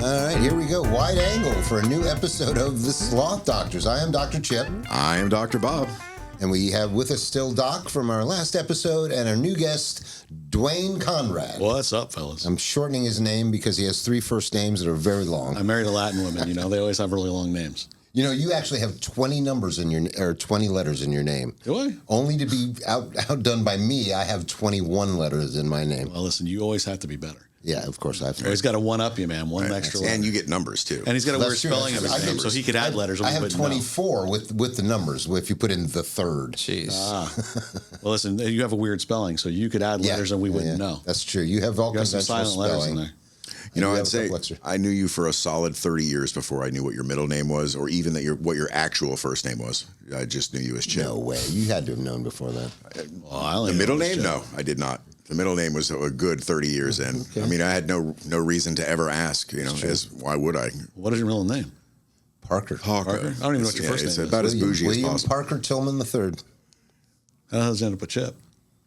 All right, here we go. Wide angle for a new episode of the Sloth Doctors. I am Dr. Chip. I am Dr. Bob. And we have with us still Doc from our last episode and our new guest, Duane Conrad. What's up, fellas? I'm shortening his name because he has 3 first names that are very long. I married a Latin woman, they always have really long names. You actually have 20 numbers in your, or 20 letters in your name. Do I? Only to be outdone by me, I have 21 letters in my name. Well, listen, you always have to be better. Yeah, of course I have to. He's got to one-up you, man. One extra letter. And you get numbers, too. And he's got a weird That's true, spelling of that's his true. name, so he could add letters. I have 24 with the numbers, if you put in the third. Jeez. Well, listen, you have a weird spelling, so you could add letters and we wouldn't know. That's true. You have all You got some conventional silent letters spelling. in there. I'd say I knew you for a solid 30 years before I knew what your middle name was, or even what your actual first name was. I just knew you as Chip. No way. You had to have known before that. Well, the middle name? No, I did not. The middle name was a good 30 years in. Okay. I mean, I had no reason to ever ask, why would I? What is your middle name? Parker. Parker? I don't even know what your first name is. It's about as bougie as possible. Parker Tillman III. How did you end up with Chip?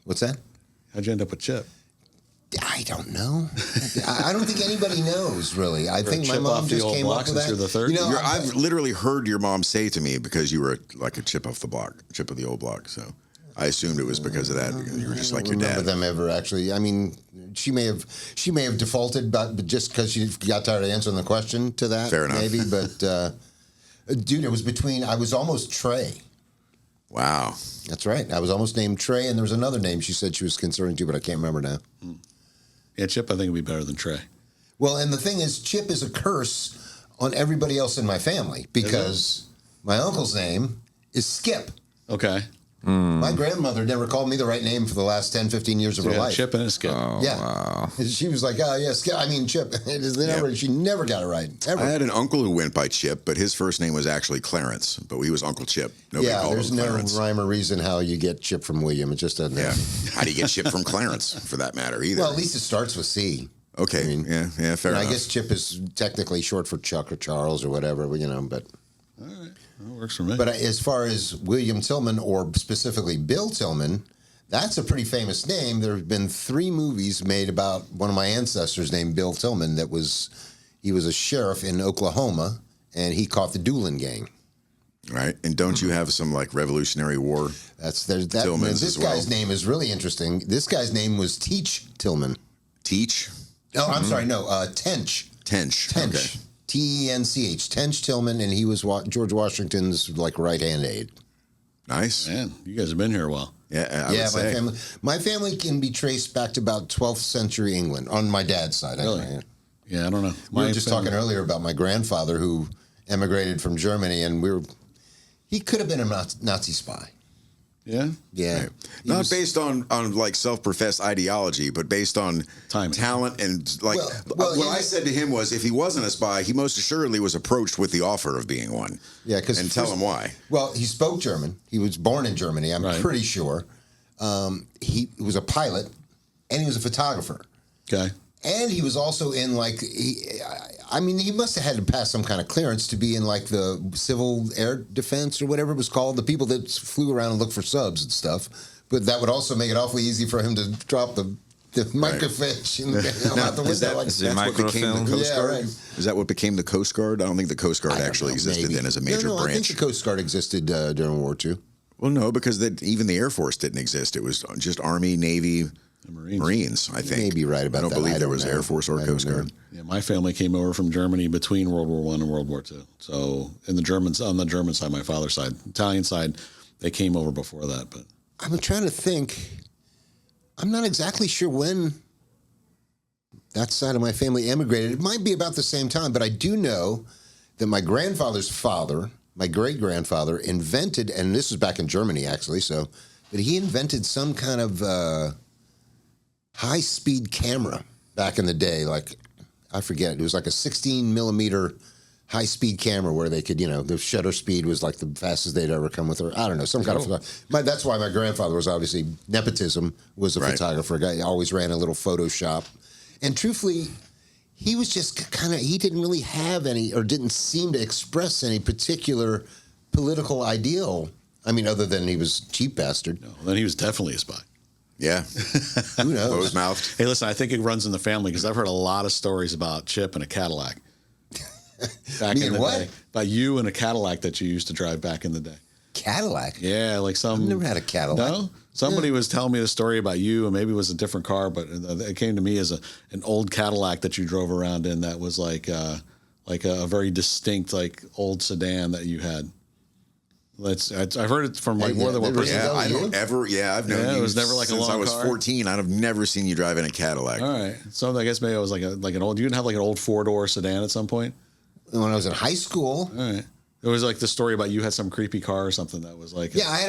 What's that? How'd you end up with Chip? I don't know. I don't think anybody knows, really. I think my mom just came up with that. You're the third? I've literally heard your mom say to me, because you were like a chip off the block, chip of the old block, so I assumed it was because of that. You were just like your dad. I don't remember them ever actually. I mean, she may have defaulted, but just because she got tired of answering the question to that. Fair enough. Maybe, but dude, it was I was almost Trey. Wow. That's right. I was almost named Trey, and there was another name she said she was considering too, but I can't remember now. Yeah, Chip, I think, would be better than Trey. Well, and the thing is, Chip is a curse on everybody else in my family because my uncle's name is Skip. Okay. My grandmother never called me the right name for the last 10, 15 years of her life. Chip and a Skip. Oh, yeah. Wow. She was like, oh, yeah, Skip. I mean, Chip. She never got it right, ever. I had an uncle who went by Chip, but his first name was actually Clarence, but he was Uncle Chip. Nobody called him Clarence. There's no rhyme or reason how you get Chip from William. It just doesn't happen. How do you get Chip from Clarence, for that matter, either? Well, at least it starts with C. Okay. Fair enough. I guess Chip is technically short for Chuck or Charles or whatever, but... All right. That works for me. But as far as William Tillman, or specifically Bill Tillman, that's a pretty famous name. There have been 3 movies made about one of my ancestors named Bill Tillman. He was a sheriff in Oklahoma, and he caught the Doolin gang. Right. And don't you have some, Revolutionary War Tillmans This guy's name is really interesting. This guy's name was Teach Tillman. Teach? No, I'm sorry. No, Tench. Tench. Okay. Tench. Tench Tillman, and he was George Washington's right-hand aide. Nice. Man, you guys have been here a while. Yeah, my family can be traced back to about 12th century England on my dad's side. Really? Yeah, I don't know. We were just talking earlier about my grandfather who emigrated from Germany, and he could have been a Nazi spy. Yeah? Yeah. Right. Not based on self-professed ideology, but based on talent and what I said to him was, if he wasn't a spy, he most assuredly was approached with the offer of being one. Yeah, and tell him why. Well, he spoke German. He was born in Germany, I'm pretty sure. He was a pilot, and he was a photographer. Okay. And he was also in he must have had to pass some kind of clearance to be in the civil air defense or whatever it was called, the people that flew around and looked for subs and stuff. But that would also make it awfully easy for him to drop the microfiche out the window. That's what became the Coast Guard? Right. Is that what became the Coast Guard? I don't think the Coast Guard actually existed then as a major branch. I think the Coast Guard existed during World War II. Well, no, because even the Air Force didn't exist. It was just Army, Navy, Marines, I think. You may be right about that. I don't believe there was Air Force or Coast Guard. Yeah, my family came over from Germany between World War I and World War II. So on the German side, my father's side, Italian side, they came over before that. But I'm trying to think. I'm not exactly sure when that side of my family emigrated. It might be about the same time, but I do know that my grandfather's father, my great-grandfather, invented, and this was back in Germany actually, that he invented some kind of high-speed camera back in the day. I forget, it was a 16-millimeter high-speed camera where they could, the shutter speed was the fastest they'd ever come with her. I don't know, some kind of... That's why my grandfather was obviously... Nepotism was a photographer. Guy always ran a little photo shop. And truthfully, he was just he didn't really have any, or didn't seem to express any particular political ideal. I mean, other than he was a cheap bastard. No, then he was definitely a spy. Yeah. Who knows? Closed-mouthed. Hey, listen, I think it runs in the family because I've heard a lot of stories about Chip and a Cadillac. Back in the what? day. By you and a Cadillac that you used to drive back in the day. Cadillac? Yeah, like some. I've never had a Cadillac. No? Somebody was telling me the story about you, and maybe it was a different car, but it came to me as an old Cadillac that you drove around in that was like a very distinct, like, old sedan that you had. I've heard it from like more than one person. Yeah, I've known you. It was never like a since long I was car. 14. I've never seen you drive in a Cadillac. All right, so I guess maybe I was like an old. You didn't have like an old 4-door sedan at some point. When I was in high school. All right. It was like the story about you had some creepy car or something that was like... Yeah, I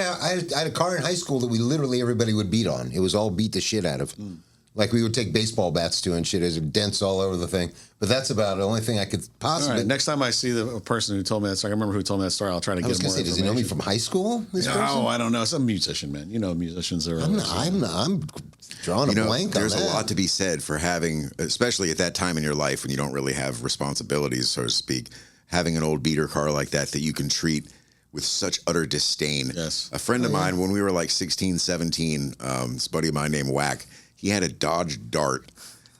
had a car in high school that everybody would beat on. It was all beat the shit out of. Like we would take baseball bats to and shit. There's dents all over the thing. But that's about the only thing I could possibly... All right, next time I see the person who told me that story, I remember who told me that story, I'll try to get more information. I was going to say, does he know me from high school, this person? No, I don't know. Some musician, man. You know musicians are... I'm drawing a blank on that. There's a lot to be said for having, especially at that time in your life when you don't really have responsibilities, so to speak, having an old beater car like that you can treat with such utter disdain. Yes. A friend of mine, when we were like 16, 17, this buddy of mine named Whack, he had a Dodge Dart,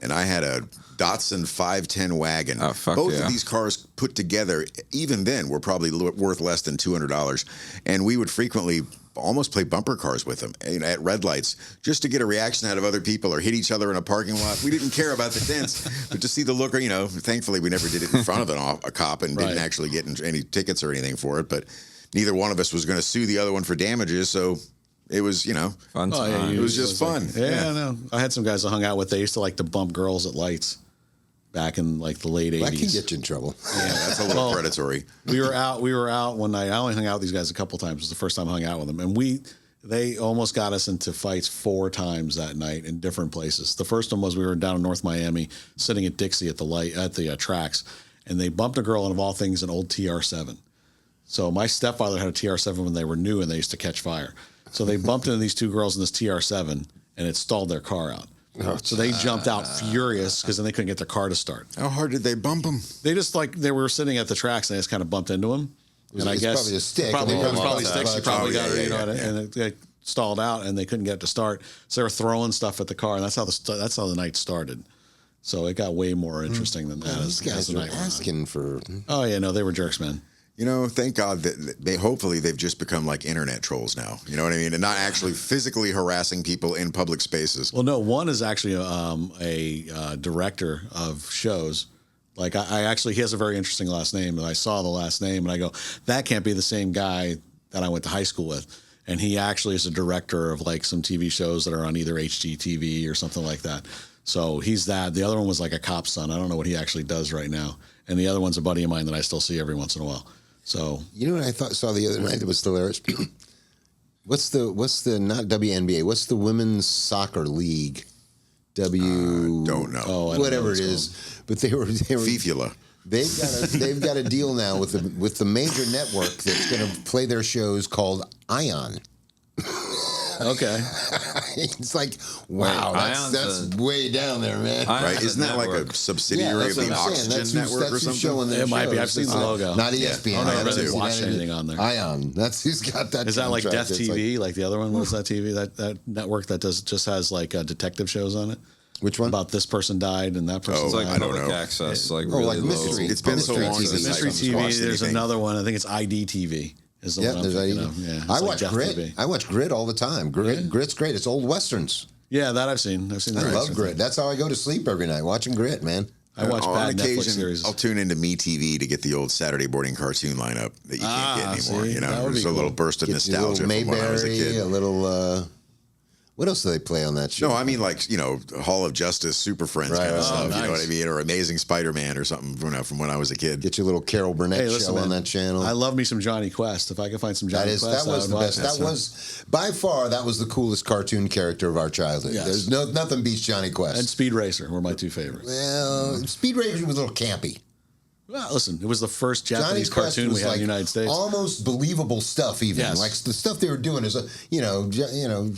and I had a Datsun 510 wagon. Oh, fuck Both yeah. of these cars put together, even then, were probably worth less than $200. And we would frequently almost play bumper cars with them at red lights just to get a reaction out of other people or hit each other in a parking lot. We didn't care about the dents, but to see the look, thankfully we never did it in front of a cop and didn't actually get any tickets or anything for it. But neither one of us was going to sue the other one for damages. So it was, Fun time. yeah, it was just fun. I know. I had some guys I hung out with. They used to like to bump girls at lights back in like the late 80s. That can get you in trouble. Yeah, that's a little predatory. We were out one night. I only hung out with these guys a couple times. It was the first time I hung out with them. And they almost got us into fights 4 times that night in different places. The first one was we were down in North Miami sitting at Dixie at the tracks, and they bumped a girl, and of all things, an old TR7. So my stepfather had a TR7 when they were new, and they used to catch fire. So they bumped into these 2 girls in this TR7, and it stalled their car out. So they jumped out furious because then they couldn't get their car to start. How hard did they bump them? They just they were sitting at the tracks and they just kind of bumped into him. And I guess probably a stick. Probably, And they it was probably probably sticks. She got probably got yeah, it, and it stalled out and they couldn't get it to start. So they were throwing stuff at the car, and that's how the night started. So it got way more interesting than that. These guys are asking for... Oh yeah, no, they were jerks, man. Thank God that hopefully they've just become like internet trolls now. You know what I mean? And not actually physically harassing people in public spaces. Well, no, one is actually a director of shows. Like I actually, he has a very interesting last name, and I saw the last name, and I go, that can't be the same guy that I went to high school with. And he actually is a director of like some TV shows that are on either HGTV or something like that. So he's that. The other one was like a cop's son. I don't know what he actually does right now. And the other one's a buddy of mine that I still see every once in a while. So You know what I saw the other night that was hilarious? What's the not WNBA? What's the women's soccer league? Don't know. I don't Whatever know it is. But they were Fifula. They've got a deal now with the major network that's going to play their shows called Ion. okay. It's like, wow, that's way down there, man. Right? Isn't that like a subsidiary of the Oxygen Network or something? It might be. I've seen the logo. Not ESPN. I I haven't watched anything on there. Ion. That's who's got that. Is that like contract. Death It's TV? Like the other one was that TV? That network that just has like detective shows on it? Which one? About this person died and that person It's like I don't public know. access, like like really low. mystery. It's been so long Mystery since Mystery I TV. watched There's anything. another one. I think it's ID TV. Is the Yeah, one I'm there's thinking of. Yeah, it's I like watch Death Grit. TV. I watch Grit all the time. Grit's great. It's old westerns. Yeah, that I've seen. I've seen I that. love Grit. That's how I go to sleep every night, watching Grit, man. I watch On bad Netflix occasion, series. I'll tune into MeTV to get the old Saturday morning cartoon lineup that you can't get anymore. see, that would There's be a little cool. burst of Get you a nostalgia little from when I was a Mayberry, kid. a little. What else do they play on that show? No, I mean like Hall of Justice, Super Friends kind of right. stuff. Oh, You know what I nice. mean, or Amazing Spider-Man or something. From when I was a kid. Get your little Carol Burnett Hey, listen, show man, on that channel. I love me some Johnny Quest. If I could find some Johnny Quest, That was I the would watch best. That was by far that was the coolest cartoon character of our childhood. Yes. There's nothing beats Johnny Quest. And Speed Racer were my 2 favorites. Well, Speed Racer was a little campy. Well, listen, it was the first Johnny Japanese Quest cartoon was we had like in the United States. almost believable stuff. Even Yes. like the stuff they were doing is,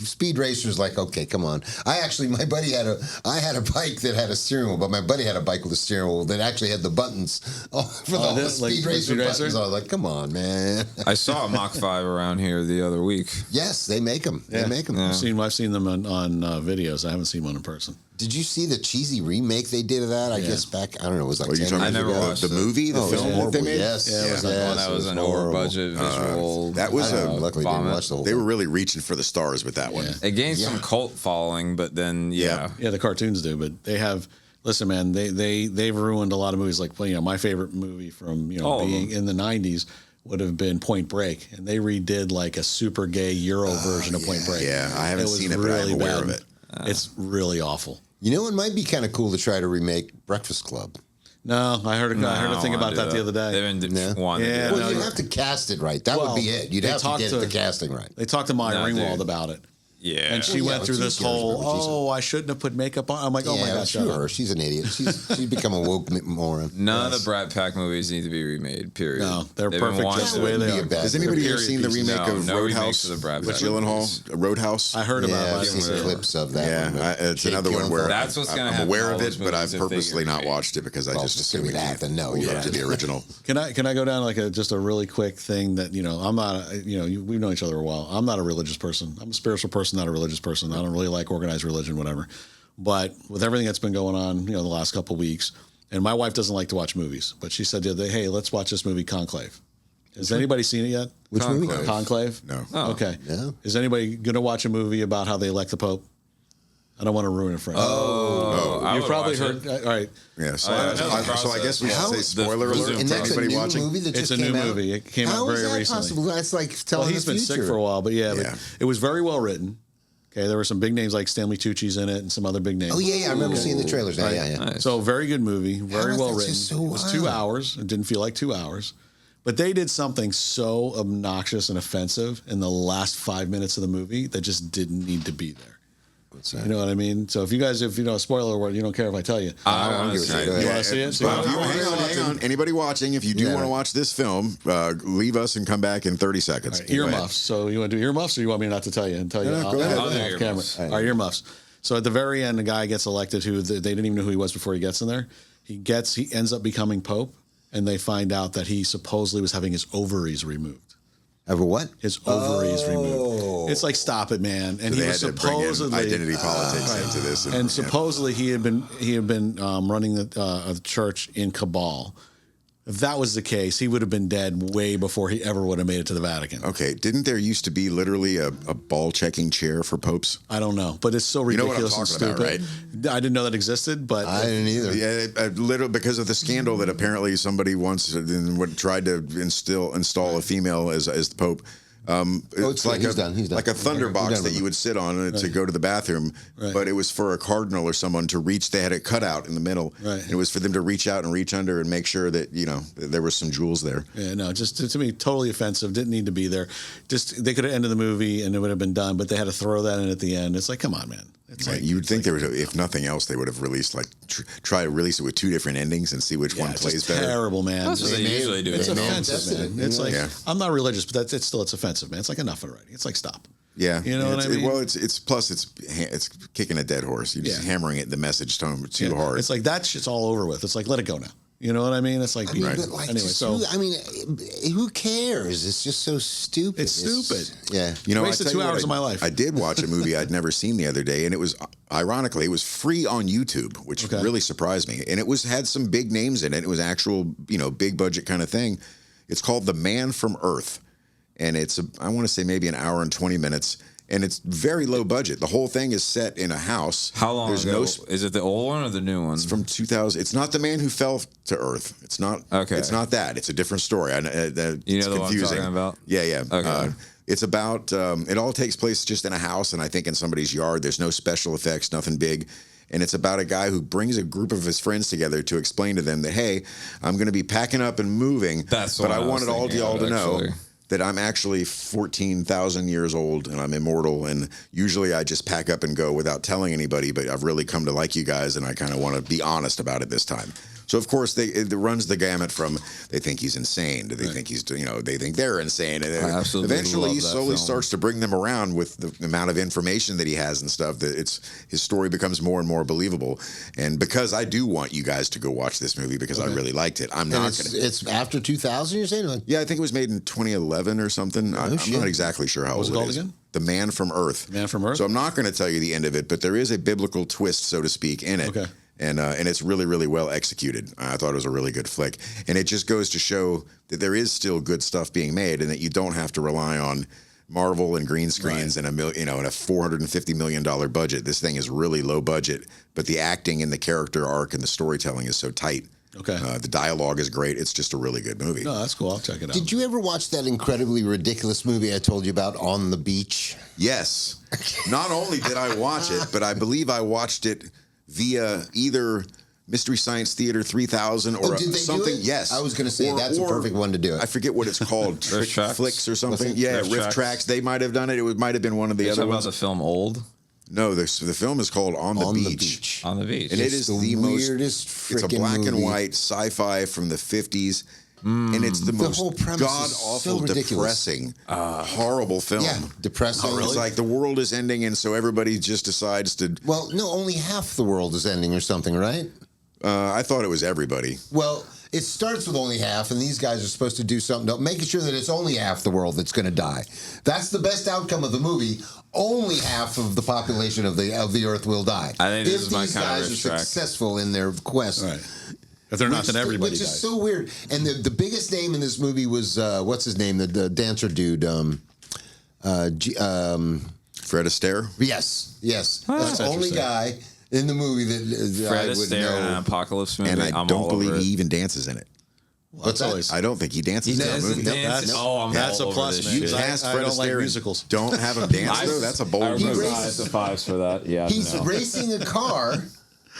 Speed Racer's like, okay, come on. My buddy had a bike that had a steering wheel, but my buddy had a bike with a steering wheel that actually had the buttons for the Speed Racer buttons. I was like, come on, man. I saw a Mach 5 around here the other week. Yes, they make them. Yeah. They make them. I've seen them on videos. I haven't seen one in person. Did you see the cheesy remake they did of that? I guess back, I don't know, it was like Are you 10 talking years never ago. watched the movie, the Oh, it was film that horrible. they made? Yes. Yeah, it was That was an over budget visual. that was I a luckily didn't vomit. watch the whole They thing. were really reaching for the stars with that one. It gained some cult following, but then Yeah. Yeah, the cartoons do, but they have. Listen, man, they've ruined a lot of movies. Like, my favorite movie from All of being in the '90s would have been Point Break, and they redid like a super gay Euro version of Point Break. Yeah, I haven't was seen it, but I'm aware of it. It's really awful. You know, it might be kind of cool to try to remake Breakfast Club. No, I heard a thing about that the other day. They've been No? wanting to Yeah, do Well, it. you'd have to cast it right. That would be it. You'd they have to talked get to- the casting right. They talked to Maya No, Ringwald dude. about it. Yeah. And she Well, yeah, went but through she this cares whole, about what she said. I shouldn't have put makeup on. I'm like, oh my Yeah, gosh, screw her. She's an idiot. She's become a woke moron. None of the Brat Pack movies need to be remade, period. No, they're They've been perfect wanting just to- the way they Wouldn't are. be a bad Has anybody movie. ever seen the remake No, of no remakes Roadhouse of the Brat with Pack Gyllenhaal? Roadhouse? I heard about Yeah, it. I've seen clips of that. Yeah, one, but it's Jake another one where Gyllenhaal. That's what's gonna I'm happen aware to of all it, those but I've movies if they get purposely not remade. watched it because I Well, just it's gonna assume be that, then no, you love have to to. the original. Can I go down like just a really quick thing that I'm not we've known each other a while. I'm not a religious person. I'm a spiritual person, not a religious person. I don't really like organized religion, whatever. But with everything that's been going on, the last couple of weeks, and my wife doesn't like to watch movies, but she said the other day, "Hey, let's watch this movie Conclave." Has anybody seen it yet? Which movie? Conclave? No. Okay. No. Is anybody going to watch a movie about how they elect the Pope? I don't want to ruin it for anyone. I You've would probably watch heard. it. All right. Yeah, so I I guess we should How- say spoiler the- alert And for that's a anybody new watching. movie that It's just a new came out? movie. It came out How very is that recently. possible? That's like telling Well, he's the been future. sick for a while, but Yeah. but it was very well written. Okay, there were some big names like Stanley Tucci's in it and some other big names. Oh yeah, I remember seeing the trailers. Yeah, yeah. Nice. So very good movie, very is well that written. just so It was 2 wild? hours. It didn't feel like 2 hours. But they did something so obnoxious and offensive in the last 5 minutes of the movie that just didn't need to be there. What's that? You know what I mean? So if spoiler alert, you don't care if I tell you. I don't want to give a see shit. it. You want to see it? But if you, hang on. Anybody watching, if you do Yeah. want to watch this film, leave us and come back in 30 seconds. Go ahead. Earmuffs. So you want to do earmuffs, or you want me not to tell you and tell you? No, go ahead. I'll do off camera. earmuffs. All right, earmuffs. So at the very end, the guy gets elected who they didn't even know who he was before he gets in there. He ends up becoming Pope, and they find out that he supposedly was having his ovaries removed. Ever what? His ovaries removed. It's like, stop it, man. And So he they was had to bring in supposedly identity politics into this. and supposedly he had been running the church in cabal. If that was the case, he would have been dead way before he ever would have made it to the Vatican. Okay, didn't there used to be literally a ball checking chair for popes? I don't know, but it's so You know what I'm ridiculous and talking stupid. about, I didn't know that existed, but I didn't either. Yeah, literally because of the scandal that apparently somebody once tried to install a female as the pope. It's like he's done. He's done. like a thunder He's box done that with you would sit on to go to the bathroom, Right. but it was for a cardinal or someone to reach. They had it cut out in the middle. Right. And it was for them to reach out and reach under and make sure that there was some jewels there. yeah, no, just to me, totally offensive. Didn't need to be there. Just they could have ended the movie and it would have been done, but they had to throw that in at the end. It's like, come on, man. It's Right. like You would think there was, if nothing else, they would have released try to release it with 2 different endings and see which one it's plays just better. terrible, man. That's what they usually do. It's They may have offensive, tested man. it, It's like Yeah. I'm not religious, but it's offensive, man. It's like enough already. It's like stop. Yeah, You know what I mean? Well, it's plus it's kicking a dead horse. You're just Yeah. hammering it the message tone too Yeah. hard. It's like that shit's all over with. It's like let it go now. You know what I mean? It's like I mean, but like, anyway. just So who cares? It's just so stupid. It's stupid. Yeah. I wasted tell you 2 what, hours of my life. I did watch a movie I'd never seen the other day, and it was ironically it was free on YouTube, which Okay. really surprised me. And it had some big names in it. It was actual big budget kind of thing. It's called The Man from Earth, and I want to say maybe an hour and 20 minutes. And it's very low budget. The whole thing is set in a house. How long There's ago? no Is it the old one or the new one? from 2000. It's not the man who fell to Earth. It's not. Okay. It's not that. It's a different story. You know it's the one I'm confusing. talking about? Yeah. Okay. It's about. It all takes place just in a house, and I think in somebody's yard. There's no special effects, nothing big. And it's about a guy who brings a group of his friends together to explain to them that, hey, I'm going to be packing up and moving. That's the but one I I was wanted all thinking y'all of, to know actually. that I'm actually 14,000 years old and I'm immortal. And usually I just pack up and go without telling anybody, but I've really come to like you guys and I kind of want to be honest about it this time. So of course it runs the gamut from they think he's insane to they think he's they think they're insane, and then absolutely eventually love he that slowly film. starts to bring them around with the amount of information that he has and stuff. That his story becomes more and more believable. And because I do want you guys to go watch this movie because I really liked it, I'm And not it's, going to. it's after 2000, you're saying? Like, Yeah, I think it was made in 2011 or something. I'm shit. not exactly sure how What was old it it called is. again? The Man from Earth. Man from Earth? So I'm not going to tell you the end of it, but there is a biblical twist, so to speak, in it. Okay. And it's really, really well executed. I thought it was a really good flick. And it just goes to show that there is still good stuff being made and that you don't have to rely on Marvel and green screens and and a $450 million budget. This thing is really low budget, but the acting and the character arc and the storytelling is so tight. Okay. The dialogue is great. It's just a really good movie. No, that's cool. I'll check it out. did you ever watch that incredibly ridiculous movie I told you about, On the Beach? Yes. Not only did I watch it, but I believe I watched it via either Mystery Science Theater 3000 or Did they something. do it? Yes. I was going to say that's a perfect one to do it. I forget what it's called. Trick Tracks? Flicks or something. What's it? Yeah, Riff Riff Tracks. Tracks. They might have done it. It might have been one of the You're other talking about ones. the film Old No, the film is called On the Beach. on the beach. And it It's is the most. weirdest It's a frickin' black and movie. white sci-fi from the 50s. And it's the most whole premise is god-awful, so ridiculous. depressing, horrible film. Yeah, depressing. It's like the world is ending, and so everybody just decides to. Well, no, only half the world is ending or something, right? I thought it was everybody. Well, it starts with only half, and these guys are supposed to do something, making sure that it's only half the world that's going to die. That's the best outcome of the movie. Only half of the population of the Earth will die. I think this if is my these kind of guys are riff track. successful in their quest. Right. If they're not, then everybody Which is dies. so weird. And the biggest name in this movie was, what's his name? The dancer dude. Fred Astaire. Yes. That's the only interesting. guy in the movie that Fred I would Astaire in an know. apocalypse movie. And I I'm don't all believe over he it. even dances in it. What's that? always- I don't think he dances in that doesn't movie. dance. That's- Oh, I'm that's all a over plus, this man. You shit. cast I Fred don't like Astaire and musicals. don't have him dance though. That's a bold He move. races- the fives for that. Yeah, He's no. racing a car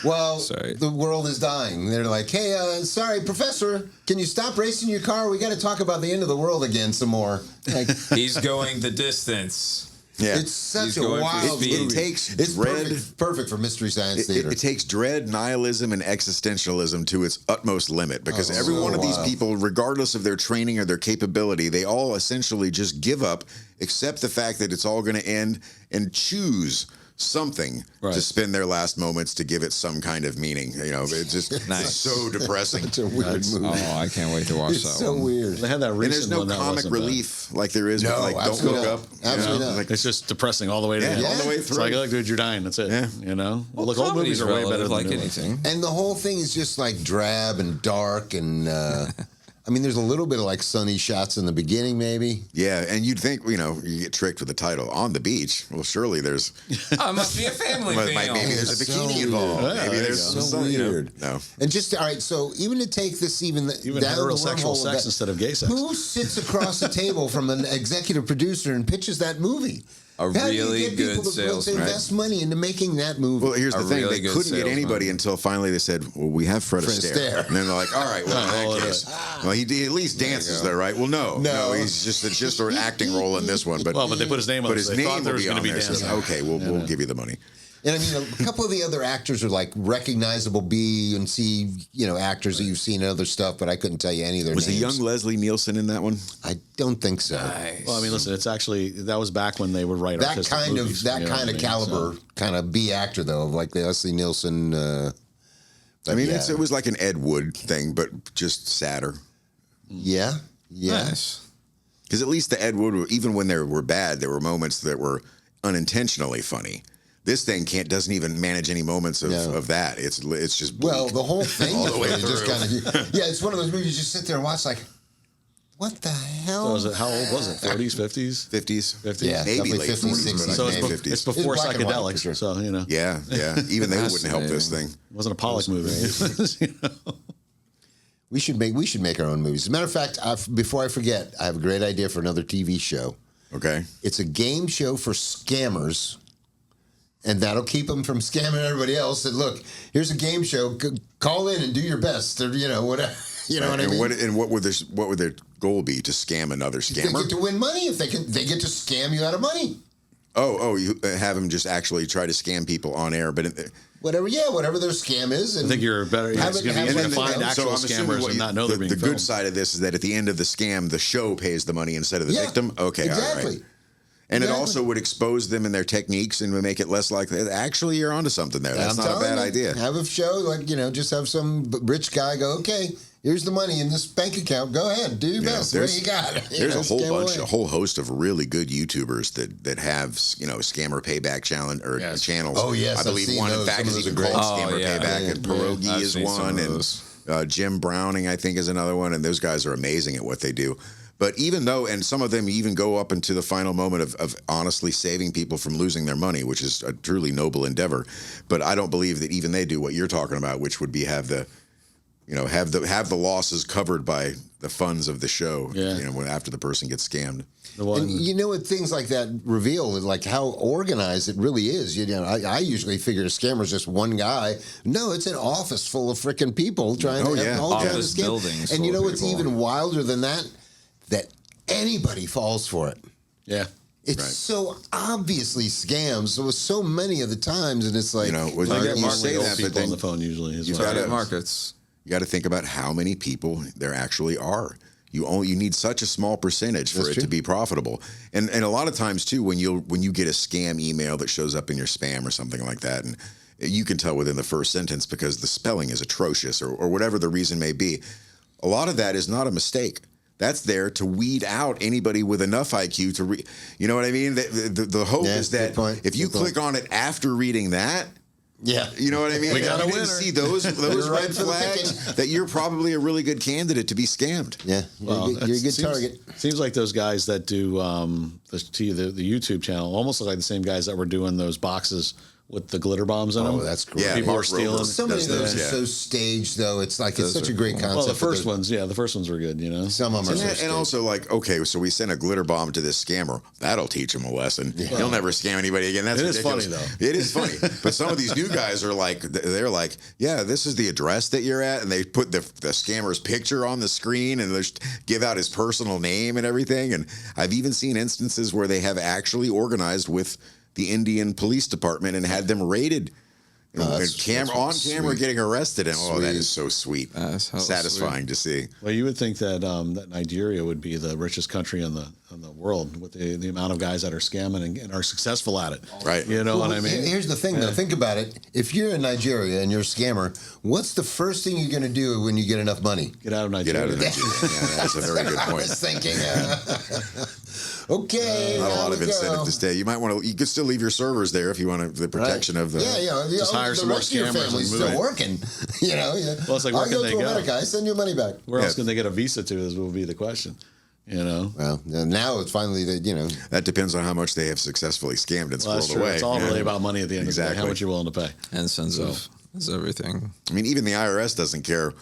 while Sorry. the world is dying. They're like, hey, sorry, Professor, can you stop racing your car? We got to talk about the end of the world again some more. Like, He's going the distance. Yeah. it's such He's a going for wild speed. movie. It takes it's dread. perfect for Mystery Science Theater. It takes dread, nihilism, and existentialism to its utmost limit because every so one of these wild. people, regardless of their training or their capability, they all essentially just give up, accept the fact that it's all going to end, and choose something Right. to spend their last moments to give it some kind of meaning. It's just Nice. it's so depressing. It's a weird movie. Oh, I can't wait to watch It's that so one. weird. They had that recent And there's no one that comic wasn't bad. relief like there is No, with Don't absolutely Look not. Up. Absolutely not. Like, It's just depressing all the way to the end. all the way It's through. like, look, dude, you're dying. That's it. Yeah. You know? Well, Look, old movies comedy's are way better relative than like new ones. anything. And the whole thing is just like drab and dark and I mean, there's a little bit of like sunny shots in the beginning, maybe. yeah, and you'd think, you get tricked with the title On the Beach. Well, surely there's Oh, it must be a family film. maybe there's a It's bikini so involved. weird. Maybe Yeah, there's there you some So sun, weird. No. And just all right, so even to take this Even down the heterosexual wormhole of sex that, instead of gay sex. Who sits across the table from an executive producer and pitches that movie? A How do you really get good people to salesman. invest money into making that movie? Well, here's A the thing: really they good couldn't get salesman. anybody until finally they said, "Well, we have Fred Fred Astaire," Astaire. and then they're like, "All right, well, in Oh, that case, well, he at least dances though, right?" Well, no, he's just an acting role in this one, but Well, but they put his name on but it, his so they thought name there will was be gonna on be there. So, dancing. okay, we'll give you the money. And I mean, a couple of the other actors are like recognizable B and C, actors that you've seen in other stuff, but I couldn't tell you any of their Was the names. young Leslie Nielsen in that one? I don't think so. Nice. Well, I mean, listen, it's actually, that was back when they would write That artistic kind movies, of that you know kind what of I mean? caliber, So- kind of B actor though, like the Leslie Nielsen. I mean, yeah. it was like an Ed Wood thing, but just sadder. Yeah. Nice. Because at least the Ed Wood, even when they were bad, there were moments that were unintentionally funny. This thing doesn't even manage any moments of that. It's just bleak. Well, the whole thing All the way just through. kind of it's one of those movies you just sit there and watch like, what the hell? So was it, how old was it? 40s, 50s? 50s, 50s? Yeah. maybe definitely late 50s, 40s, but 60s, I So think maybe. 50s. it's before It's black and white, for psychedelics. sure. So, Yeah. Even they wouldn't help this thing. It wasn't a Pollock movie. You know? We should make our own movies. As a matter of fact, before I forget, I have a great idea for another TV show. Okay. It's a game show for scammers, and that'll keep them from scamming everybody else. And look, here's a game show. Call in and do your best, or whatever. You know what I mean? And what would their goal be? To scam another They scammer? get to win money if they get to scam you out of money. You have them just actually try to scam people on air, but whatever their scam is. And I think you're better. It's have going to it- be have easier it- to find you know, actual I'm assuming scammers what and you- not know they're being the filmed. good side of this is that at the end of the scam, the show pays the money instead of the victim. Okay, all exactly. right. And Exactly. it also would expose them in their techniques and would make it less likely. Actually, you're onto something there. That's I'm not a telling bad you, idea. Have a show like just have some rich guy go, okay, here's the money in this bank account. Go ahead, do your best. What do you got? There's Scam away. a whole host of really good YouTubers that have scammer payback challenge or channels. Oh, yes, I I've believe seen one in those. fact Some is of those even are called great. Scammer Yeah. Payback, Yeah, and yeah. Pierogi I've is seen some one, of and those. Jim Browning I think is another one, and those guys are amazing at what they do. But even though, and some of them even go up into the final moment of honestly saving people from losing their money, which is a truly noble endeavor. But I don't believe that even they do what you're talking about, which would be have the losses covered by the funds of the show. Yeah. After the person gets scammed. The one, And you know what things like that reveal, like how organized it really is. I usually figure a scammer's just one guy. No, it's an office full of freaking people trying Oh, to yeah. all trying to Office scam. buildings And you full know of what's people. even wilder than that? That anybody falls for it. yeah. It's Right. so obviously scams. So many of the times, and it's like, When I get you Mark say old that, people but then on the phone usually. As you've well. got to- Target markets. you got to think about how many people there actually are. You need such a small percentage for That's it true. to be profitable. And a lot of times too, when you get a scam email that shows up in your spam or something like that, and you can tell within the first sentence because the spelling is atrocious or whatever the reason may be. A lot of that is not a mistake. That's there to weed out anybody with enough IQ to read. You know what I mean? The hope Yeah, is that good point. if you Good click on it after reading that, yeah. you know what I mean? We got a you didn't winner. see those You're right red for the flags that you're probably a really good candidate to be scammed. Yeah, Well, you're a good seems, target. Seems like those guys that do the YouTube channel almost look like the same guys that were doing those boxes with the glitter bombs in them. Oh, that's great. Yeah, People Mark are stealing. Rober So many of does those those, are yeah. so staged, though. It's like it's Those such a are great cool. concept. Well, the but first those- ones, the first ones were good. Some of them are so And staged. also, like, okay, so we sent a glitter bomb to this scammer. That'll teach him a lesson. He'll never scam anybody again. That's It is ridiculous. funny, though. It is funny. But some of these new guys are like, they're like, yeah, this is the address that you're at. And they put the scammer's picture on the screen and they just give out his personal name and everything. And I've even seen instances where they have actually organized with the Indian police department and had them raided. that's camera sweet. getting arrested, and that Sweet. is so sweet, That's hella satisfying to see. Well, you would think that that Nigeria would be the richest country in the world with the amount of guys that are scamming and are successful at it. Right. You know Well, what I mean? Here's the thing, though. Think about it. If you're in Nigeria and you're a scammer, what's the first thing you're going to do when you get enough money? Get out of Get Nigeria. out of Nigeria. Yeah, that's a very good I point. was thinking, okay, Not a now lot of we incentive go. to stay. You might want to. You could still leave your servers there if you want the protection of the. Yeah. Just hire the some more rest of your scammers family's and move still it. working. Yeah. Well, it's like, where I'll can go they to go? America. I send your money back. Where else Yeah. can they get a visa to? Is will be the question. You know. Well, now it's finally that. That depends on how much they have successfully scammed and Well, that's squirreled true. away. It's all Yeah. really about money at the end of the day. How Exactly. much you're willing to pay. And sense of is everything. I mean, even the IRS doesn't care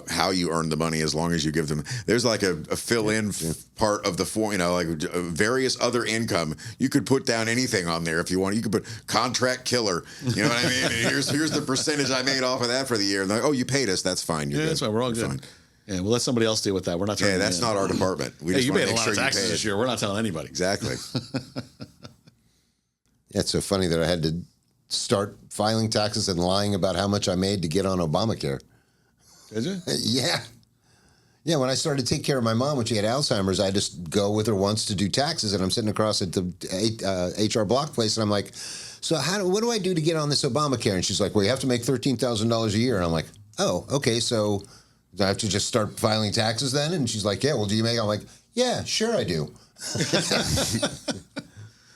how you earn the money as long as you give them. There's like a fill-in part of the form, like various other income. You could put down anything on there if you want. You could put contract killer. You know what I mean? And here's the percentage I made off of that for the year. And they're like, oh, you paid us. That's fine. You're Yeah, good. that's fine. We're all You're good. fine. Yeah, we'll let somebody else deal with that. We're not. Yeah, turning that's it not in. our department. We Hey, just you want paid to a make lot sure of you taxes paid. this year. We're not telling anybody. Exactly. Yeah, it's so funny that I had to start filing taxes and lying about how much I made to get on Obamacare. Did you? Yeah. Yeah, when I started to take care of my mom when she had Alzheimer's, I just go with her once to do taxes, and I'm sitting across at the HR Block place, and I'm like, so what do I do to get on this Obamacare? And she's like, well, you have to make $13,000 a year. And I'm like, oh, okay, so do I have to just start filing taxes then? And she's like, yeah, well, do you make? I'm like, yeah, sure I do.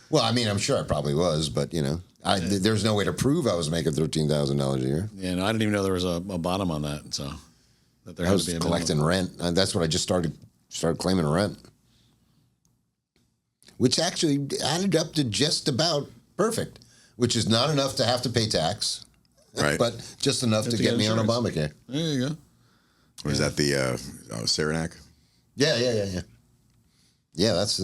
Well, I mean, I'm sure I probably was, but, there's no way to prove I was making $13,000 a year. Yeah, no, I didn't even know there was a bottom on that. So that there I had was to be a collecting minimum. rent. That's what I just started claiming rent, which actually added up to just about perfect, which is not enough to have to pay tax, Right. but just enough to to get get me on insurance. Obamacare. There you go. Or is that the Saranac? Yeah. Yeah, that's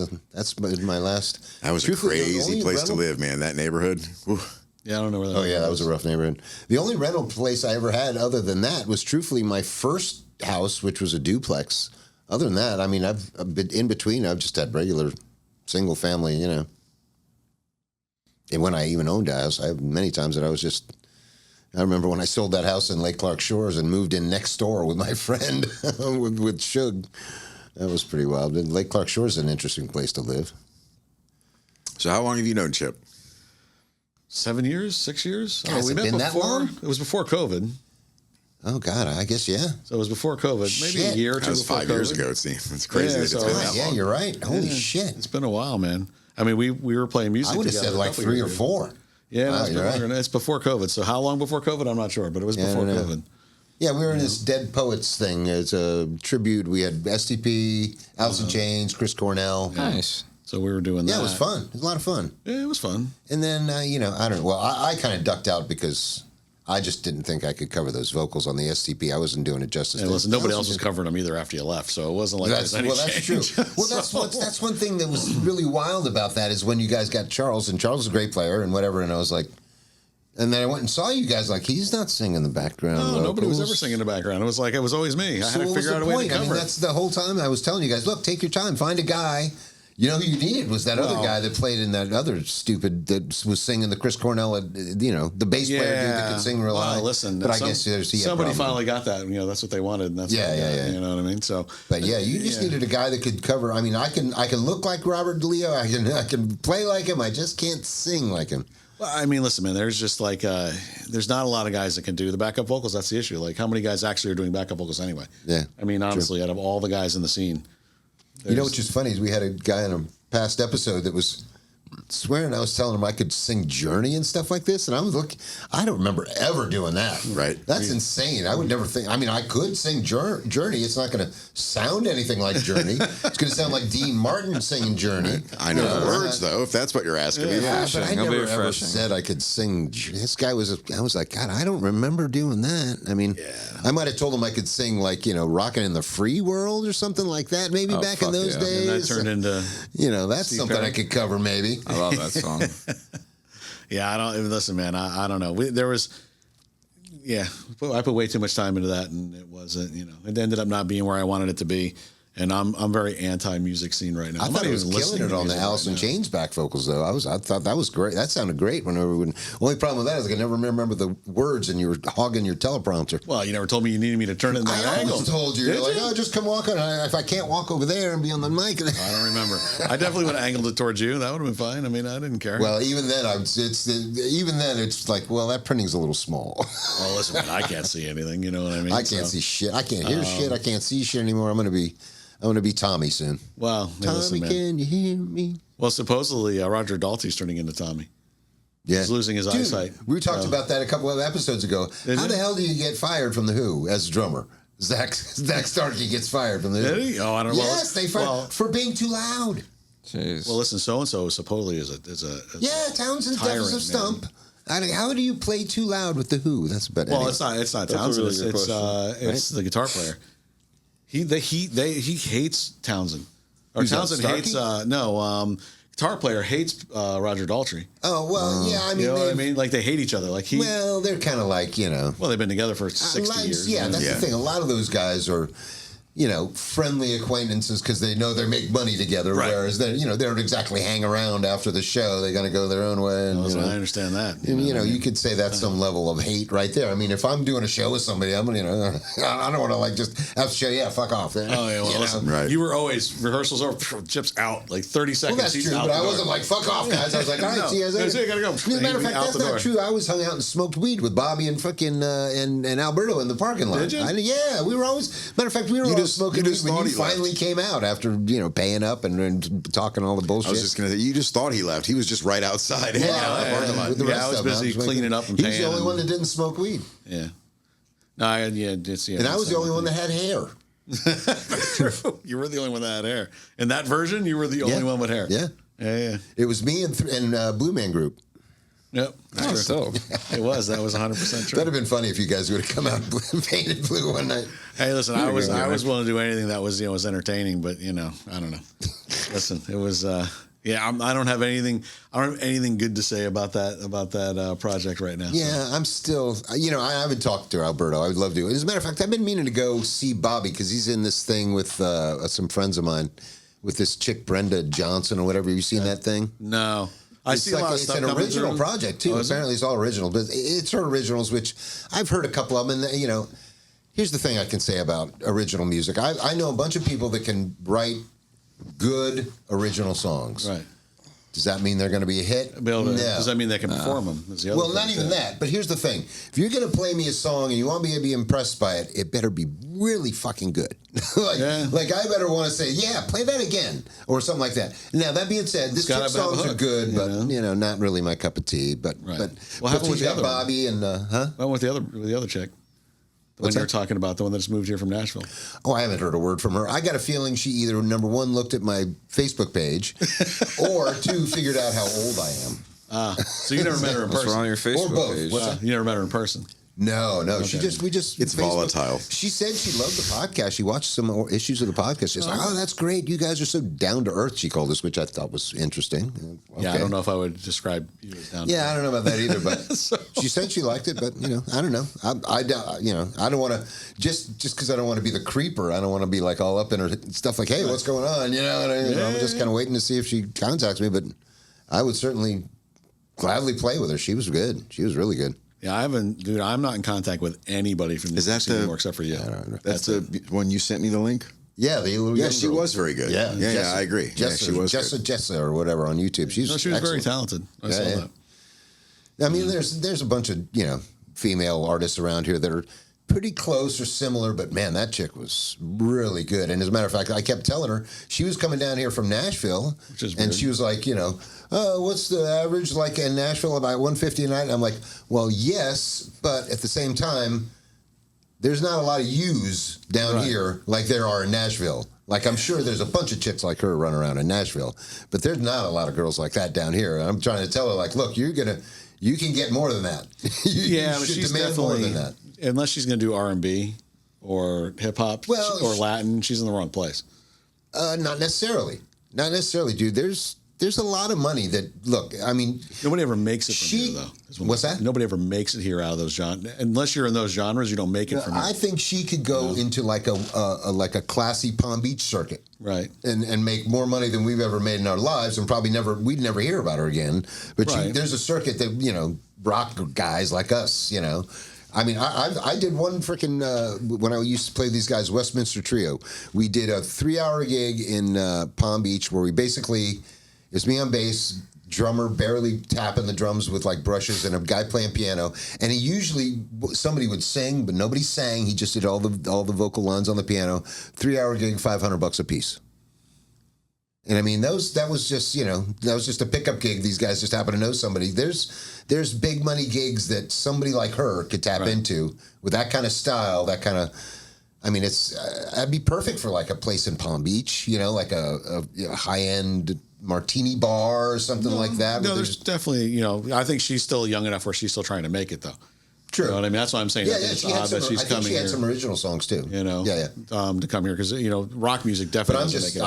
my last. That was a Truthfully, the crazy only place to rental- live, man. That neighborhood. Whew. Yeah, I don't know where that. Oh yeah, that was a rough neighborhood. The only rental place I ever had, other than that, was truthfully my first house, which was a duplex. Other than that, I mean, I've been in between. I've just had regular single family, And when I even owned a house, I have many times that I was just I remember when I sold that house in Lake Clark Shores and moved in next door with my friend with Shug. That was pretty wild. And Lake Clark Shores is an interesting place to live. So how long have you known Chip? 7 years, 6 years. Has we it met been that before. long? It was before COVID. Oh, God, I guess, yeah. So it was before COVID. Maybe Shit. a year or That two was before 5 COVID. years ago. It's crazy Yeah, that so- it's been Ah, that yeah, long. you're right. Holy shit. It's been a while, man. I mean, we were playing music I would have together said a like couple 3 or years ago. 4. Yeah, no, Wow, it's been you're longer. right. It's before COVID. So how long before COVID? I'm not sure, but it was Yeah, I before don't know. COVID. Yeah, we were in this Dead Poets thing as a tribute. We had STP, Alice in Chains, Chris Cornell. Nice. So we were doing that. Yeah, it was fun. It was a lot of fun. Yeah, it was fun. And then, I don't know. Well, I kind of ducked out because I just didn't think I could cover those vocals on the STP. I wasn't doing it justice. And listen, nobody else was covering them either after you left, so it wasn't like That's there's any true. change. Well, that's one thing that was really wild about that is when you guys got Charles, and Charles is a great player and whatever, and I was like, and then I went and saw you guys like he's not singing the background. No, nobody was vocals. ever singing in the background. It was like it was always me. I So had to what was figure the out a way point? to I mean, cover that's the whole time I was telling you guys, look, take your time, find a guy. You know who you needed was that other Well- guy that played in that other stupid that was singing the Chris Cornell, the bass player dude that could sing real loud. Well, listen, but I guess he had somebody problems. finally got that. That's what they wanted. And that's Yeah, what they yeah, got, yeah. You know what I mean? So, But yeah, you just needed a guy that could cover. I mean, I can look like Robert DeLeo. I can play like him. I just can't sing like him. Well, I mean, listen, man. There's just like there's not a lot of guys that can do the backup vocals. That's the issue. Like, how many guys actually are doing backup vocals anyway? Yeah, I mean, honestly, out of all the guys in the scene, You know what's just funny is we had a guy in a past episode that was swearing I was telling him I could sing Journey and stuff like this, and I was looking. I don't remember ever doing that. Right. That's insane. I would never think. I mean, I could sing Journey. It's not going to sound anything like Journey. It's going to sound like Dean Martin singing Journey. I know the Yeah. words, though, if that's what you're asking me. Yeah, Yeah. but I It'll be never ever refreshing. said I could sing. This guy was. I was like, God, I don't remember doing that. I mean, I might have told him I could sing like "Rockin' in the Free World" or something like that. Maybe Oh, back in fuck those yeah. days. and that turned into. That's Steve something Perry. I could cover. Maybe. I love that song. Yeah, I don't listen, man. I don't know. There was, I put way too much time into that, and it wasn't. It ended up not being where I wanted it to be. And I'm very anti-music scene right now. I I'm thought not he was even killing listening it to on the music Alice in right now. Chains back vocals, though. I thought that was great. That sounded great. Only problem with that is I can never remember the words, and you were hogging your teleprompter. Well, you never told me you needed me to turn it in that I angle. always told you, Did you're like, oh, just come walk on. If I can't walk over there and be on the mic. I don't remember. I definitely would have angled it towards you. That would have been fine. I mean, I didn't care. Well, even then, it's like, well, that printing's a little small. Well, listen, man, I can't see anything. You know what I mean? I can't see shit. I can't hear shit. I can't see shit anymore. I'm gonna be Tommy soon. Well, hey, Tommy, listen, man. can you hear me? Well, supposedly Roger Daltrey's turning into Tommy. Yeah. He's losing his eyesight. We talked about that a couple of episodes ago. Did How you? the hell do you get fired from the Who as a drummer? Zach Starkey gets fired from the Who. Did he? Oh, I don't know. Yes, they fired for being too loud. Jeez. Well, listen, so and so supposedly is a Yeah, Townsend's deaf tyrant, as a stump. How do you play too loud with the Who? That's about. Well, anyway. it's not That's a Townsend. really good It's the guitar player. He hates Townsend. Or Who's that, Townsend Starkey? hates guitar player hates Roger Daltrey. Oh well, yeah. I mean, You know what I they've- mean? Like they hate each other. Like Well, they're kind of like well, they've been together for 60 years. Yeah, you know? that's the thing. A lot of those guys are, friendly acquaintances because they know they make money together. Right. Whereas they don't exactly hang around after the show. They're going to go their own way. And, Listen, I understand that. And, you could say that's some level of hate right there. I mean, if I'm doing a show with somebody, I'm, I don't want to like just have to show, fuck off. Oh yeah, well, listen. Right. You were always rehearsals over, Chip's out like 30 seconds. Well, that's he's true, out but the I door. wasn't like, fuck off, guys. I was like, all right, No, see you guys that's later. it, gotta go. As a matter of fact, Out that's the not door. true. I was hung out and smoked weed with Bobby and fucking and Alberto in the parking lot. Did you? Yeah, we were always, matter of fact, we were You all just- smoking you weed just when thought you he left. finally came out after, paying up and talking all the bullshit. I was just going to say, you just thought he left. He was just right outside. hanging out in the parking lot. with the Yeah, rest I was of them. busy making- cleaning up and He was the paying only and- one that didn't smoke weed. Yeah. No, And I was the only one that had hair. True. You were the only one that had hair. In that version, you were the only one with hair. Yeah. Yeah. It was me and Blue Man Group. Yep. That's dope. It was. That was 100% true. That'd have been funny if you guys would have come out painted blue one night. Hey, listen, I was willing to do anything that was was entertaining, but I don't know. Listen, it was I don't have anything good to say about that project right now. Yeah, I'm still, I haven't talked to Alberto. I would love to. As a matter of fact, I've been meaning to go see Bobby because he's in this thing with some friends of mine with this chick, Brenda Johnson or whatever. Have you seen that thing? No. I It's see a lot of it's stuff an coming original through. project too. Oh, is it? Apparently, it's all original, but it's her originals, which I've heard a couple of them. And here's the thing I can say about original music. I know a bunch of people that can write good original songs. Right. Does that mean they're going to be a hit? No. Does that mean they can perform them? Is the other Well, thing. not even that. But here's the thing: if you're going to play me a song and you want me to be impressed by it, it better be really fucking good. like I better want to say, yeah, play that again or something like that. Now that being said, this gotta chick's have a songs are hook, good, you but know? not really my cup of tea. But Right. but What happened with she's the got other one? Bobby and What with the other chick? The one What's you were that? talking about, the one that just moved here from Nashville. Oh, I haven't heard a word from her. I got a feeling she either, number one, looked at my Facebook page, or two, figured out how old I am. So you never met her in What's person? wrong on your Facebook both. page? You never met her in person? No. Okay. We just. It's volatile. She said she loved the podcast. She watched some more issues of the podcast. She's like, "Oh, that's great. You guys are so down to earth." She called us, which I thought was interesting. Yeah, I Okay. don't know if I would describe you as down. Yeah, I don't know about that either, but she said she liked it. But I don't know. I don't want to just because I don't want to be the creeper. I don't want to be like all up in her stuff. Like, hey, what's going on? I'm just kind of waiting to see if she contacts me. But I would certainly gladly play with her. She was good. She was really good. Yeah, I'm not in contact with anybody from Is that the the- anymore except for you. That's the one you sent me the link. Yeah, the little Yeah, young she girl. was very good. Yeah, I agree. Jessa, she was good. Jessa or whatever on YouTube. She No, she was very excellent. talented. I saw Yeah. that. I mean, there's a bunch of female artists around here that are pretty close or similar, but man, that chick was really good. And as a matter of fact, I kept telling her she was coming down here from Nashville, Which is and weird. she was like, oh, what's the average like in Nashville, about $150 a night? And I'm like, well, yes, but at the same time, there's not a lot of yous down Right. here like there are in Nashville. Like, I'm sure there's a bunch of chicks like her running around in Nashville, but there's not a lot of girls like that down here. And I'm trying to tell her, like, look, you can get more than that. you But should she's demand more definitely, than that. unless she's going to do R&B or hip hop or Latin, she's in the wrong place. Not necessarily. Not necessarily, dude. There's a lot of money that, look, I mean, Nobody ever makes it from She- here, though. what's that? Nobody ever makes it here out of those genres. Unless you're in those genres, you don't make it from here. I think she could go into like a classy Palm Beach circuit. Right. And make more money than we've ever made in our lives, and probably we'd never hear about her again. But Right. there's a circuit that rock guys like us. I mean, I did one freaking when I used to play these guys Westminster Trio. We did a 3-hour gig in Palm Beach where we basically it's me on bass, drummer barely tapping the drums with like brushes, and a guy playing piano. And he usually somebody would sing, but nobody sang. He just did all the vocal lines on the piano. 3-hour gig, $500 a piece. And I mean, that was just a pickup gig. These guys just happen to know somebody. There's big money gigs that somebody like her could tap into with that kind of style, that kind of. I mean, that'd be perfect for like a place in Palm Beach, like a high end martini bar or something like that. No, where there's definitely, I think she's still young enough where she's still trying to make it, though. True. You know what I mean? That's why I'm saying. Yeah, I think yeah. it's She had odd some. that she's I think coming she had here. some original songs too. Yeah. To come here because rock music But definitely.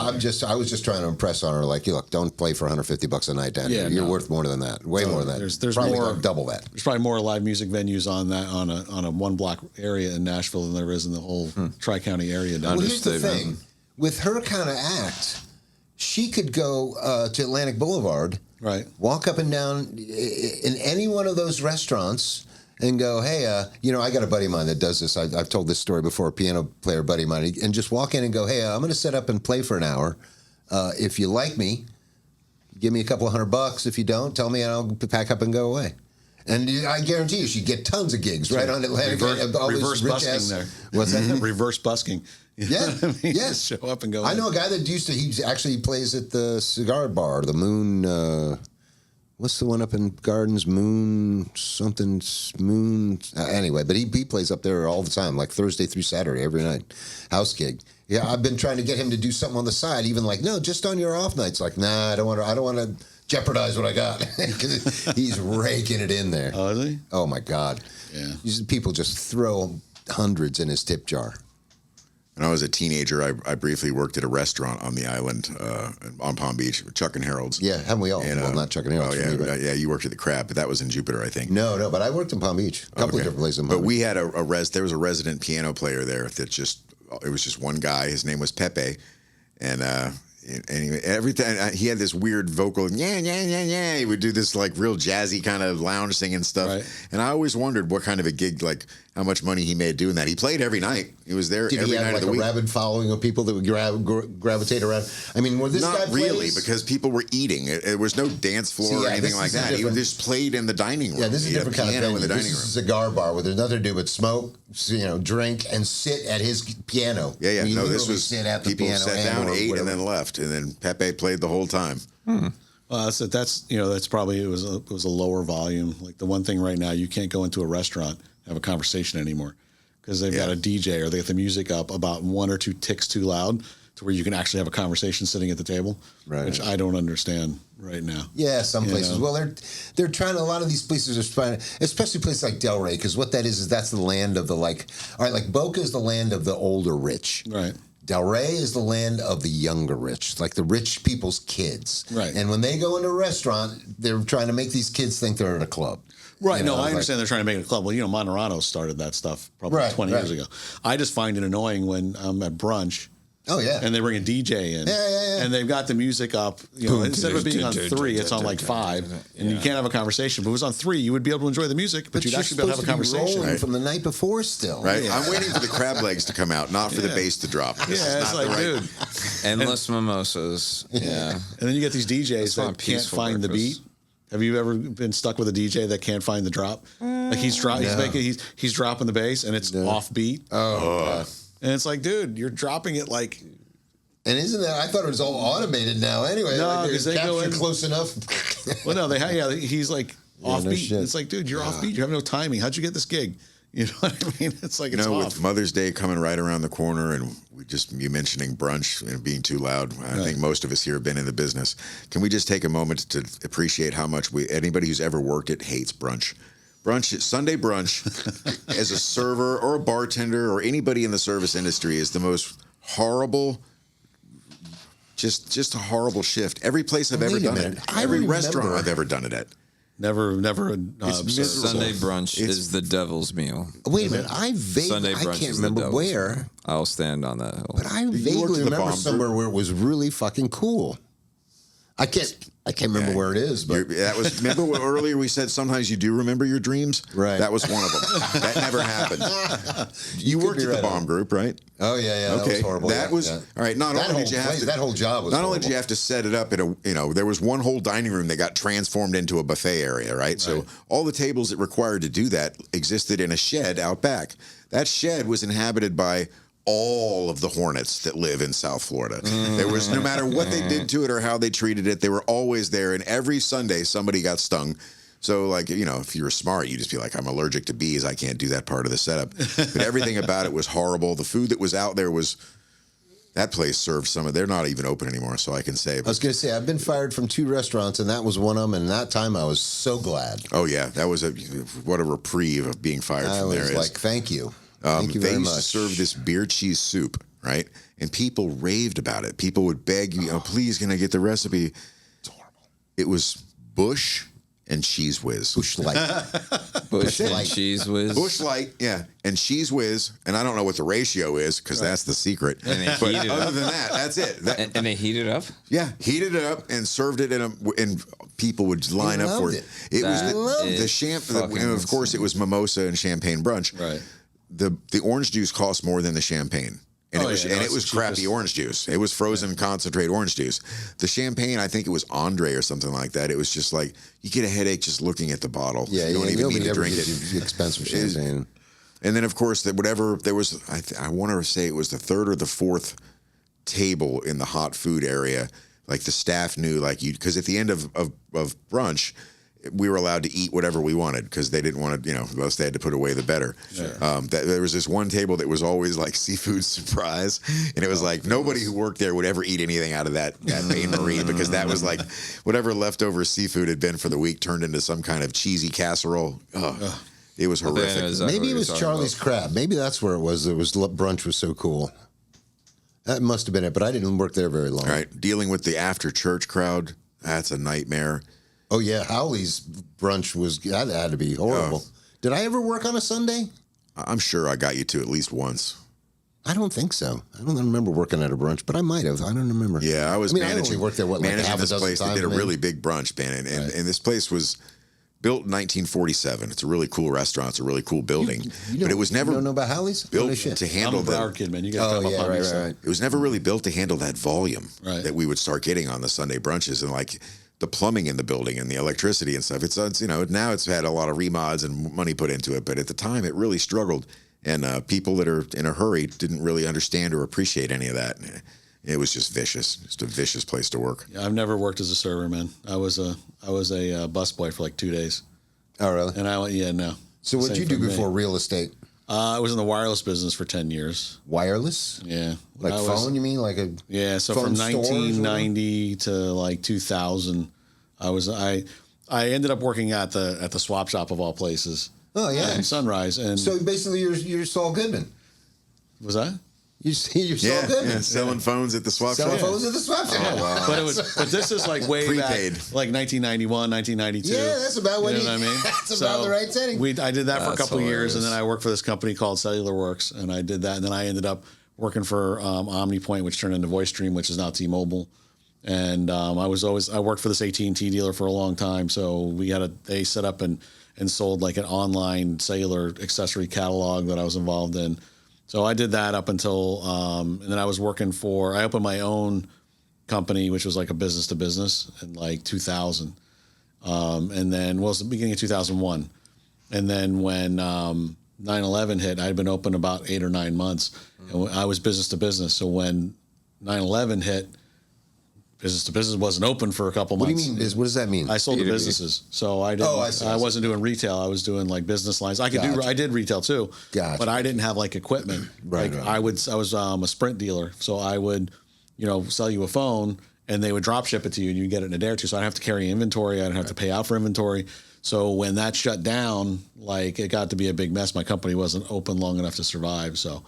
I was just trying to impress on her. Like, look, don't play for $150 a night down here. You're worth more than that. Way more than that. There's probably more like double that. There's probably more live music venues on a one block area in Nashville than there is in the whole Tri County area. Down Well, there. here's the thing: with her kind of act, she could go to Atlantic Boulevard, Right. walk up and down in any one of those restaurants. And go, hey, I got a buddy of mine that does this. I've told this story before, a piano player buddy of mine. And just walk in and go, hey, I'm going to set up and play for an hour. If you like me, give me a couple of $100. If you don't, tell me and I'll pack up and go away. And I guarantee you, she'd get tons of gigs right on Atlantic. Reverse busking there. What's that? Reverse busking. You Yeah, know what I mean? yeah. Just show up and go. I know a guy that he actually plays at the cigar bar, the Moon. What's the one up in Gardens? Moon. Anyway, but he plays up there all the time, like Thursday through Saturday, every night. House gig. Yeah, I've been trying to get him to do something on the side, even like, no, just on your off nights. Like, nah, I don't want to jeopardize what I got. 'Cause he's raking it in there. Oh, is he? Oh, my God. Yeah. People just throw hundreds in his tip jar. When I was a teenager, I briefly worked at a restaurant on the island on Palm Beach, Chuck and Harold's. Yeah, haven't we all? And, well, not Chuck and Harold's. Oh, for me, but- yeah, you worked at the Crab, but that was in Jupiter, I think. No, but I worked in Palm Beach. A couple of different places in Palm But Beach. we had there was a resident piano player there that it was just one guy. His name was Pepe. And And every time he had this weird vocal, yeah. He would do this like real jazzy kind of lounge singing stuff. Right. And I always wondered what kind of a gig, like how much money he made doing that. He played every night. He was there Did every he have night like of the a week. rabid following of people that would gravitate around? I mean, when this guy Not really, plays, because people were eating. It was no dance floor See, or yeah, anything this like is a that. He different- just played in the dining room. yeah, this is a He had different kind of piano venue. in the This dining is a room. cigar bar where there's nothing to do but smoke, drink, and sit at his piano. Yeah. I mean, No, this literally was sit at the people piano sat and down, or ate, whatever. and then left, and then Pepe played the whole time. That's probably it was a lower volume. Like the one thing right now, you can't go into a restaurant and have a conversation anymore because they've got a DJ or they got the music up about 1 or 2 ticks too loud to where you can actually have a conversation sitting at the table, Right. which I don't understand right now. Yeah, some You places. know? Well, they're trying. A lot of these places are trying, especially places like Delray, because what that is that's the land of the all right, like Boca is the land of the older rich. Right. Delray is the land of the younger rich, like the rich people's kids. Right. And when they go into a restaurant, they're trying to make these kids think they're at a club. Right. You know, No, I like- understand they're trying to make it a club. Well, Monterano started that stuff probably Right, 20 right. years ago. I just find it annoying when I'm at brunch. Oh yeah. And they bring a DJ in. Yeah. And they've got the music up. Instead of it being on 3, it's on like 5. And you can't have a conversation. But if it was on 3, you would be able to enjoy the music, but you'd you're actually be able to have a supposed be conversation. rolling from the night before still. Right? Yeah. I'm waiting for the crab legs to come out, not for the bass to drop. This is Yeah, it's not the like, right- dude. Endless mimosas. Yeah. And then you get these DJs not a that can't peaceful find the beat. breakfast. Have you ever been stuck with a DJ that can't find the drop? Like he's dropping the bass and it's off beat. Oh. And it's like, dude, you're dropping it like And isn't that? I thought it was all automated now. Anyway, No, like 'cause they're they go captured in- close enough. well, no, he's like off no beat. shit. It's like, dude, you're off beat. You have no timing. How'd you get this gig? You know what I mean? It's like it's off. with Mother's Day coming right around the corner, and you mentioning brunch and being too loud. I think most of us here have been in the business. Can we just take a moment to appreciate how much anybody who's ever worked it hates brunch? Sunday brunch, as a server or a bartender or anybody in the service industry, is the most horrible. Just a horrible shift. Every place I've ever Wait a done minute. it. I Every remember- restaurant I've ever done it at. Never It's miserable. Sunday brunch is the devil's meal. Wait a minute. I Sunday brunch can't is the remember devil's where, meal. I'll stand on that hill. but I worked vaguely in the remember bomb somewhere group? where it was really fucking cool. I can't remember where it is, but Remember what earlier we said sometimes you do remember your dreams? Right. That was one of them. That never happened. You could worked be at the right bomb on. group, right? oh yeah, that Okay. was horrible. That yeah, was yeah. all right. Not That only whole did you have place- to, that whole job was not only did horrible. you have to set it up at there was one whole dining room that got transformed into a buffet area, right? So all the tables that required to do that existed in a shed out back. That shed was inhabited by all of the hornets that live in South Florida. There was, no matter what they did to it or how they treated it, they were always there. And every Sunday, somebody got stung. So, like, if you were smart, you'd just be like, I'm allergic to bees. I can't do that part of the setup. But everything about it was horrible. The food that was out there that place served they're not even open anymore, so I can say. I was going to say, I've been fired from 2 restaurants, and that was one of them. And that time, I was so glad. Oh, yeah. That was what a reprieve of being fired I from there was is. like, thank you. Thank you They very used to much. serve this beer cheese soup, right? And people raved about it. People would beg you, please, can I get the recipe? It's horrible. It was Bush and Cheese Whiz. Bush Light. Bush and Light. cheese whiz. Bush Light, yeah, and Cheese Whiz, and I don't know what the ratio is because that's the secret. And they But heat it other up. than that, that's it. And they heat it up? Yeah, heated it up and served it and people would line up for loved it. it. It was That the is champagne. fucking Of course, it was mimosa and champagne brunch. Right. The orange juice cost more than the champagne. And Oh, it was, yeah, no, and it's it was the crappy cheapest. orange juice. It was frozen concentrate orange juice. The champagne, I think it was Andre or something like that. It was just like you get a headache just looking at the bottle. Yeah, you don't even nobody need to ever drink gives it. you expensive It is- champagne. And then, of course, there was, I want to say it was the 3rd or the 4th table in the hot food area. Like the staff knew, because at the end of brunch, we were allowed to eat whatever we wanted because they didn't want to, the less they had to put away, the better. There was this one table that was always like seafood surprise. And it was like nobody who worked there would ever eat anything out of that Bain Marie because that was like whatever leftover seafood had been for the week turned into some kind of cheesy casserole. Oh, it was horrific. Maybe it was Charlie's Crab. Maybe that's where it was. Brunch was so cool. That must have been it, but I didn't work there very long. All right, dealing with the after church crowd, that's a nightmare. Oh yeah, Howley's brunch that had to be horrible. Did I ever work on a Sunday? I'm sure I got you to at least once. I don't think so. I don't remember working at a brunch, but I might have. I don't remember. Yeah, I was I managing. only worked there, like managing half a this dozen place times. that did a maybe. really big brunch, man. And this place was built in 1947. It's a really cool restaurant. It's a really cool building. But it was never You don't know about Howley's? built No shit. to I'm handle a the. Broward kid, man. You got to Oh, come yeah, up on right, me. right. It was never really built to handle that volume Right. that we would start getting on the Sunday brunches, and like the plumbing in the building and the electricity and stuff. It's now it's had a lot of remods and money put into it, but at the time it really struggled. And people that are in a hurry didn't really understand or appreciate any of that. It was just vicious, just a vicious place to work. I've never worked as a server, man. I was a busboy for like 2 days, Oh, really? and I went, no. So what did Same you do for me. before real estate? I was in the wireless business for 10 years. Wireless? Yeah, Like I was- phone, you mean? Like a Yeah, so phone from stores or whatever? 1990 to like 2000, I ended up working at the swap shop of all places. Oh, yeah. in Sunrise, and So basically, you're Saul Goodman. was that? You're Saul Yeah, Goodman. selling phones at the swap Selling shop. phones at the swap shop. Oh, wow. But this is like way Prepaid. back, like 1991, 1992. Yeah, that's about when you know you- what I mean. that's about the right setting. I did that for a That's couple of years, and then hilarious. I worked for this company called Cellular Works, and I did that, and then I ended up working for OmniPoint, which turned into VoiceStream, which is now T-Mobile. And I worked for this AT&T dealer for a long time, so they set up and sold like an online cellular accessory catalog that I was involved in. So I did that up until, and then I opened my own company, which was like a business to business in like 2000. And then, it was the beginning of 2001. And then when 9/11 hit, I'd been open about 8 or 9 months, and I was business to business. So when 9/11 hit, business to business wasn't open for a couple What do months. you mean? What does that mean? I sold to B2B. businesses, so I didn't. Oh, I see. I wasn't doing retail. I was doing like business lines. I Gotcha. did retail too, Gotcha. but I didn't have like equipment. Right, Like right. I was a Sprint dealer, so I would, sell you a phone, and they would drop ship it to you, and you get it in a day or two. So I didn't have to carry inventory. I didn't have to pay out for inventory. So when that shut down, like it got to be a big mess. My company wasn't open long enough to survive. So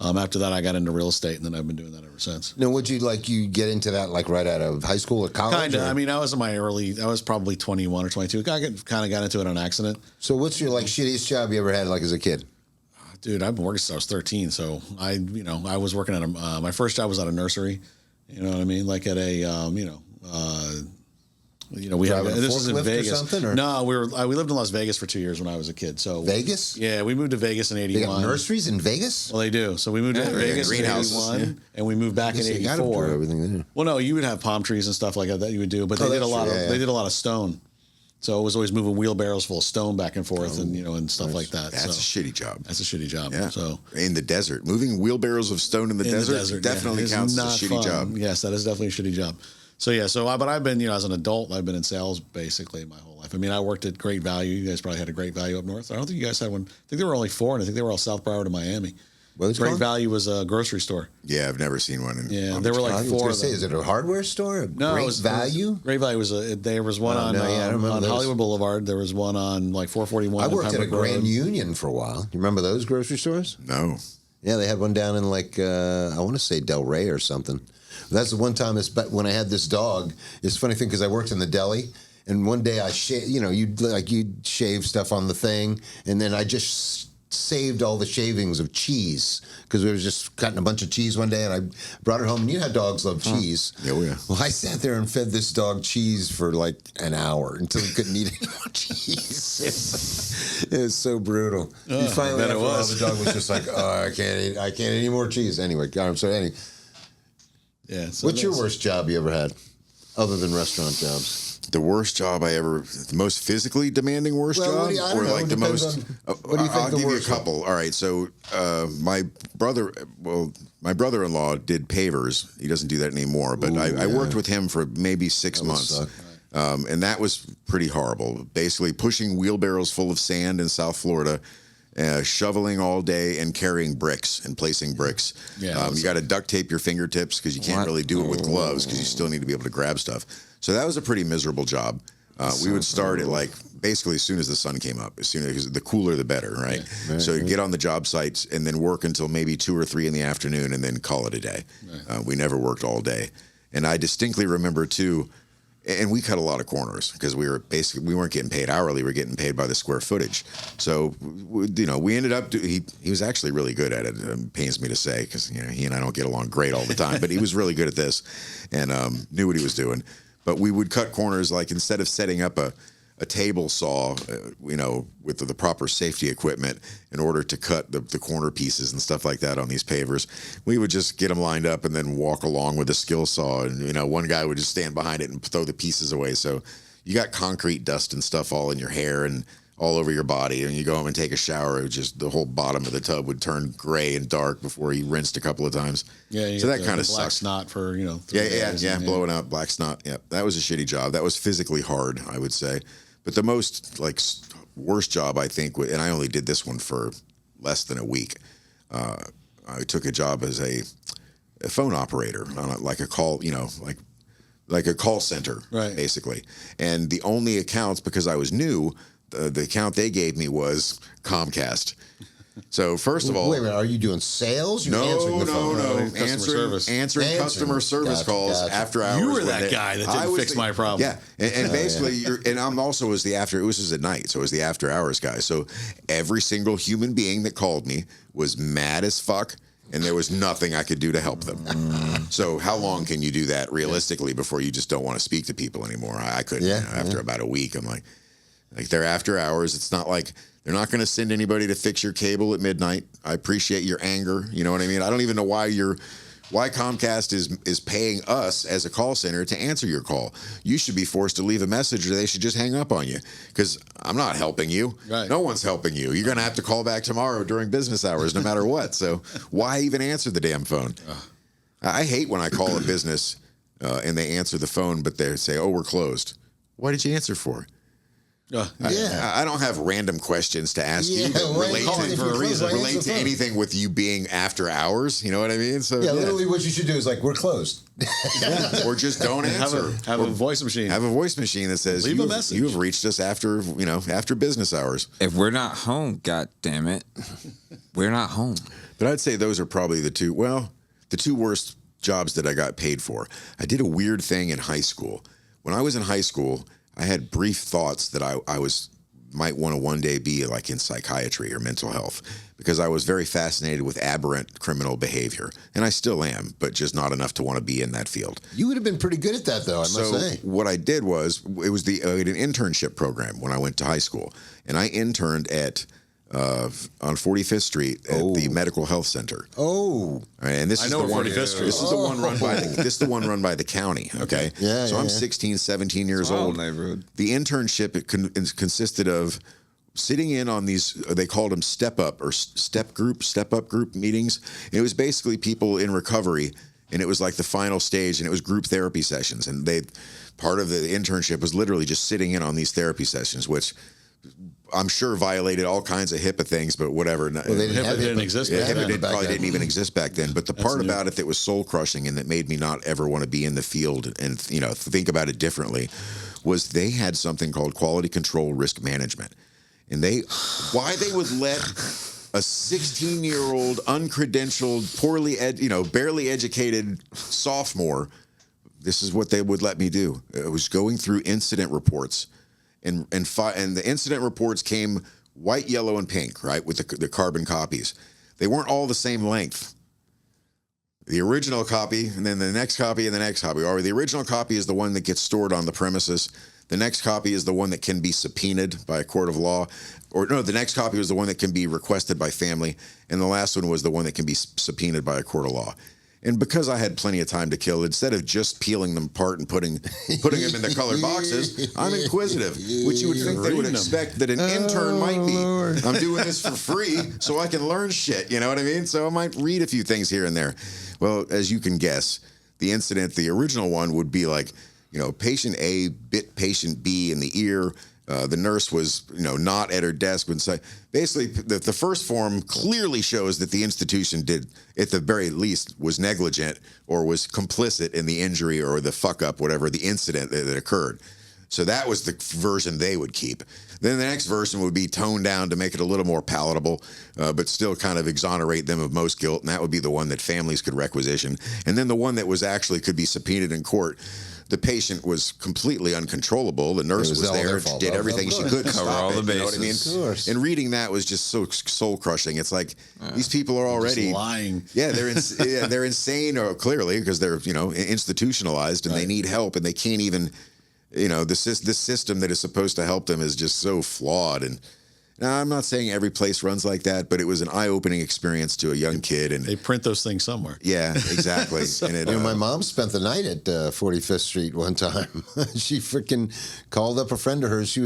after that, I got into real estate, and then I've been doing that ever since. Now, would you get into that like right out of high school or college? Kind of. or- I mean, I was probably 21 or 22. I kind of got into it on accident. So what's your like shittiest job you ever had like as a kid? Dude, I've been working since I was 13. So I was working at my first job was at a nursery. You know what I mean? Like at a, we have Driving a this is in forklift or Vegas. something, or- No, we lived in Las Vegas for 2 years when I was a kid. So Vegas? Yeah, we moved to Vegas in They '81. got nurseries in Vegas? Well, they do. So we moved to Yeah, Vegas in greenhouses, '81, and we moved back in Guess they gotta do '84. everything there. Well, no, you would have palm trees and stuff like that you would do, but they Oh, did a that's lot true, of yeah, they yeah. did a lot of stone. So it was always moving wheelbarrows full of stone back and forth, and stuff like that. That's so a shitty job. that's a shitty job. Yeah. So in the desert, moving wheelbarrows of stone in the in desert, yeah, definitely it's counts as a not shitty fun. job. Yes, that is definitely a shitty job. So yeah, but I've been, as an adult, I've been in sales basically my whole life. I mean, I worked at Great Value. You guys probably had a Great Value up north. I don't think you guys had one. I think there were only 4, and I think they were all South Broward and Miami. What is it Great called? Value was a grocery store. Yeah, I've never seen one. Yeah, there were like I was 4 going of to say, them. is it a hardware store? No, Great it was value? Great Value was there was one Oh, on no, yeah, I remember on those. Hollywood Boulevard. There was one on like 441. I and worked at a Pembroke Grand Road. Union for a while. You remember those grocery stores? No. Yeah, they had one down in like I want to say Del Rey or something. That's the one time. When I had this dog. It's a funny thing because I worked in the deli, and one day you'd shave stuff on the thing, and then I just saved all the shavings of cheese because we were just cutting a bunch of cheese one day, and I brought it home. And you know how dogs love cheese. Oh, yeah. Well, I sat there and fed this dog cheese for like an hour until he couldn't eat any more cheese. It was so brutal. Oh, Finally, I bet after it a while, was. the dog was just like, "Oh, I can't eat any more cheese." Anyway, Yeah. So what's your that's- worst job you ever had, other than restaurant jobs? The worst job the most physically demanding worst Well, job, what do you- I don't or know. like It the depends most. on- what do you think I'll the give you a worst one? couple. All right, so my brother-in-law did pavers. He doesn't do that anymore, but I worked with him for maybe 6 would months. suck. And that was pretty horrible. Basically, pushing wheelbarrows full of sand in South Florida, shoveling all day, and carrying bricks and placing bricks. Yeah, You got to duct tape your fingertips because you can't really do it with gloves because you still need to be able to grab stuff. So that was a pretty miserable job. We would start at like basically as soon as the sun came up. As soon as the cooler, the better, right? So you'd get on the job sites and then work until maybe 2 or 3 in the afternoon, and then call it a day. We never worked all day, and I distinctly remember too. And we cut a lot of corners because we weren't getting paid hourly. We were getting paid by the square footage. So, we ended up, he was actually really good at it. It pains me to say because, he and I don't get along great all the time, but he was really good at this and knew what he was doing. But we would cut corners, like instead of setting up a table saw, with the proper safety equipment in order to cut the corner pieces and stuff like that on these pavers, we would just get them lined up and then walk along with a skill saw. And, one guy would just stand behind it and throw the pieces away. So you got concrete dust and stuff all in your hair and all over your body. And you go home and take a shower, just the whole bottom of the tub would turn gray and dark before you rinsed a couple of times. Yeah. So that kind of black sucks. snot for, 3 days. Yeah. Blowing out black snot. Yeah. That was a shitty job. That was physically hard, I would say. But the most worst job, I think, and I only did this one for less than a week. I took a job as a phone operator on a call, like a call center, right, basically. And the only accounts, because I was new, the account they gave me was Comcast. So first of all, wait a minute, are you doing sales? You're answering the phone. Answering customer service calls after hours. You were that guy that didn't fix my problem. Yeah, and basically, and I'm also was the after. It was just at night, so it was the after hours guy. So every single human being that called me was mad as fuck, and there was nothing I could do to help them. So how long can you do that realistically before you just don't want to speak to people anymore? I couldn't. After about a week, I'm like they're after hours. It's not like. They're not going to send anybody to fix your cable at midnight. I appreciate your anger. You know what I mean? I don't even know why Comcast is paying us as a call center to answer your call. You should be forced to leave a message or they should just hang up on you because I'm not helping you. Right. No one's helping you. You're going to have to call back tomorrow during business hours no matter what. So why even answer the damn phone? I hate when I call a business and they answer the phone, but they say, oh, we're closed. What did you answer for? I don't have random questions to ask you that relate to anything with you being after hours. You know what I mean? So literally what you should do is we're closed. Or just don't answer. Have a voice machine. Have a voice machine that says leave a message. You have reached us after business hours. If we're not home, God damn it, we're not home. But I'd say those are probably the two worst jobs that I got paid for. I did a weird thing in high school. When I was in high school, I had brief thoughts that I might want to one day be in psychiatry or mental health because I was very fascinated with aberrant criminal behavior, and I still am, but just not enough to want to be in that field. You would have been pretty good at that, though, I must say. What I did was I had an internship program when I went to high school, and I interned at on 45th Street at the Medical Health Center. Oh, and this is the one. 45th Street. This is the one run by the one run by the county. Okay, so I'm 16, 17 years old. Neighborhood. The internship consisted of sitting in on these. They called them step up group meetings. And it was basically people in recovery, and it was like the final stage, and it was group therapy sessions. And part of the internship was literally just sitting in on these therapy sessions, which I'm sure violated all kinds of HIPAA things, but whatever. Well, HIPAA didn't exist back then. HIPAA probably didn't even exist back then. But the part about it that was soul crushing and that made me not ever want to be in the field and think about it differently was they had something called quality control risk management, and why they would let a 16-year-old uncredentialed, barely educated sophomore. This is what they would let me do. It was going through incident reports. And the incident reports came white, yellow, and pink, right, with the carbon copies. They weren't all the same length. The original copy, and then the next copy, and the next copy. Or the original copy is the one that gets stored on the premises. The next copy is the one that can be subpoenaed by a court of law. Or no, the next copy was the one that can be requested by family. And the last one was the one that can be subpoenaed by a court of law. And because I had plenty of time to kill, instead of just peeling them apart and putting them in the colored boxes, I'm inquisitive, which you would think they would expect that an intern might be. I'm doing this for free so I can learn shit, you know what I mean? So I might read a few things here and there. Well, as you can guess, the original one would be patient A bit patient B in the ear. The nurse was, not at her desk. Basically, the first form clearly shows that the institution did, at the very least, was negligent or was complicit in the injury or the fuck up, whatever, the incident that occurred. So that was the version they would keep. Then the next version would be toned down to make it a little more palatable, but still kind of exonerate them of most guilt, and that would be the one that families could requisition. And then the one that was actually could be subpoenaed in court. the patient was completely uncontrollable. The nurse was all their there, fault. did everything she could to Cover stop all it. the You know what I mean? bases. Of course. And reading that was just so soul crushing. It's like these people are already lying. Yeah, they're insane, or clearly because they're institutionalized and they need help and they can't even. This system that is supposed to help them is just so flawed. And now, I'm not saying every place runs like that, but it was an eye-opening experience to a young kid. And They print those things somewhere. yeah, exactly. And it, My mom spent the night at 45th Street one time. She freaking called up a friend of hers.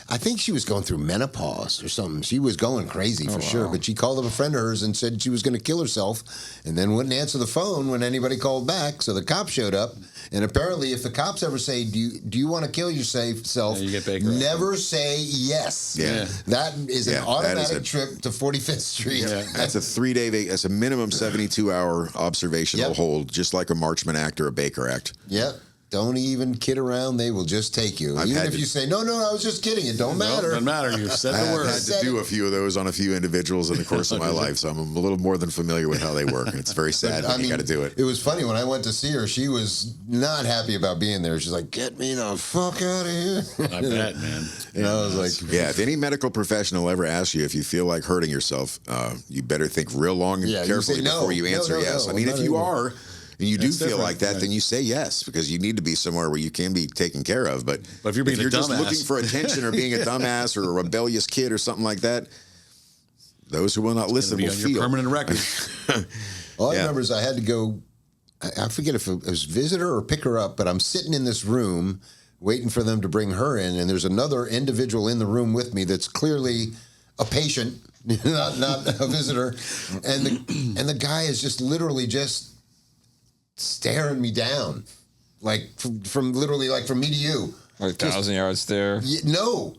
I think she was going through menopause or something. She was going crazy for sure. But she called up a friend of hers and said she was going to kill herself, and then wouldn't answer the phone when anybody called back. So the cops showed up, and apparently, if the cops ever say, "Do you want to kill yourself?" Yeah, you get Baker never say yes. Yeah. That is an Yeah, that automatic is trip to 45th Street. Yeah. that's a 3-day, that's a minimum 72-hour observational Yep. hold, just like a Marchman Act or a Baker Act. Yep. Don't even kid around. They will just take you. I've Even had if to- you say, no, I was just kidding. It don't matter. Doesn't matter. You've said the I've word. had to do a few of those on a few individuals in the course of my life, so I'm a little more than familiar with how they work. And it's very sad when you got to do it. It was funny when I went to see her. She was not happy about being there. She's like, "Get me the fuck out of here!" I bet, man. And I was like, Yeah, if any medical professional ever asks you if you feel like hurting yourself, you better think real long and Yeah, you carefully say no. before you answer No, yes. no, I mean, not if you anymore. are and you do That's feel different, like that, right. then you say yes because you need to be somewhere where you can be taken care of. But if you're being a just dumbass. looking for attention or being a dumbass or a rebellious kid or something like that, those who will not listen Be will on feel. your permanent record. all I Yeah. remember is I had to go. I forget if it was visitor or pick her up, but I'm sitting in this room waiting for them to bring her in, and there's another individual in the room with me that's clearly a patient, not a visitor, and the guy is just literally just staring me down, like from literally like from me to you. Like 1,000 yards stare. No,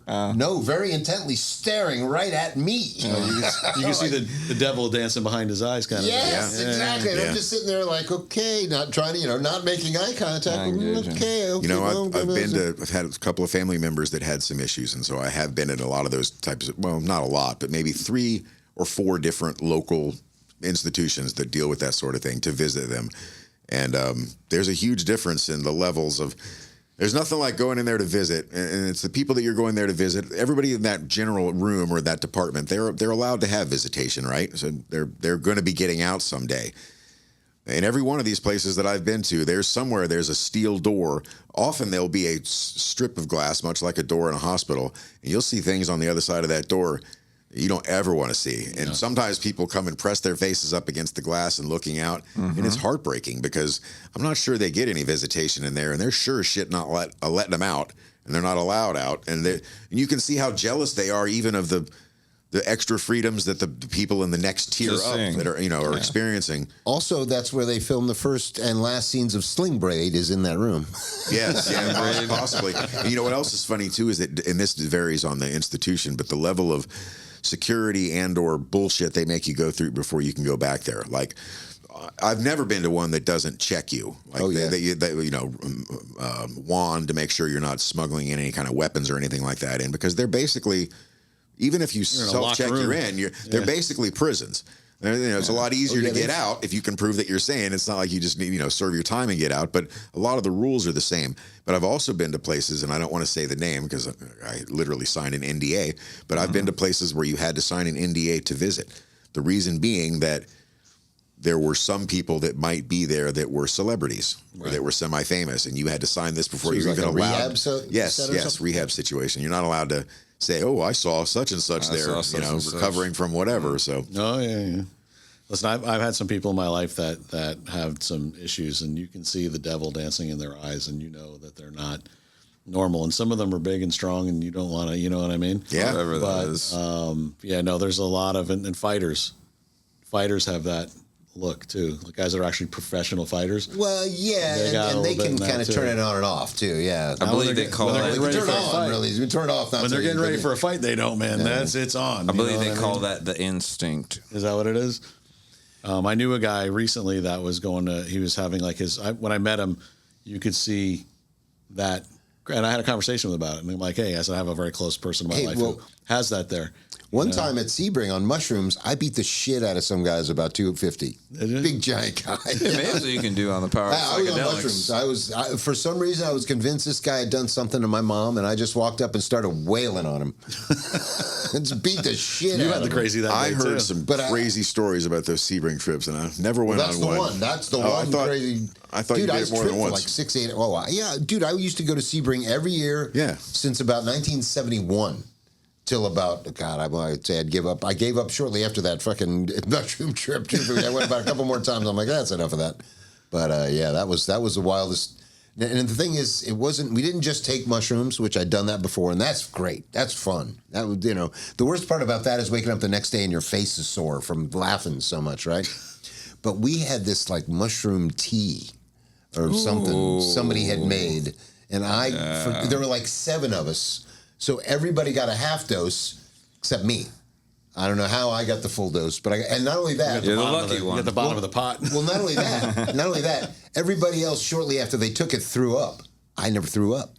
very intently staring right at me. You can see the devil dancing behind his eyes, kind of. Yes, Yeah. exactly. And Yeah. I'm just sitting there like, okay, not trying to, not making eye contact. Not engaging. Okay. I've had a couple of family members that had some issues, and so I have been in a lot of those types of, well, not a lot, but maybe 3 or 4 different local institutions that deal with that sort of thing to visit them. And there's a huge difference in the levels of. There's nothing like going in there to visit, and it's the people that you're going there to visit. Everybody in that general room or that department, they're allowed to have visitation, right? So they're going to be getting out someday. In every one of these places that I've been to, there's a steel door. Often there'll be a strip of glass, much like a door in a hospital, and you'll see things on the other side of that door you don't ever want to see. And sometimes people come and press their faces up against the glass and looking out, and it's heartbreaking because I'm not sure they get any visitation in there, and they're sure as shit not letting them out, and they're not allowed out. And you can see how jealous they are even of the extra freedoms that the people in the next tier Just up saying. that are experiencing. Also, that's where they filmed the first and last scenes of Sling Blade is in that room. Yes, yeah, possibly. And you know what else is funny too is that, and this varies on the institution, but the level of security and or bullshit they make you go through before you can go back there. Like, I've never been to one that doesn't check you. Like wand to make sure you're not smuggling in any kind of weapons or anything like that in, because they're basically, even if you in a locked self-check room. you're in, they're basically prisons. It's a lot easier to get they- out if you can prove that you're sane. It's not like you just need, serve your time and get out, but a lot of the rules are the same. But I've also been to places, and I don't want to say the name because I literally signed an NDA, but I've been to places where you had to sign an NDA to visit. The reason being that there were some people that might be there that were celebrities or that were semi-famous, and you had to sign this before So you it's were like even a allowed. rehab set or Yes, something? rehab situation. You're not allowed to say, "Oh, I saw such and such I there," saw such and such. recovering from whatever. So Oh yeah. Listen, I've had some people in my life that have some issues, and you can see the devil dancing in their eyes, and you know that they're not normal. And some of them are big and strong, and you don't want to, you know what I mean? yeah, Whatever But that is. there's a lot of and fighters have that look too. The guys that are actually professional fighters. Well, yeah, They got a and they little bit can in that kind of too. turn it on and off too. Yeah, I believe they when call they're that. getting you ready turn for it a on, fight. really. You turn it off. Not When so they're you getting ready can- for a fight, they don't, man. It's on. I believe you know they what call mean? that the instinct. Is that what it is? I knew a guy recently that was he was having like when I met him, you could see that, and I had a conversation with him about it. And I'm like, hey, I said, I have a very close person in my Hey, life well, has that there. One time at Sebring on mushrooms, I beat the shit out of some guys about 250. Did you? Big giant guy. Maybe that's what you can do on the power of I was on mushrooms. psychedelics. For some reason, I was convinced this guy had done something to my mom, and I just walked up and started wailing on him. Just beat the shit You out had of the him. crazy that I day, heard too. some But crazy stories about those Sebring trips, and I never went That's on the one. one. That's the Oh, one crazy. I thought dude, you did I it more than tripped for once. like 6, 8. Oh, yeah, dude. I used to go to Sebring every year. Yeah. Since about 1971. Till about, God, I'd say I'd give up. I gave up shortly after that fucking mushroom trip. I went about a couple more times. I'm like, that's enough of that. But yeah, that was the wildest. And the thing is, we didn't just take mushrooms, which I'd done that before, and that's great. That's fun. That was, the worst part about that is waking up the next day and your face is sore from laughing so much, right? But we had this like mushroom tea or something somebody had made, and there were like 7 of us. So everybody got a half dose except me. I don't know how I got the full dose, but and not only that, You're the lucky one. At the bottom of the pot. well, not only that, everybody else shortly after they took it threw up. I never threw up.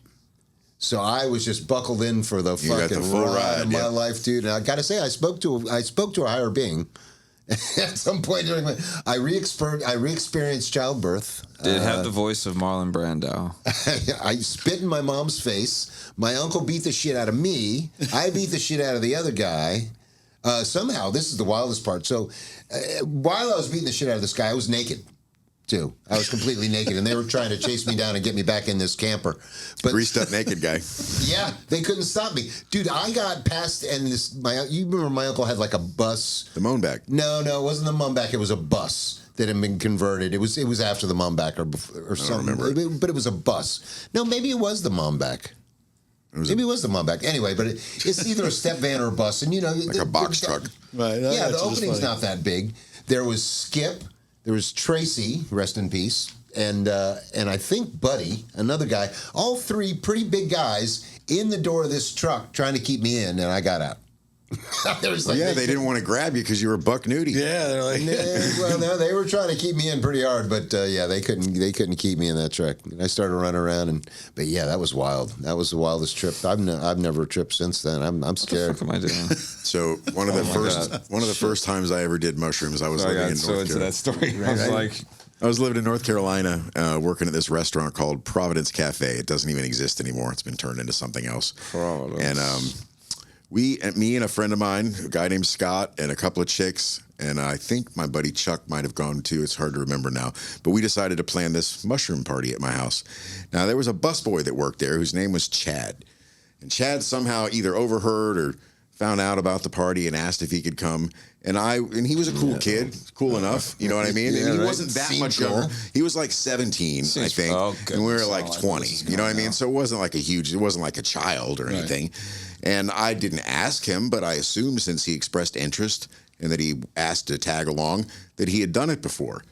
So I was just buckled in for the got the fucking full ride of ride, my life, dude. And I got to say, I spoke to a higher being. At some point during I re-experienced childbirth. Did it have the voice of Marlon Brando? I spit in my mom's face. My uncle beat the shit out of me. I beat the shit out of the other guy. Somehow, this is the wildest part. So, while I was beating the shit out of this guy, I was naked, too. I was completely naked, and they were trying to chase me down and get me back in this camper. But Greased up naked guy. yeah, they couldn't stop me, dude. I got past, and you remember my uncle had like a bus. The Moanback. No, it wasn't the Mumback. It was a bus that had been converted. It was after the Mumback or something. remember But it was a bus. No, maybe it was the Mumback. Maybe it was the Mumback. Anyway, but it's either a step van or a bus, and Like a box truck. Right. Yeah, the opening's not that big. There was Skip. There was Tracy, rest in peace, and I think Buddy, another guy. All 3 pretty big guys in the door of this truck trying to keep me in, and I got out. They didn't want to grab you because you were buck nudie. Yeah, they're like. Well, no, they were trying to keep me in pretty hard, but they couldn't keep me in that truck. And I started running around, but yeah, that was wild. That was the wildest trip. I've never tripped since then. I'm scared. What am I doing? So one of the first times I ever did mushrooms, I was So I living got in so North into Carolina. that story. I was like, I was living in North Carolina, working at this restaurant called Providence Cafe. It doesn't even exist anymore. It's been turned into something else. Providence. And me and a friend of mine, a guy named Scott, and a couple of chicks, and I think my buddy Chuck might have gone too. It's hard to remember now. But we decided to plan this mushroom party at my house. Now, there was a busboy that worked there whose name was Chad. And Chad somehow either overheard or found out about the party and asked if he could come. And he was a cool kid, cool enough, you know what I mean? Yeah, and he right. wasn't that Seemed much cool. younger. He was like 17, I Seems- think, oh, and we were goodness, like I know 20. this is You know what I going mean? now. So it wasn't like a child or anything. And I didn't ask him, but I assumed since he expressed interest and that he asked to tag along, that he had done it before.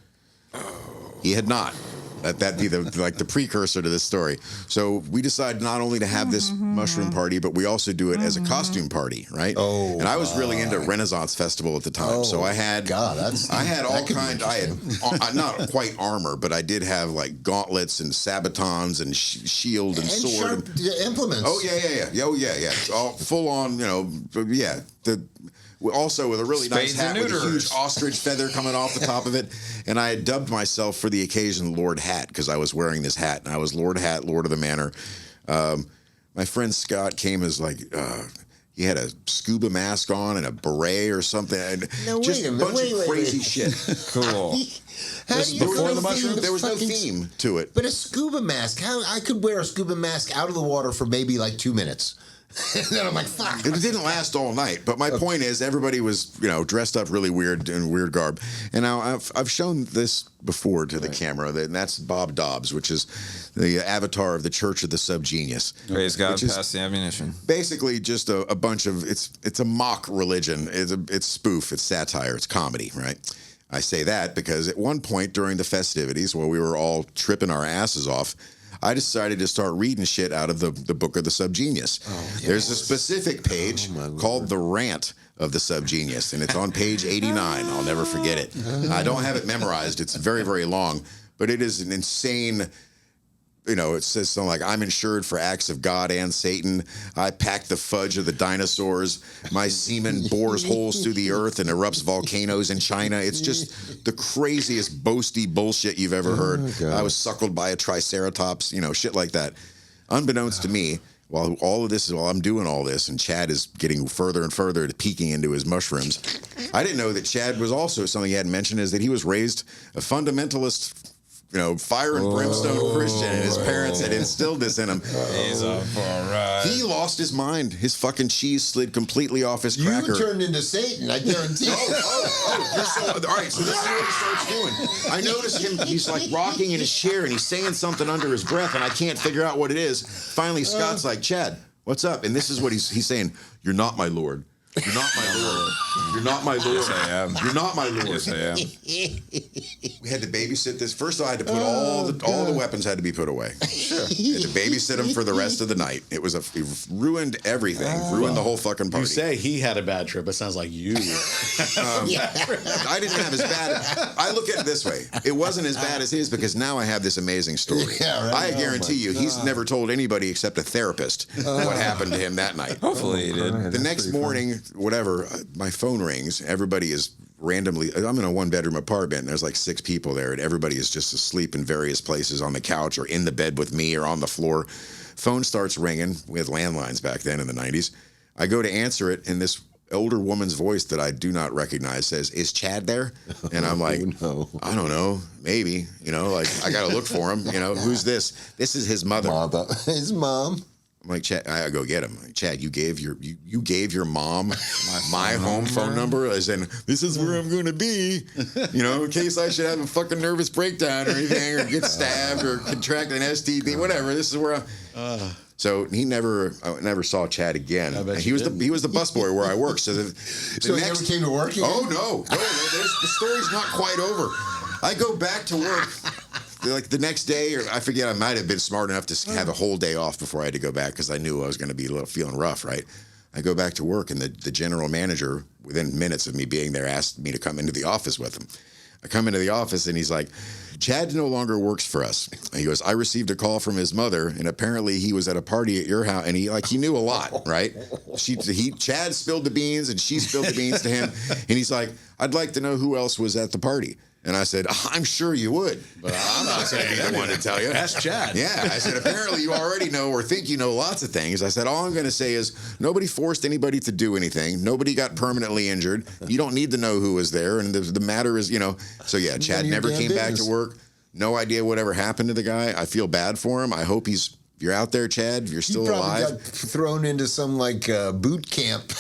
He had not. That'd be the precursor to this story. So we decided not only to have this mushroom party, but we also do it as a costume party, right? Oh, and I was really into Renaissance Festival at the time, so I had I had all kinds. I had not quite armor, but I did have like gauntlets and sabatons and shield and sword. sharp implements. Oh yeah. All full on, also with a really nice Spades and hat with a huge neuters. ostrich feather coming off the top of it. And I had dubbed myself for the occasion Lord Hat because I was wearing this hat. And I was Lord Hat, Lord of the Manor. My friend Scott came as like... he had a scuba mask on and a beret or something. And No, just wait a a minute, bunch of wait. crazy shit. cool. How do you Before really the mushroom, think there was no fucking- theme to it. But a scuba mask, how I could wear a scuba mask out of the water for maybe like 2 minutes. And then I'm like, fuck. It didn't last all night, but my point is, everybody was, dressed up really weird in weird garb. And now I've shown this before to the camera, and that's Bob Dobbs, which is the avatar of the Church of the Subgenius. Praise God, which is pass the ammunition. basically just a bunch of it's a mock religion. It's spoof, it's satire, it's comedy, right? I say that because at one point during the festivities, while we were all tripping our asses off, I decided to start reading shit out of the book of the Subgenius. There's a specific page called The Rant of the Subgenius, and it's on page 89. I'll never forget it. I don't have it memorized. It's very, very long, but it is an insane it says something like, I'm insured for acts of God and Satan. I pack the fudge of the dinosaurs. My semen bores holes through the earth and erupts volcanoes in China. It's just the craziest boasty bullshit you've ever heard. I was suckled by a triceratops, shit like that. Unbeknownst to me, while I'm doing all this, and Chad is getting further and further to peeking into his mushrooms, I didn't know that Chad was also, something he hadn't mentioned, is that he was raised a fundamentalist, fire and brimstone Christian, and his parents had instilled this in him. He's up all right. He lost his mind. His fucking cheese slid completely off his cracker. You turned into Satan, I guarantee you. All right, so this is what he starts doing. I notice him, he's like rocking in his chair, and he's saying something under his breath, and I can't figure out what it is. Finally, Scott's like, Chad, what's up? And this is what he's saying, you're not my Lord. You're not my Lord. You're not my Lord. Yes, I am. You're not my Lord. Yes, I am. We had to babysit this. First, I had to put all the weapons had to be put away. Sure. Had to babysit him for the rest of the night. It ruined everything. Ruined the whole fucking party. You say he had a bad trip. It sounds like you. I didn't have as bad. I look at it this way. It wasn't as bad as his because now I have this amazing story. Yeah, right. I guarantee you, he's never told anybody except a therapist what happened to him that night. Hopefully he did. The next morning, whatever, my phone rings. Everybody is randomly, I'm in a one-bedroom apartment, and there's like 6 people there, and everybody is just asleep in various places on the couch or in the bed with me or on the floor. Phone starts ringing. We had landlines back then in the 90s. I go to answer it, and this older woman's voice that I do not recognize says, "Is Chad there?" And I'm like, no. I don't know, maybe, I got to look for him. Who's this? This is his mother. His mom. I'm like, Chad, I go get him. Like, Chad, you gave your mom my home phone number, as in, this is where I'm going to be, in case I should have a fucking nervous breakdown or anything, or get stabbed or contract an STD, whatever. This is where So I never saw Chad again. He was the busboy where I worked. So he never came to work again? Oh no, the story's not quite over. I go back to work. Like the next day, or I forget, I might have been smart enough to have a whole day off before I had to go back because I knew I was going to be feeling rough, right? I go back to work, and the general manager, within minutes of me being there, asked me to come into the office with him. I come into the office, and he's like, Chad no longer works for us. And he goes, I received a call from his mother, and apparently he was at a party at your house, and he knew a lot, right? Chad spilled the beans, and she spilled the beans to him, and he's like, I'd like to know who else was at the party. And I said, I'm sure you would, but I'm not going to be the one to tell you. That's Chad. Yeah. I said, apparently you already know or think you know lots of things. I said, all I'm going to say is nobody forced anybody to do anything. Nobody got permanently injured. You don't need to know who was there. And the matter is, So, yeah, Chad never came back to work. No idea whatever happened to the guy. I feel bad for him. I hope if you're out there, Chad, if you're still alive. Got thrown into some boot camp.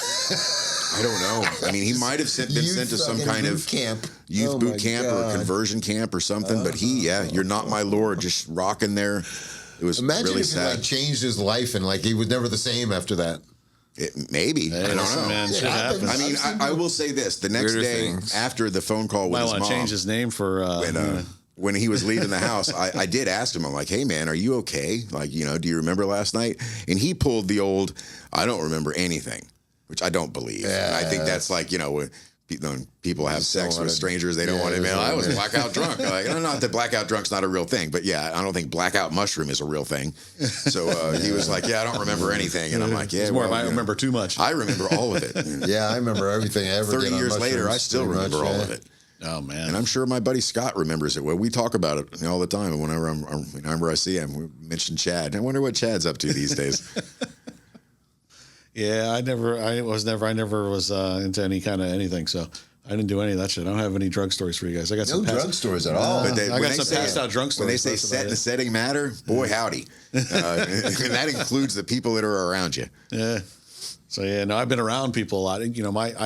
I don't know. I mean, he might have been sent to some kind of youth boot camp or conversion camp or something. But you're not my Lord, just rocking there. It was really sad. Imagine if it changed his life and he was never the same after that. Maybe. I don't know. Man, shit happens. I mean, I will say this. The next day after the phone call with his mom. Might want to change his name for... when he was leaving the house, I did ask him, I'm like, hey, man, are you okay? Do you remember last night? And he pulled the old, I don't remember anything, which I don't believe. Yeah. And I think that's when people have sex with strangers, they don't want to admit, I was blackout drunk. Not that blackout drunk's not a real thing, but I don't think blackout mushroom is a real thing. So he was like, I don't remember anything. And I'm like, it's more I remember too much. I remember all of it. Yeah, I remember everything I ever did 30 years later, I still remember all of it. Oh, man. And I'm sure my buddy Scott remembers it. Well, we talk about it all the time. And whenever I see him, we mention Chad. I wonder what Chad's up to these days. Yeah, I never was into any kind of anything. So I didn't do any of that shit. I don't have any drug stories for you guys. I got some drug stories at all. But I got some passed out drunk stories. When they say set and setting matter, boy, howdy. And that includes the people that are around you. Yeah. So, I've been around people a lot. I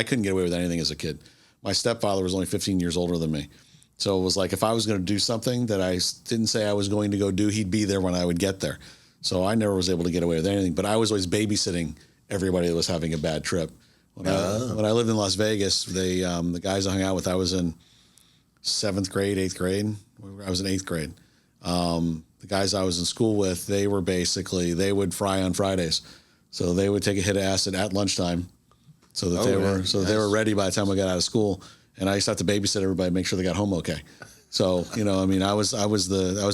couldn't get away with anything as a kid. My stepfather was only 15 years older than me. So it was like if I was going to do something that I didn't say I was going to go do, he'd be there when I would get there. So I never was able to get away with anything. But I was always babysitting everybody that was having a bad trip. When I lived in Las Vegas, the guys I hung out with, I was in 7th grade, 8th grade. I was in 8th grade. The guys I was in school with, they would fry on Fridays. So they would take a hit of acid at lunchtime. So that they were ready by the time we got out of school, and I used to have to babysit everybody, make sure they got home okay. So, you know, I mean, I was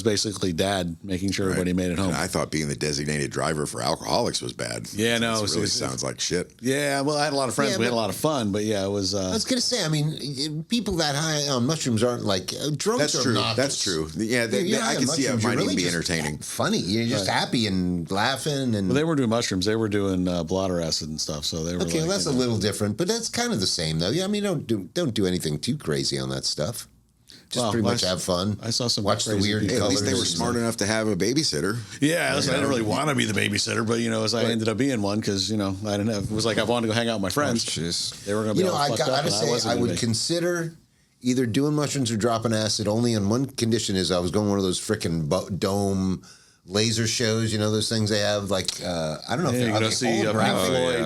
basically dad making sure everybody made it home. And I thought being the designated driver for alcoholics was bad. Yeah, no, it really sounds like shit. Yeah, well, I had a lot of friends. Yeah, We had a but- lot of fun, but yeah, it was. I was gonna say, I mean, people that high on mushrooms aren't like drunks. That's are true. Not That's true. Yeah, You're high I on can see how it mushrooms, you're might really even be just entertaining. funny. You're just happy and laughing and. Well, they weren't doing mushrooms. They were doing blotter acid and stuff. So they were Okay, like, well, that's a little different, but that's kind of the same, though. Yeah, I mean, don't do anything too crazy on that stuff. Just Well, pretty I much s- have fun. I saw some watch the crazy weird people. Hey, at colors. least they were smart enough to have a babysitter. Yeah, listen, I didn't really want to be the babysitter, but you know, as I ended up being one because you know I didn't have. It was like I wanted to go hang out with my friends. Jeez. They were going to be all I fucked up, gotta and say, wasn't I gonna would be. consider either doing mushrooms or dropping acid only on one condition: is I was going to one of those freaking dome laser shows. You know those things they have, like I don't know if Yeah, they're you go they see holographic? Pink Floyd.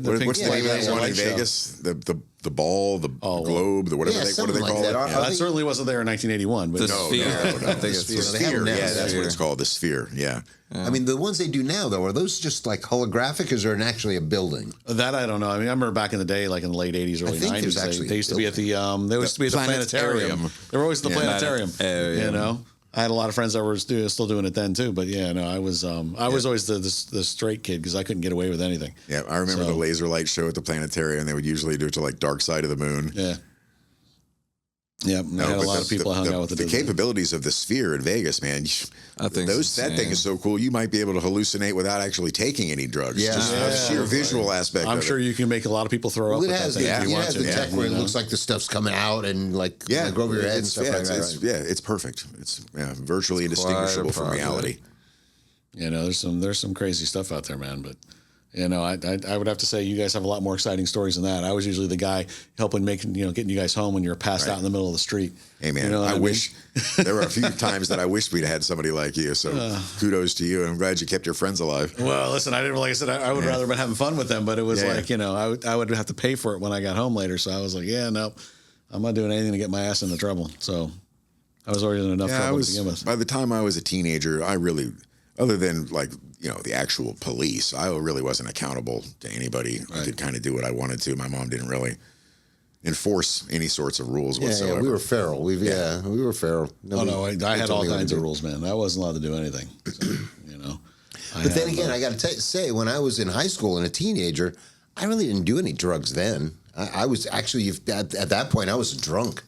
The Pink What's the Floyd name of laser that one in light show. Vegas? The ball, the Oh, globe, the whatever yeah, what do something they like call that. it? Are- Yeah. That certainly wasn't there in 1981. But The No, sphere. no. I think it's The the sphere. They have Sphere, them now. yeah, that's Sphere. what it's called, the sphere. Yeah. I mean, the ones they do now, though, are those just like holographic, or is there actually a building? that I don't know. I mean, I remember back in the day, like in the late 80s, early think 90s, there's actually they used to be at the they used to be at the planetarium. planetarium. They were always at the Yeah. planetarium. Planetarium. You know, I had a lot of friends that were still doing it then too. But yeah, no, I was always the straight kid because I couldn't get away with anything. Yeah, I remember So- the laser light show at the planetarium. They would usually do it to like Dark Side of the Moon. Yeah. Yeah, I had a but lot of people I hung out with. The capabilities of the sphere in Vegas, man. I think that it's thing insane. is so cool. You might be able to hallucinate without actually taking any drugs. Yeah. Just Yeah. the sheer visual aspect. I'm of sure it. you can make a lot of people throw up. Well, it with has that the, thing if you it want has to. the tech where it You know? looks like the stuff's coming out and like Yeah, go over your head and stuff like that. it's, right? yeah, it's perfect. It's virtually quite a indistinguishable from project. reality. You know, there's some crazy stuff out there, man. But you know, I would have to say you guys have a lot more exciting stories than that. I was usually the guy helping getting you guys home when you were passed out in the middle of the street. Hey man, You know what I mean? wish there were a few times that I wished we'd had somebody like you. So kudos to you. I'm glad you kept your friends alive. Well, listen, I didn't. Like I said, I would rather been having fun with them, but it was Yeah. like I would have to pay for it when I got home later. So I was like, yeah, no, I'm not doing anything to get my ass into trouble. So I was already in enough Yeah, I trouble was. to begin with. By the time I was a teenager, I really, other than like the actual police, I really wasn't accountable to anybody. I could kind of do what I wanted to. My mom didn't really enforce any sorts of rules Yeah, whatsoever. yeah, we were feral. We were feral. Oh no, I had all told me what kinds to of do. rules, man. I wasn't allowed to do anything. So, you know. But then again, I got to say, when I was in high school and a teenager, I really didn't do any drugs then. I was actually at that point I was drunk.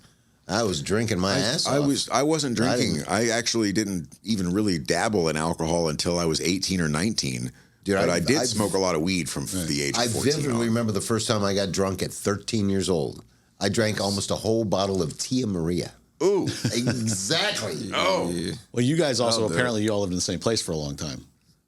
I was drinking my ass off. I wasn't drinking. didn't- I actually didn't even really dabble in alcohol until I was 18 or 19. Dude, but I did I- smoke a lot of weed from the age I of 14 vividly on. remember the first time I got drunk at 13 years old. I drank almost a whole bottle of Tia Maria. Ooh. Exactly. Oh. Well, you guys also dude. apparently you all lived in the same place for a long time.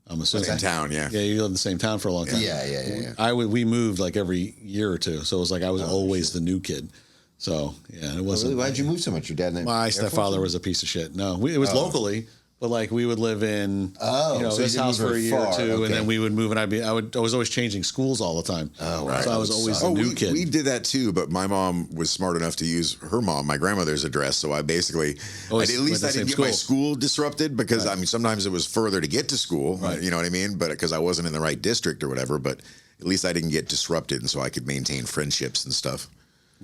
I'm assuming. In town, yeah. Yeah, you lived in the same town for a long time. Yeah. We moved like every year or two, so it was like I was always the new kid. So yeah, it wasn't. Why'd you move so much? Your dad and My stepfather was a piece of shit. No, it was locally, but like we would live in Oh, so you his didn't house move for a very year or far, two, okay. and then we would move, and I was always changing schools all the time. Oh, right. So I was That would always suck. the new kid. We did that too, but my mom was smart enough to use my grandmother's address. So I basically, Always at went least to I the didn't same get my school. school disrupted because I mean, sometimes it was further to get to school, you know what I mean? But because I wasn't in the right district or whatever, but at least I didn't get disrupted. And so I could maintain friendships and stuff.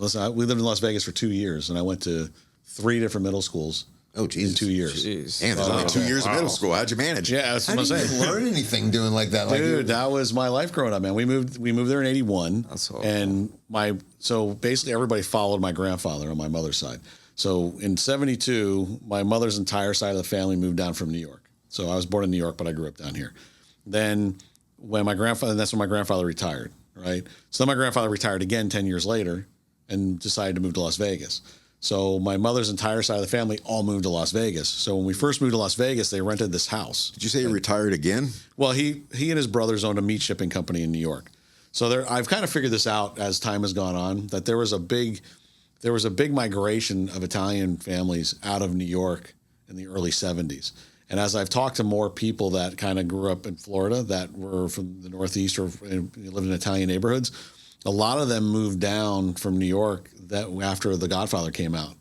Listen, we lived in Las Vegas for 2 years, and I went to 3 different middle schools. Oh, in Jesus. 2 years. Jeez. And there's only 2 years of middle school. How'd you manage? Yeah, that's How what I'm did you saying. even learn anything doing like that? Dude, that was my life growing up, man. We moved there in 81. That's awful. And so basically everybody followed my grandfather on my mother's side. So in 72, my mother's entire side of the family moved down from New York. So I was born in New York, but I grew up down here. Then that's when my grandfather retired, right? So then my grandfather retired again 10 years later and decided to move to Las Vegas. So my mother's entire side of the family all moved to Las Vegas. So when we first moved to Las Vegas, they rented this house. Did you say you retired again? Well, he and his brothers owned a meat shipping company in New York. So I've kind of figured this out as time has gone on, that there was a big migration of Italian families out of New York in the early 70s. And as I've talked to more people that kind of grew up in Florida that were from the Northeast or lived in Italian neighborhoods, a lot of them moved down from New York after The Godfather came out,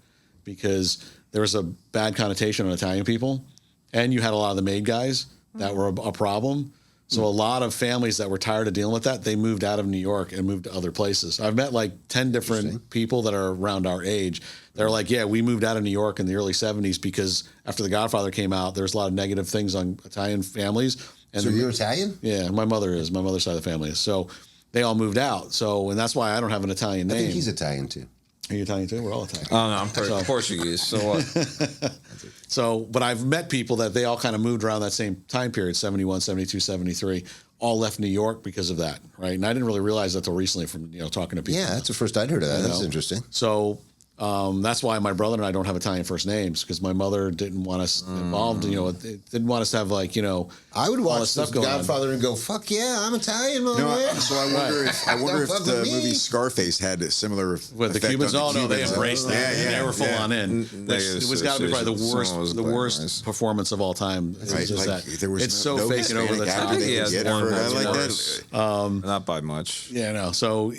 because there was a bad connotation on Italian people, and you had a lot of the made guys that were a problem. So a lot of families that were tired of dealing with that, they moved out of New York and moved to other places. I've met like 10 different people that are around our age. They're like, yeah, we moved out of New York in the early 70s because after The Godfather came out, there's a lot of negative things on Italian families. And So you're Italian? yeah, my mother is. My mother's side of the family is. So they all moved out. So, and that's why I don't have an Italian name. I think he's Italian too. Are you Italian too? We're all Italian. Oh, no, I'm Portuguese. So what? So, but I've met people that they all kind of moved around that same time period, 71, 72, 73, all left New York because of that, right? And I didn't really realize that till recently from, talking to people. Yeah, that's the first I'd heard of that. That's interesting. So that's why my brother and I don't have Italian first names because my mother didn't want us involved. Didn't want us to have like, I would all watch this stuff The going on. Godfather and go, fuck yeah, I'm Italian, No, man. so I wonder if Don't fuck the with me. movie Scarface had a similar With the effect Cubans, on the they Cubans. embraced that. Yeah, and yeah, they were full yeah. on in. It was got to be probably Someone was the black, worst nice. performance of all time. It's Right, just like, that. there was It's so no fake and over the Hispanic top. actor they He could has get one for that's I like worse. that. Not by much. Yeah, no. So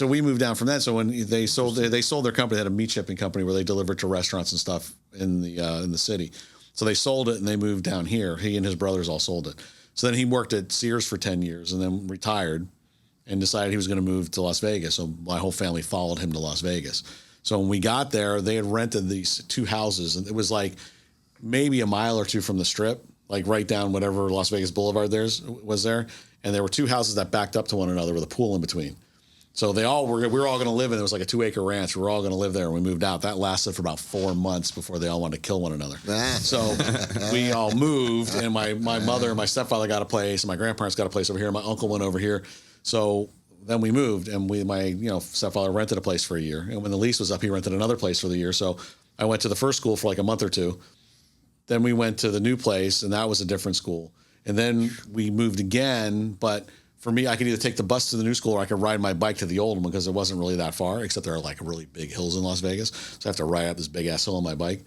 we moved down from that. So when they sold their company, they had a meat shipping company where they delivered to restaurants and stuff in the city. So they sold it and they moved down here. He and his brothers all sold it. So then he worked at Sears for 10 years and then retired and decided he was going to move to Las Vegas. So my whole family followed him to Las Vegas. So when we got there, they had rented these 2 houses and it was like maybe a mile or 2 from the strip, like right down whatever Las Vegas Boulevard was there. And there were 2 houses that backed up to one another with a pool in between. So we were all going to live in. It was like a 2-acre ranch. We were all going to live there. And we moved out. That lasted for about 4 months before they all wanted to kill one another. So we all moved, and my mother and my stepfather got a place, and my grandparents got a place over here. My uncle went over here. So then we moved, and my stepfather rented a place for a year. And when the lease was up, he rented another place for the year. So I went to the first school for like a month or 2. Then we went to the new place, and that was a different school. And then we moved again, but for me, I could either take the bus to the new school or I could ride my bike to the old one because it wasn't really that far, except there are like really big hills in Las Vegas. So I have to ride up this big ass hill on my bike.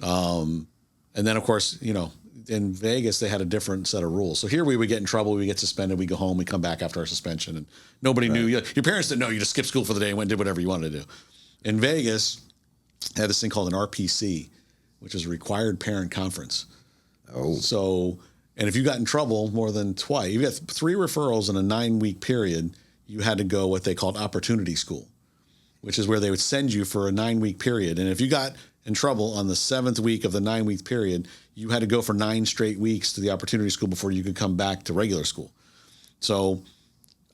And then, of course, in Vegas, they had a different set of rules. So here we would get in trouble. We get suspended. We go home. We come back after our suspension. And nobody knew. Your parents didn't know. You just skipped school for the day and went and did whatever you wanted to do. In Vegas, they had this thing called an RPC, which is a required parent conference. Oh. So... And if you got in trouble more than twice, you got 3 referrals in a 9-week period, you had to go what they called opportunity school, which is where they would send you for a 9-week period. And if you got in trouble on the 7th week of the 9-week period, you had to go for 9 straight weeks to the opportunity school before you could come back to regular school. So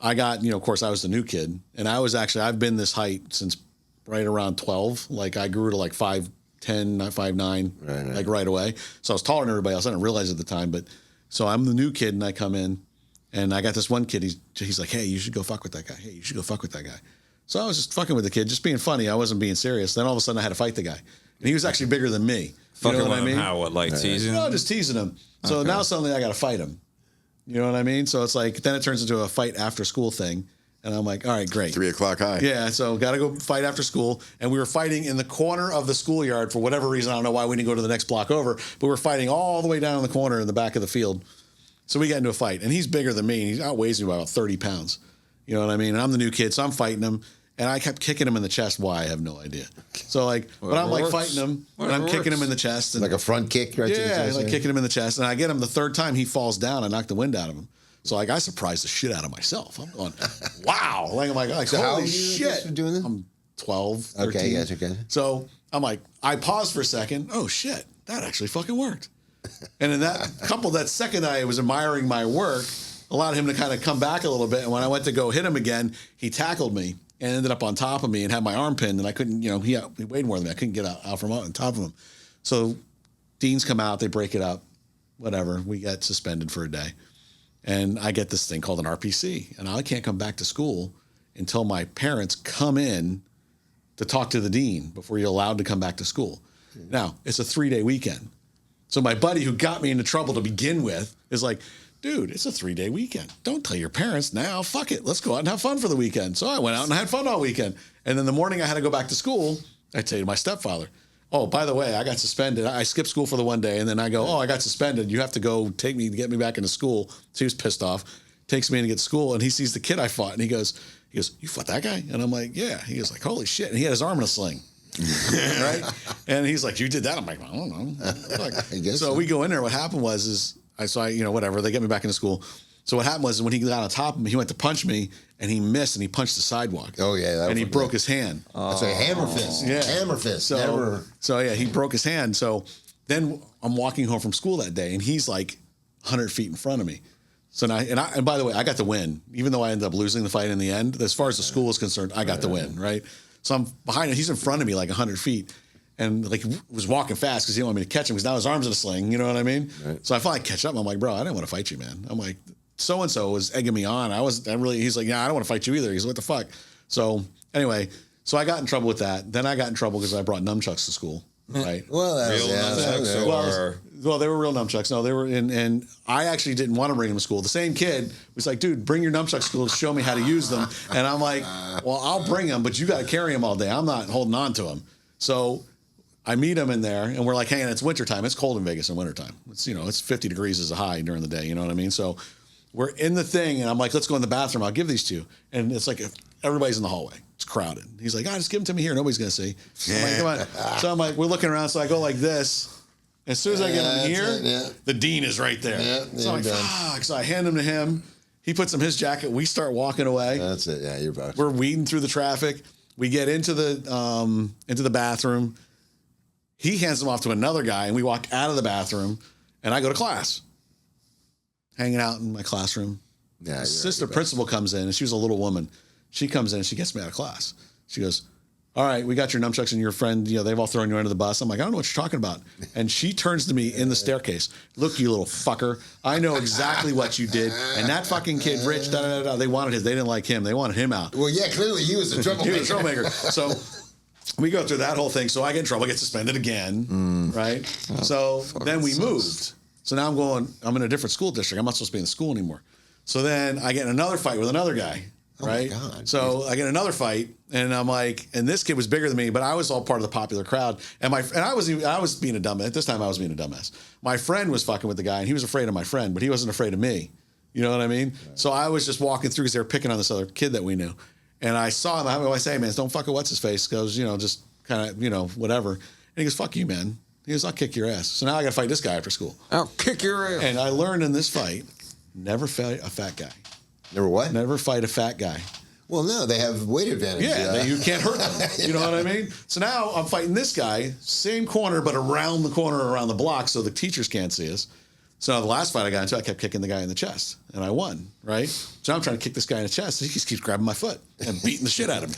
I got, of course, I was the new kid. And I've been this height since right around 12. Like I grew to like 5'10", 5'9", like right away. So I was taller than everybody else. I didn't realize it at the time, but... So I'm the new kid, and I come in, and I got this one kid. He's like, hey, you should go fuck with that guy. Hey, you should go fuck with that guy. So I was just fucking with the kid, just being funny. I wasn't being serious. Then all of a sudden, I had to fight the guy. And he was actually bigger than me. Fucking you know what I with mean? him how? What, like teasing? No, just teasing him. So now suddenly I got to fight him. You know what I mean? So it's like, then it turns into a fight after school thing. And I'm like, all right, great. 3 o'clock high. Yeah, so got to go fight after school. And we were fighting in the corner of the schoolyard for whatever reason. I don't know why we didn't go to the next block over. But we're fighting all the way down in the corner in the back of the field. So we got into a fight. And he's bigger than me. He outweighs me by about 30 pounds. You know what I mean? And I'm the new kid, so I'm fighting him. And I kept kicking him in the chest. Why? I have no idea. So but I'm like fighting him. And I'm kicking him in the chest. And, Like a front kick right to the yeah, chest. like kicking him in the chest. And I get him the 3rd time, he falls down. I knock the wind out of him. So I surprised the shit out of myself. I'm going, wow. Like I'm like So how holy old are you shit. for doing this? I'm 12, 13. Okay, yes, okay. So I'm like, I paused for a second. Oh shit, that actually fucking worked. And in that second I was admiring my work, allowed him to kind of come back a little bit. And when I went to go hit him again, he tackled me and ended up on top of me and had my arm pinned. And I couldn't, he weighed more than me. I couldn't get out from on top of him. So deans come out, they break it up, whatever. We get suspended for a day. And I get this thing called an RPC. And I can't come back to school until my parents come in to talk to the dean before you're allowed to come back to school. Now, it's a 3-day weekend. So my buddy who got me into trouble to begin with is like, dude, it's a 3-day weekend. Don't tell your parents now. Fuck it. Let's go out and have fun for the weekend. So I went out and had fun all weekend. And then the morning I had to go back to school, I tell you to my stepfather, oh, by the way, I got suspended. I skipped school for the one day. And then I go, oh, I got suspended. You have to go get me back into school. So he was pissed off. Takes me in to get to school. And he sees the kid I fought. And he goes, you fought that guy? And I'm like, yeah. He goes like, holy shit. And he had his arm in a sling. Right? And he's like, you did that? I'm like, I don't know. Like, I guess so we go in there. What happened was whatever. They get me back into school. So what happened was when he got on top of me, he went to punch me and he missed and he punched the sidewalk. Oh, yeah. And he broke his hand. That's a hammer fist. Yeah. Hammer fist. So, Never. so yeah, he broke his hand. So then I'm walking home from school that day and he's like 100 feet in front of me. So now, and by the way, I got the win, even though I ended up losing the fight in the end. As far as the school is concerned, I got the win, right? So I'm behind him. He's in front of me like 100 feet. And like was walking fast because he didn't want me to catch him because now his arm's in a sling. You know what I mean? Right. So I finally catch up. I'm like, bro, I didn't want to fight you, man. I'm like, so-and-so was egging me on. He's like, yeah, I don't want to fight you either. He's like, what the fuck? So anyway, so I got in trouble with that. Then I got in trouble because I brought nunchucks to school, right? Well, Well, they were real nunchucks. No, they were and I actually didn't want to bring them to school. The same kid was like, dude, bring your nunchucks to school to show me how to use them. And I'm like, well, I'll bring them, but you got to carry them all day. I'm not holding on to them. So I meet him in there and we're like, hey, and it's wintertime. It's cold in Vegas in wintertime. It's, it's 50 degrees as a high during the day. You know what I mean? So we're in the thing and I'm like, let's go in the bathroom. I'll give these to you. And it's like, everybody's in the hallway. It's crowded. He's like, just give them to me here. Nobody's going to see. I'm like, come on. So I'm like, we're looking around. So I go like this. As soon as I get him here, the dean is right there. So I'm like, fuck. So I hand him to him. He puts him his jacket. We start walking away. That's it. Yeah, you're about. We're weeding through the traffic. We get into the bathroom. He hands him off to another guy, and we walk out of the bathroom, and I go to class. Hanging out in my classroom. Yeah, Sister principal comes in, and she was a little woman. She comes in, and she gets me out of class. She goes, all right, we got your nunchucks and your friend, they've all thrown you under the bus. I'm like, I don't know what you're talking about. And she turns to me in the staircase. Look, you little fucker. I know exactly what you did. And that fucking kid, Rich, they wanted his. They didn't like him. They wanted him out. Well, yeah, clearly he was a troublemaker. He was a troublemaker. So we go through that whole thing. So I get in trouble. I get suspended again, right? So then we moved. So now I'm in a different school district. I'm not supposed to be in the school anymore. So then I get in another fight with another guy. Right. Oh my God. So I get another fight, and I'm like, and this kid was bigger than me, but I was all part of the popular crowd. And I was being a dumbass. This time I was being a dumbass. My friend was fucking with the guy, and he was afraid of my friend, but he wasn't afraid of me. You know what I mean? Right. So I was just walking through because they were picking on this other kid that we knew. And I saw him. I say, hey, man, don't fuck with what's his face. Goes, just kind of, whatever. And he goes, fuck you, man. He goes, I'll kick your ass. So now I got to fight this guy after school. I'll kick your ass. And I learned in this fight, never fight a fat guy. Never what? Never fight a fat guy. Well, no, they have weight advantage. Yeah, you can't hurt them. You know what I mean? So now I'm fighting this guy, same corner, but around the corner, around the block, so the teachers can't see us. So now the last fight I got into, I kept kicking the guy in the chest, and I won, right? So I'm trying to kick this guy in the chest, and he just keeps grabbing my foot and beating the shit out of me.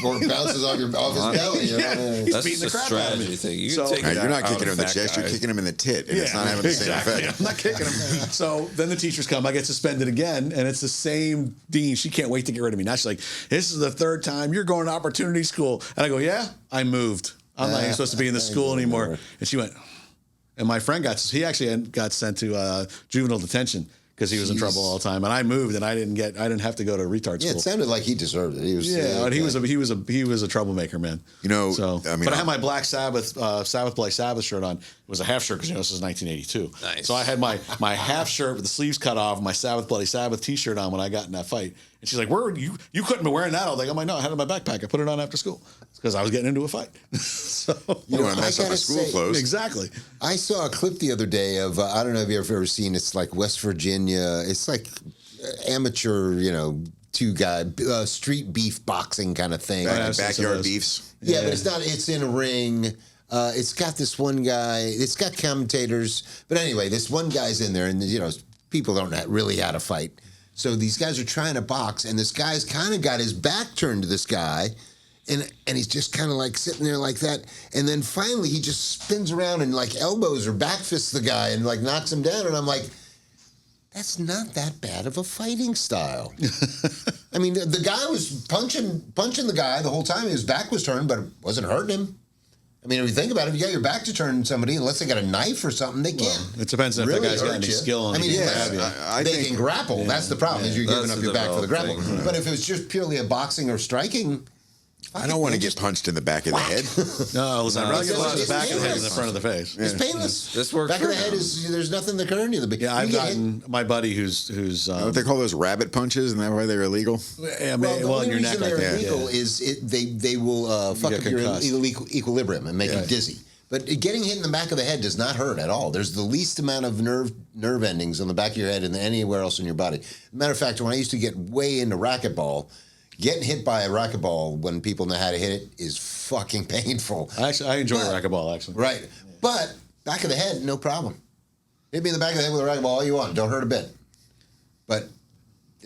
Or bounces off his belly. He's beating the crap out of me. Thing. You're not kicking him in the chest, you're kicking him in the tit, and it's not having the same effect. I'm not kicking him. So then the teachers come, I get suspended again, and it's the same dean. She can't wait to get rid of me. Now she's like, this is the third time you're going to opportunity school. And I go, yeah, I moved. I'm not even supposed to be in the school anymore. And she went, and my friend got sent to juvenile detention because he was in trouble all the time. And I moved, and I didn't have to go to retard school. Yeah, it sounded like he deserved it. He was, he was a troublemaker, man. But I had my Black Sabbath Black Sabbath shirt on. It was a half shirt because this is 1982. Nice. So I had my half shirt with the sleeves cut off, my Sabbath Bloody Sabbath T-shirt on when I got in that fight. And she's like, "Where you couldn't be wearing that?" I was like, "I'm like, no, I had it in my backpack. I put it on after school because I was getting into a fight." So you don't want to mess up my school clothes. Exactly. I saw a clip the other day of I don't know if you've ever seen. It's like West Virginia. It's like amateur, two guy street beef boxing kind of thing. Backyard beefs. Yeah, but it's not. It's in a ring. It's got this one guy. It's got commentators. But anyway, this one guy's in there, and people don't really how to fight. So these guys are trying to box, and this guy's kind of got his back turned to this guy, and he's just kind of like sitting there like that. And then finally he just spins around and like elbows or back fists the guy and like knocks him down. And I'm like, that's not that bad of a fighting style. I mean, the guy was punching the guy the whole time. His back was turned, but it wasn't hurting him. I mean, if you think about it, if you got your back to turn somebody, unless they got a knife or something, they can't. It depends if really the guy's got any skill on it. I mean, they can grapple. Yeah. That's the problem, is you're giving up your back for the grapple. Right. But if it was just purely a boxing or striking, I don't want to get punched in the back of the head. No, listen, I'd rather get punched in the back of the head than the front of the face. It's painless. This works. Back of the head there's nothing that can hurt you. Yeah, I've gotten my buddy who's what they call those rabbit punches, isn't that why they're illegal? Yeah, the only reason they're illegal is they will fuck up your equilibrium and make you dizzy. But getting hit in the back of the head does not hurt at all. There's the least amount of nerve endings on the back of your head than anywhere else in your body. Matter of fact, when I used to get way into racquetball, getting hit by a racquetball when people know how to hit it is fucking painful. I enjoy racquetball, actually. Right. But back of the head, no problem. Hit me in the back of the head with a racquetball all you want. Don't hurt a bit. But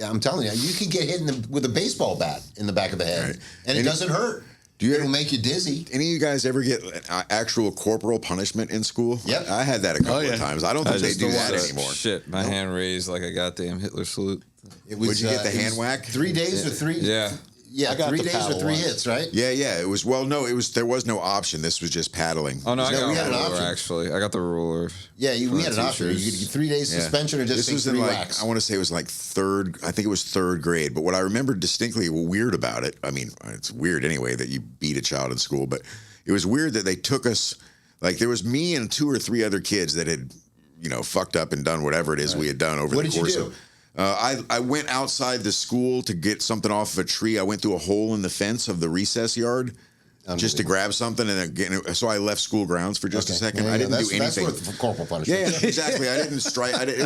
I'm telling you, you could get hit with a baseball bat in the back of the head, and it doesn't hurt. It'll make you dizzy. Any of you guys ever get actual corporal punishment in school? Yep. I had that a couple of times. I don't think they do that anymore. Shit, my hand raised like a goddamn Hitler salute. Would you get the hand whack? 3 days or three? Yeah. Yeah, I got 3 the days or paddle 3 once. hits, right? Yeah. It was there was no option. This was just paddling. Oh no, I got we a had an ruler option. actually. I got the ruler. Yeah, we had an the option. You teachers. could get 3 days suspension or just this take was in 3 like whacks. I want to say it was like I think it was third grade. But what I remember distinctly weird about it, I mean, it's weird anyway that you beat a child in school, but it was weird that they took us, like there was me and 2 or 3 other kids that had, fucked up and done whatever it is we had done over What the did you course do? of. I went outside the school to get something off of a tree. I went through a hole in the fence of the recess yard just to grab something, and again, so I left school grounds for just a second. Yeah, I didn't do that's anything. worth corporal punishment. Yeah, exactly. I didn't strike. I didn't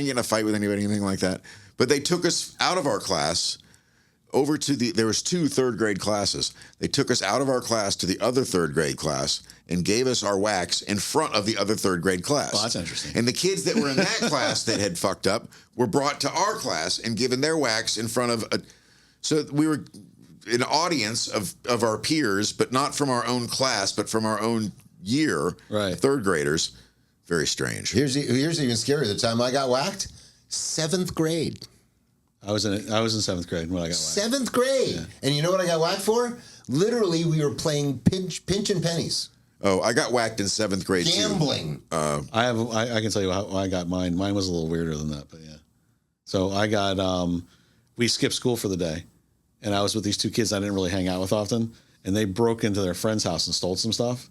get in a fight with anybody, anything like that. But they took us out of our class over to there was 2 third grade classes. They took us out of our class to the other third grade class and gave us our whacks in front of the other third grade class. Oh, that's interesting. And the kids that were in that class that had fucked up were brought to our class and given their whacks in front of so we were an audience of our peers, but not from our own class, but from our own year, Right. third graders. Very strange. Here's even scarier. The time I got whacked, 7th grade. I was in 7th grade when I got whacked. 7th grade. And you know what I got whacked for? Literally, we were playing pinch and pennies. Oh, I got whacked in 7th grade too. Gambling. I can tell you how I got mine. Mine was a little weirder than that, but yeah. So I got we skipped school for the day, and I was with these 2 kids I didn't really hang out with often, and they broke into their friend's house and stole some stuff.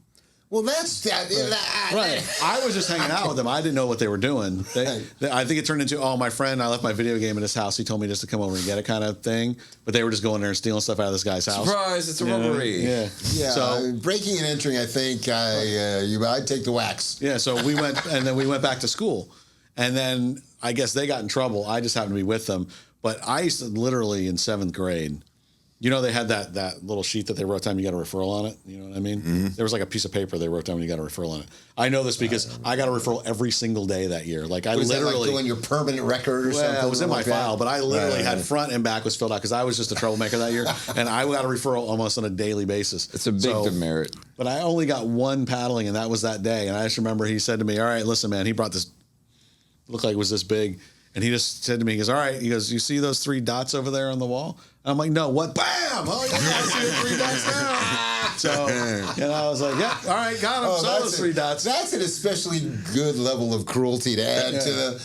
Well, that's Right. I was just hanging out with them. I didn't know what they were doing. I think it turned into, my friend, I left my video game in his house. He told me just to come over and get it kind of thing. But they were just going there and stealing stuff out of this guy's house. Surprise! It's a robbery. Yeah. Yeah, So breaking and entering, I think I'd take the whacks. yeah. So we went, and then we went back to school, and then I guess they got in trouble. I just happened to be with them. But I used to literally in 7th grade. They had that little sheet that they wrote down. You got a referral on it. You know what I mean? Mm-hmm. There was like a piece of paper they wrote down when you got a referral on it. I know this because I got a referral every single day that year. Like I Was literally that like doing your permanent record or something? it was in my like that? file, but I literally Right. had front and back was filled out because I was just a troublemaker that year, and I got a referral almost on a daily basis. It's a big demerit. But I only got one paddling, and that was that day. And I just remember he said to me, "All right, listen, man." He brought this, looked like it was this big, and he just said to me, "He goes, all right." He goes, "You see those 3 dots over there on the wall?" And I'm like, "No, what?" Bam! Oh yeah, I see the 3 dots now. So, I was like, "Yeah, all right, got him." Saw those 3 dots. That's an especially good level of cruelty to add to the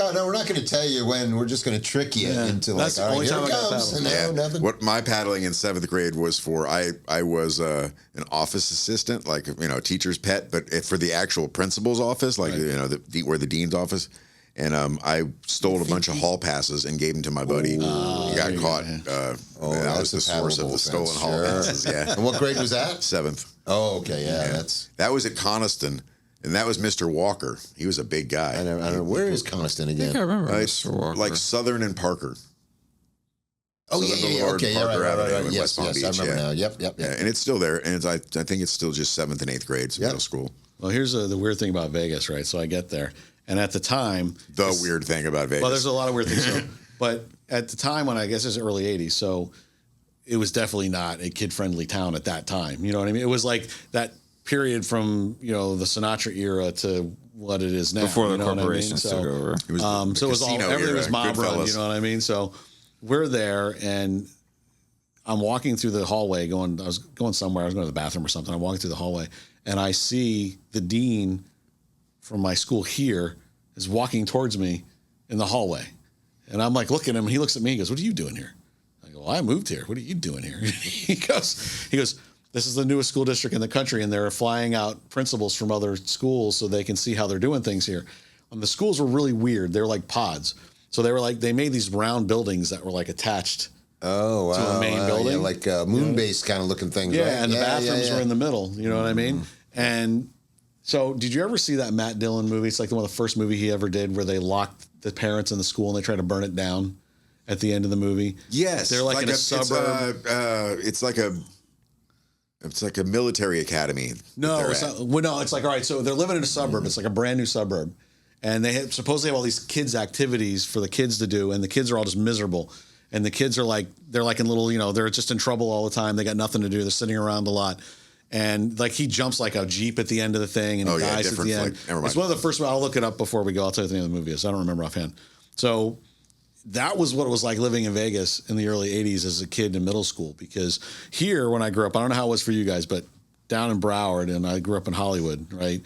oh no, we're not going to tell you when. We're just going to trick you into That's the all right, only here time it I got comes. paddled. No, nothing. What my paddling in 7th grade was for, I was an office assistant, like a teacher's pet, but for the actual principal's office, like where the dean's office. And I stole a bunch of hall passes and gave them to my buddy. He got caught. That was the source of the stolen hall passes. Yeah. And what grade was that? 7th. Oh, okay, yeah. That was at Coniston, and that was Mr. Walker. He was a big guy. I don't know. Where is Coniston again? I remember It's Mr. Walker. like Southern and Parker. Oh, yeah. Boulevard, Okay, yeah, Parker Avenue right. in Yes, West Palm I Beach, remember yeah. now. Yep. Yeah, and it's still there, and I think it's still just 7th and 8th grades, middle school. Well, here's the weird thing about Vegas, right? So I get there, and at the time, The weird thing about Vegas. well, there's a lot of weird things. But at the time when I guess it's early 80s, so it was definitely not a kid-friendly town at that time. You know what I mean? It was like that period from, the Sinatra era to what it is now. Before the you know what I mean? corporations took over. It was So it was all, casino everything era, was mob run, Goodfellas. you know what I mean? So we're there, and I'm walking through the hallway I was going somewhere. I was going to the bathroom or something. I'm walking through the hallway, and I see the dean from my school here is walking towards me in the hallway. And I'm like, looking at him, and he looks at me, he goes, "What are you doing here?" I go, "Well, I moved here. What are you doing here?" He goes, "This is the newest school district in the country, and they're flying out principals from other schools so they can see how they're doing things here." And the schools were really weird. They were like pods. So they made these round buildings that were like attached Oh, wow. to a main building. Yeah, like moon-based kind of looking things, Yeah, right? and the bathrooms were in the middle. You know what I mean? And so, did you ever see that Matt Dillon movie? It's like one of the first movie he ever did, where they locked the parents in the school and they try to burn it down at the end of the movie. Yes, they're like in a suburb. It's like a military academy. No, it's not. Well, no, it's like, all right, so they're living in a suburb. It's like a brand new suburb. And they supposedly have all these kids' activities for the kids to do, and the kids are all just miserable. And the kids are like, they're like in little, they're just in trouble all the time. They got nothing to do. They're sitting around a lot. And like he jumps like a Jeep at the end of the thing and he dies at the end. Never mind. It's one of the first, I'll look it up before we go. I'll tell you what the name of the movie is. I don't remember offhand. So that was what it was like living in Vegas in the early 80s as a kid in middle school. Because here, when I grew up, I don't know how it was for you guys, but down in Broward, and I grew up in Hollywood, right?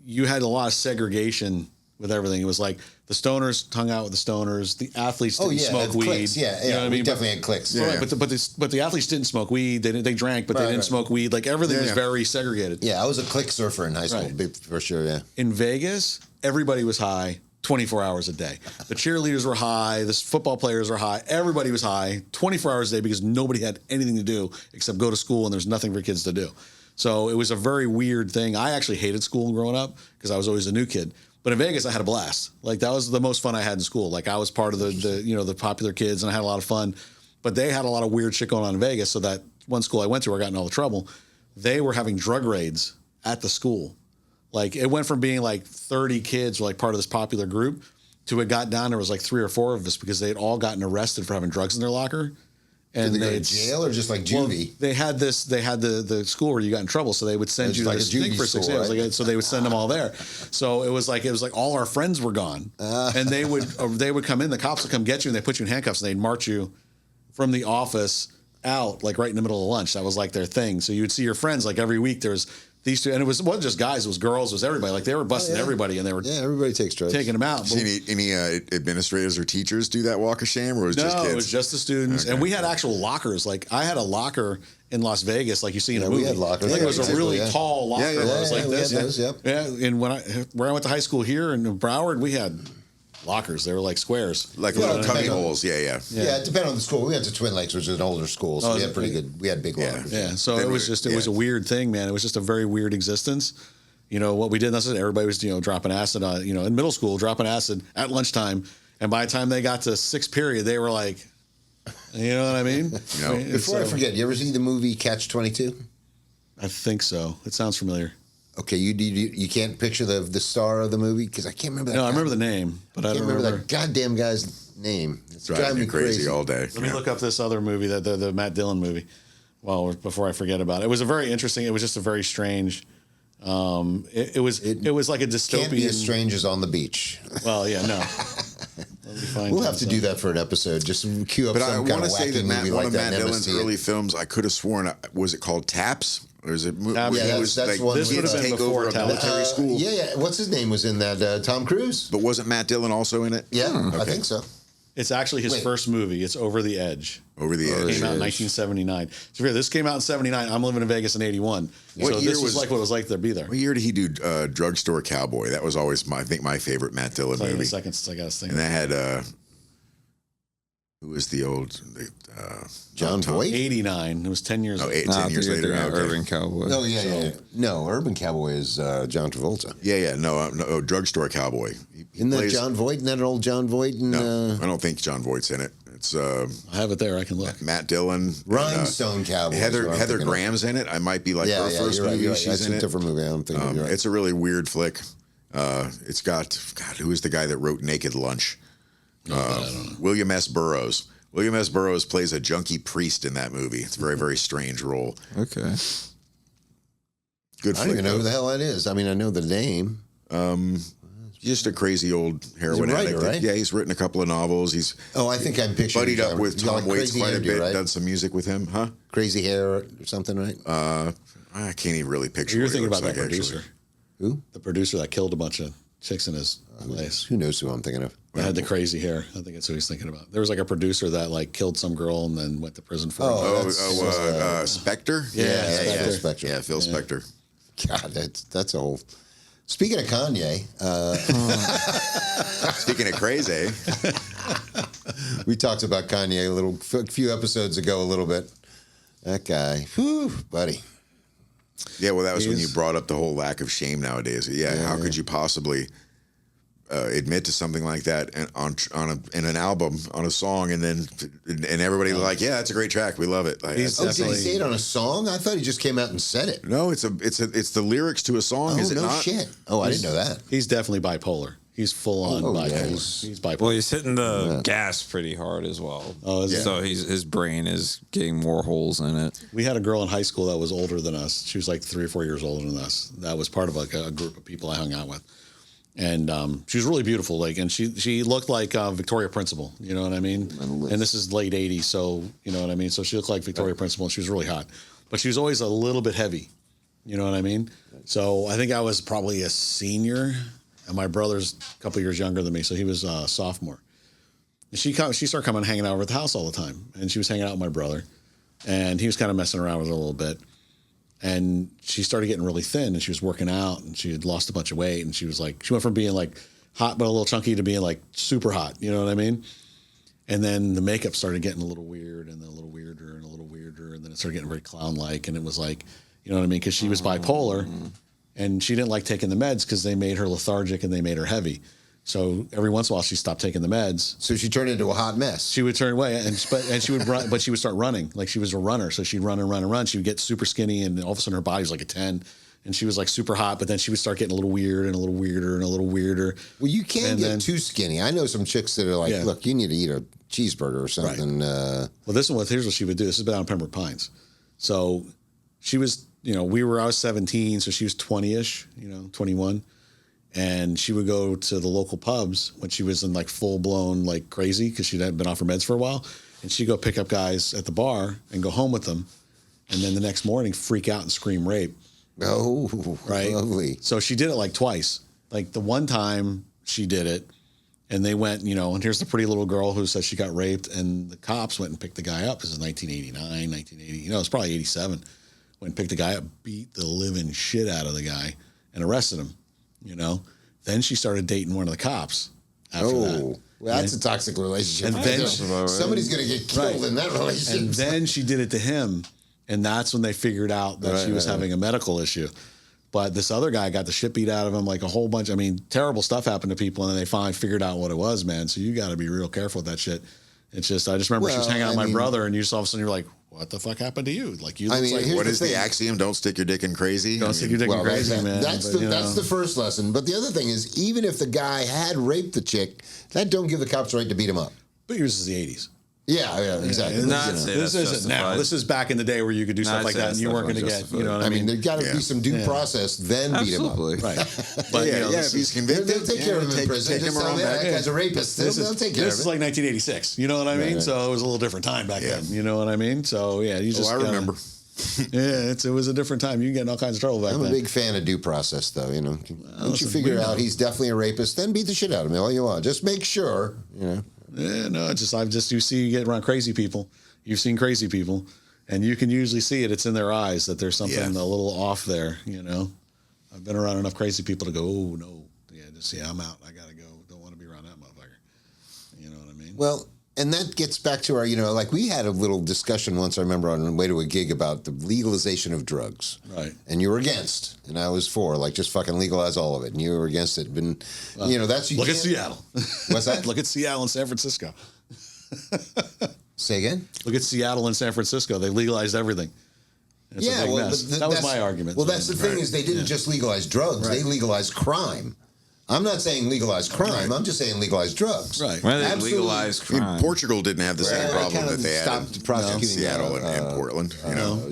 You had a lot of segregation with everything. It was like the stoners hung out with the stoners. The athletes didn't smoke weed. Cliques. Yeah, you know what I mean? Definitely had cliques. Right, but the athletes didn't smoke weed. They drank, but they didn't smoke weed. Like everything was very segregated. Yeah, I was a clique surfer in high school, for sure, yeah. In Vegas, everybody was high 24 hours a day. The cheerleaders were high. The football players were high. Everybody was high 24 hours a day because nobody had anything to do except go to school, and there's nothing for kids to do. So it was a very weird thing. I actually hated school growing up because I was always a new kid. But in Vegas, I had a blast. Like that was the most fun I had in school. Like I was part of the popular kids, and I had a lot of fun. But they had a lot of weird shit going on in Vegas. So that one school I went to where I got in all the trouble, they were having drug raids at the school. Like it went from being like 30 kids were like part of this popular group to it got down there was like 3 or 4 of us because they had all gotten arrested for having drugs in their locker. And did they go to jail or just like juvie? Well, they had the school where you got in trouble, so they would send you to like this a thing juvie for 6 school, years. right? Like, so they would send them all there. So it was like all our friends were gone, and they would come in. The cops would come get you, and they put you in handcuffs, and they'd march you from the office out, like right in the middle of lunch. That was like their thing. So you would see your friends like every week. There's these two, and it wasn't just guys. It was girls. It was everybody. Like they were busting everybody, and they were everybody takes drugs, taking them out. Any administrators or teachers do that walk of shame, or was it just kids? No, it was just the students, and we had actual lockers. Like I had a locker in Las Vegas, like you see in a movie. We had lockers. I think it was a really tall locker. It was like this. Those, Yeah, and where I went to high school here in Broward, we had lockers. They were like squares, like little cubby holes. Yeah, it depended on the school. We went to Twin Lakes, which is an older school, so we had pretty good. We had big lockers. Yeah, so it was a weird thing, man. It was just a very weird existence. What we did, everybody was dropping acid on, in middle school, dropping acid at lunchtime, and by the time they got to sixth period, they were like, you know what I mean? Before I forget, you ever see the movie Catch-22? I think so. It sounds familiar. Okay, you can't picture the star of the movie because I can't remember that. No, I remember the name, but I don't remember that goddamn guy's name. It's driving me crazy all day. Let me look up this other movie, the Matt Dillon movie. Well, before I forget about it, it was a very interesting. It was just a very strange. It was like a dystopian. Can't be as strange as On the Beach. Well, yeah, no. We'll have to do that for an episode. Just cue up some kind of wacky movie like that. Matt Dillon's early films, I could have sworn, was it called Taps? Or is it? Taps, yeah, that's like, one. This would have been before a military school. Yeah. What's his name was in that? Tom Cruise. But wasn't Matt Dillon also in it? Yeah, I think so. It's actually his first movie. It's Over the Edge. Over the Edge. It came out in 1979. So this came out in 79. I'm living in Vegas in 81. So this was like what it was like to be there. What year did he do Drugstore Cowboy? That was always my favorite Matt Dillon movie. In a second since I got to think. And that had who was the old John Voight? 89. It was 10 years later. 10 years later. Okay. Urban Cowboy. Oh yeah. No, Urban Cowboy is John Travolta. Yeah. No, Drugstore Cowboy. Isn't that John Voight? Isn't that an old John Voight? No, I don't think John Voight's in it. It's I have it there. I can look. Matt Dillon, Rhinestone Cowboy. Heather Graham's in it. I might be like her first movie. Right. She's That's in a it. different movie. I don't think you're right. It's a really weird flick. It's got who is the guy that wrote Naked Lunch? I don't know. William S. Burroughs. William S. Burroughs plays a junkie priest in that movie. It's a very, very strange role. Okay. Good flick. I don't even know who the hell that is. I mean, I know the name. Just a crazy old heroin He's a writer, addict. right? Yeah, he's wrtten a couple of novels. He's I think I'm picturing. buddied up with Tom Waits Crazy quite a Hairdo, bit. right? Done some music with him, huh? Crazy Hair or something, right? I can't even really picture. You're what he thinking looks about that like, producer. actually. Who? The producer that killed a bunch of chicks in his place. Who knows who I'm thinking of? That had the crazy hair. I think that's who he's thinking about. There was like a producer that like killed some girl and then went to prison for it. Spectre? Yeah, Spectre. Yeah, Phil Spector. God, that's a whole. Speaking of Kanye, Speaking of crazy, we talked about Kanye a few episodes ago. A little bit. That guy, whew, buddy. Yeah, well, that was when you He's- brought up the whole lack of shame nowadays. Yeah, how could you possibly admit to something like that in an album, on a song, and everybody like, yeah, that's a great track, we love it. Like, He's Oh, did he definitely- say it on a song? I thought he just came out and said it. no, it's the lyrics to a song. Oh, Is it no not? shit. Oh, I didn't know that. He's definitely bipolar. He's full on Oh, yeah, bipolar. he's- He's bipolar. Well, he's hitting the gas pretty hard as well. Oh, is he? So his brain is getting more holes in it. We had a girl in high school that was older than us. She was like 3 or 4 years older than us. That was part of like a group of people I hung out with. And she was really beautiful. Like, and she looked like Victoria Principal. You know what I mean? And this is late '80s, so you know what I mean. So she looked like Victoria Principal, and she was really hot. But she was always a little bit heavy. You know what I mean? So I think I was probably a senior, and my brother's a couple years younger than me, so he was a sophomore. And she started coming and hanging out over at the house all the time, and she was hanging out with my brother, and he was kind of messing around with her a little bit. And she started getting really thin, and she was working out, and she had lost a bunch of weight, and she went from being like hot but a little chunky to being like super hot. You know what I mean? And then the makeup started getting a little weird, and then a little weirder, and a little weirder, and then it started getting very clown-like, and it was like, you know what I mean? Because she was bipolar, and she didn't like taking the meds because they made her lethargic and they made her heavy. So every once in a while, she stopped taking the meds. So she turned into a hot mess. She would turn away, and she would run, but she would start running like she was a runner. So she'd run and run and run. She would get super skinny, and all of a sudden her body was like a 10, and she was like super hot. But then she would start getting a little weird and a little weirder and a little weirder. Well, you can't And get then- too skinny. I know some chicks that are like, Yeah. look, you need to eat a cheeseburger or something. Well, here's what she would do. This is down in Pembroke Pines. So she was, I was 17, so she was 20-ish, 21. And she would go to the local pubs when she was in like full blown like crazy because she'd been off her meds for a while. And she'd go pick up guys at the bar and go home with them. And then the next morning freak out and scream rape. Oh, Right. lovely. So she did it like twice. Like the one time she did it and they went, and here's the pretty little girl who says she got raped, and the cops went and picked the guy up. This is 1989, 1980. It's probably 87. Went and picked the guy up, beat the living shit out of the guy and arrested him. Then she started dating one of the cops after that. Oh, well, that's a toxic relationship. And then somebody's going to get killed Right. in that relationship. And then she did it to him, and that's when they figured out that she was having a medical issue. But this other guy got the shit beat out of him, like a whole bunch. I mean, terrible stuff happened to people, and then they finally figured out what it was, man. So you got to be real careful with that shit. It's just, I just remember she was Well, hanging out with I my mean- brother, and you just all of a sudden you're like, what the fuck happened to you? Like, you look mean, like, here's What the is the thing. axiom? Don't stick your dick in crazy. don't stick your dick in crazy, man. That's But, that's the first lesson. But the other thing is, even if the guy had raped the chick, that don't give the cops the right to beat him up. But yours is the 80s. Yeah, exactly. And Nah, I'd this say that's isn't now. justified. This is back in the day where you could do stuff I'd like say that, and that's you weren't going to definitely get, justified. I mean, mean? there's got to be some due process, then beat him up. Absolutely. Right. But, Yeah, this if he's is- convicted, They'll take care of him in take prison. him Just tell around them, back. that guy's a rapist. They'll take care this of is it. like 1986. You know what I mean? So it was a little different time back then. You know what I mean? So yeah, you just I gotta- remember. Yeah, it was a different time. You get in all kinds of trouble back I'm a then. big fan of due process, though. Once you listen, figure we out know. he's definitely a rapist, then beat the shit out of him all you want. Just make sure, Yeah, no, it's just you see you get around crazy people. You've seen crazy people, and you can usually see it. It's in their eyes that there's something Yeah. a little off there. I've been around enough crazy people to go, oh no, I'm out. I gotta go. Don't want to be around that motherfucker. You know what I mean? Well, and that gets back to our, like we had a little discussion once, I remember, on the way to a gig about the legalization of drugs. Right. And you were against, and I was for, like, just fucking legalize all of it. And you were against it. That's... Look at Seattle. What's that? Look at Seattle and San Francisco. Say again? Look at Seattle and San Francisco. They legalized everything. It's a Yeah, big well, mess. but That was that's- my argument. Well, that's the thing is they didn't just legalize drugs; they legalized crime. I'm not saying legalize crime. I'm just saying legalize drugs. Right. When they Absolutely. legalize I mean, crime. Portugal didn't have the same Well, problem kind that of they had stopped in prosecuting, Seattle and Portland.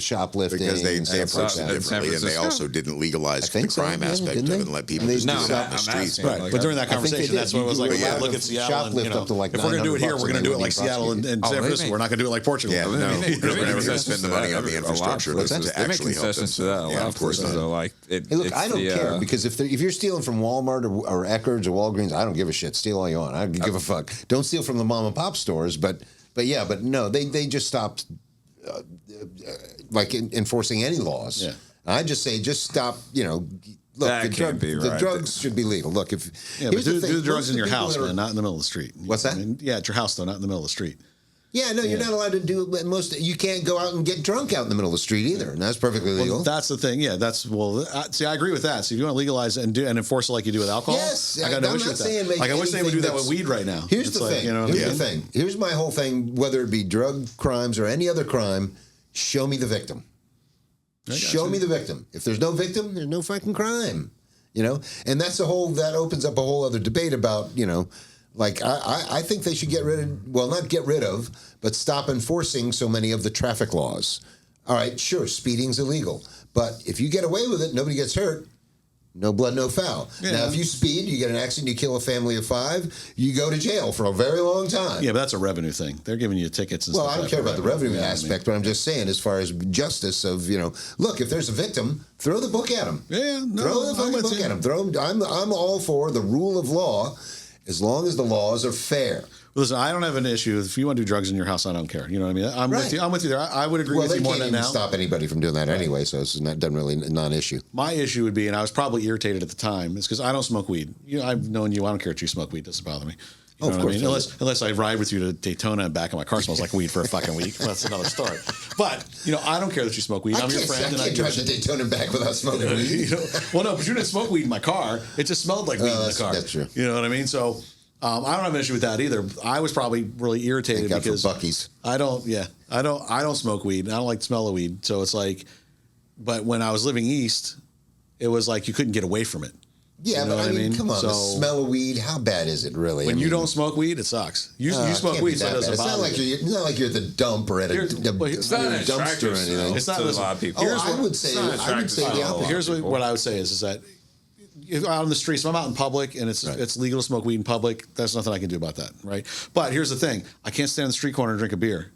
shoplifting because they and stuff approached like it that. differently, and they Francisco? also didn't legalize the think so, crime yeah, aspect didn't of they? it and let people They just did do it No, out in the I'm streets. asking, Right. like, But during that I think they conversation, did. that's what it was like. You Well, could look at Seattle. And, shoplift up to like if we're going to do it here, $900 we're going to do it like and Seattle and they San they Francisco. make- We're not going to do it like Portugal. Yeah, I mean, no, They because we're never going to concessions spend the to money that on the a lot. infrastructure What's that? to They make actually help concessions to them. that a Yeah, lot. of course places, not. though. Like, Hey, look, it's I don't the, care because if you're stealing from Walmart or Eckerd's or Walgreens, I don't give a shit. Steal all you want. I don't give a fuck. Don't steal from the mom and pop stores, but no, they just stopped enforcing any laws. Yeah. I just say just stop. Look, That the, can't be the right. drugs should be legal. Look, Yeah, but here's do the thing, the drugs most in of your the people house, that are- man, not in the middle of the street. What's that? I mean, yeah, at your house, though, not in the middle of the street. Yeah, no, you're not allowed to do it. You can't go out and get drunk out in the middle of the street either, and that's perfectly legal. Well, that's the thing. Yeah, see, I agree with that. So if you want to legalize it and enforce it like you do with alcohol, yes, I got no issue with that. Like I wish they would do that with weed right now. Here's the thing. Here's the thing. Here's my whole thing. Whether it be drug crimes or any other crime, show me the victim. Show me the victim. If there's no victim, there's no fucking crime. And that's that opens up a whole other debate about Like, I think they should not get rid of, but stop enforcing so many of the traffic laws. All right, sure, speeding's illegal. But if you get away with it, nobody gets hurt. No blood, no foul. Yeah. Now, if you speed, you get an accident, you kill a family of 5, you go to jail for a very long time. Yeah, but that's a revenue thing. They're giving you tickets and stuff. Well, I don't care about the revenue aspect, but I'm just saying, as far as justice of, look, if there's a victim, throw the book at him. Yeah, no, throw the fucking book at him. I'm all for the rule of law, as long as the laws are fair. Listen, I don't have an issue. If you want to do drugs in your house, I don't care. You know what I mean? I'm with you. I'm with you there. I would agree with you more than now. They can't even stop anybody from doing that anyway, so it's doesn't really non-issue. My issue would be, and I was probably irritated at the time, is because I don't smoke weed. I've known you. I don't care if you smoke weed. It doesn't bother me. You know of course. I mean? Unless I ride with you to Daytona and back and my car smells like weed for a fucking week. Well, that's another story. But, I don't care that you smoke weed. I'm your friend. I can't drive to Daytona and back without smoking weed. Well, no, but you didn't smoke weed in my car. It just smelled like weed in the car. That's true. You know what I mean? So I don't have an issue with that either. I was probably really irritated because Buc-ee's. I don't smoke weed. I don't like the smell of weed. So it's like, but when I was living east, it was like you couldn't get away from it. Yeah, but I mean, come on, the smell of weed, how bad is it really? When you don't smoke weed, it sucks. You smoke weed, so it doesn't bother you. It's not like you're at the dump or at a dumpster or anything. It's not to a lot of people. I would say the opposite. Here's what I would say is that if out on the streets, if I'm out in public and it's legal to smoke weed in public, there's nothing I can do about that, right? But here's the thing. I can't stand on the street corner and drink a beer.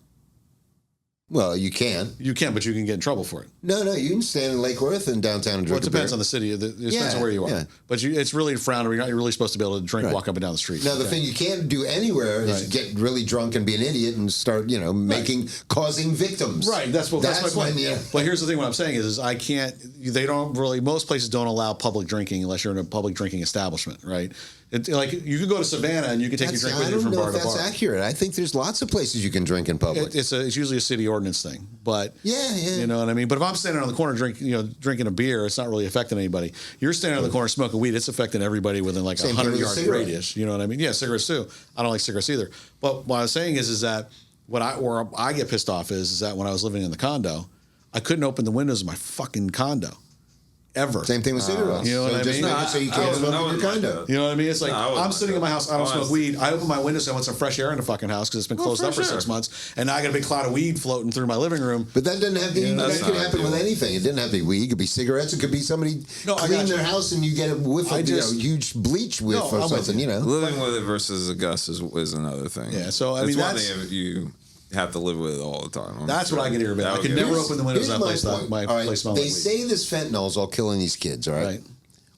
Well, you can. You can, but you can get in trouble for it. No, you can stand in Lake Worth and downtown and drink it depends on the city. It depends on where you are. Yeah. But it's really frowned. You're not really supposed to be able to drink, walk up and down the street. Now, the thing you can't do anywhere is get really drunk and be an idiot and start, causing victims. Right. That's my point. But here's the thing. What I'm saying is I can't. They don't really. Most places don't allow public drinking unless you're in a public drinking establishment, right? Like you can go to Savannah and you can take your drink with you from bar to bar. That's accurate. I think there's lots of places you can drink in public. It's usually a city ordinance thing, but yeah, you know what I mean. But if I'm standing on the corner drinking a beer, it's not really affecting anybody. You're standing on the corner smoking weed, it's affecting everybody within like a 100-yard radius. You know what I mean? Yeah, cigarettes too. I don't like cigarettes either. But what I was saying is that where I get pissed off is that when I was living in the condo, I couldn't open the windows of my fucking condo. Ever. Same thing with cigarettes. You know what I mean? So you can't smoke in your condo. You know what I mean? It's like, I'm sitting in my house, I don't smoke weed. I open my window so I want some fresh air in the fucking house because it's been closed up for 6 months. And now I got a big cloud of weed floating through my living room. But that doesn't have to that could happen with anything. It didn't have to be weed. It could be cigarettes. It could be somebody cleaning their house and you get a whiff of huge bleach whiff or something, Living with it versus a gust is another thing. Yeah, so I mean, that's one thing you have to live with it all the time. That's what I get irritated. I could never open the windows of my place smelling like weed. They say this fentanyl is all killing these kids, all right?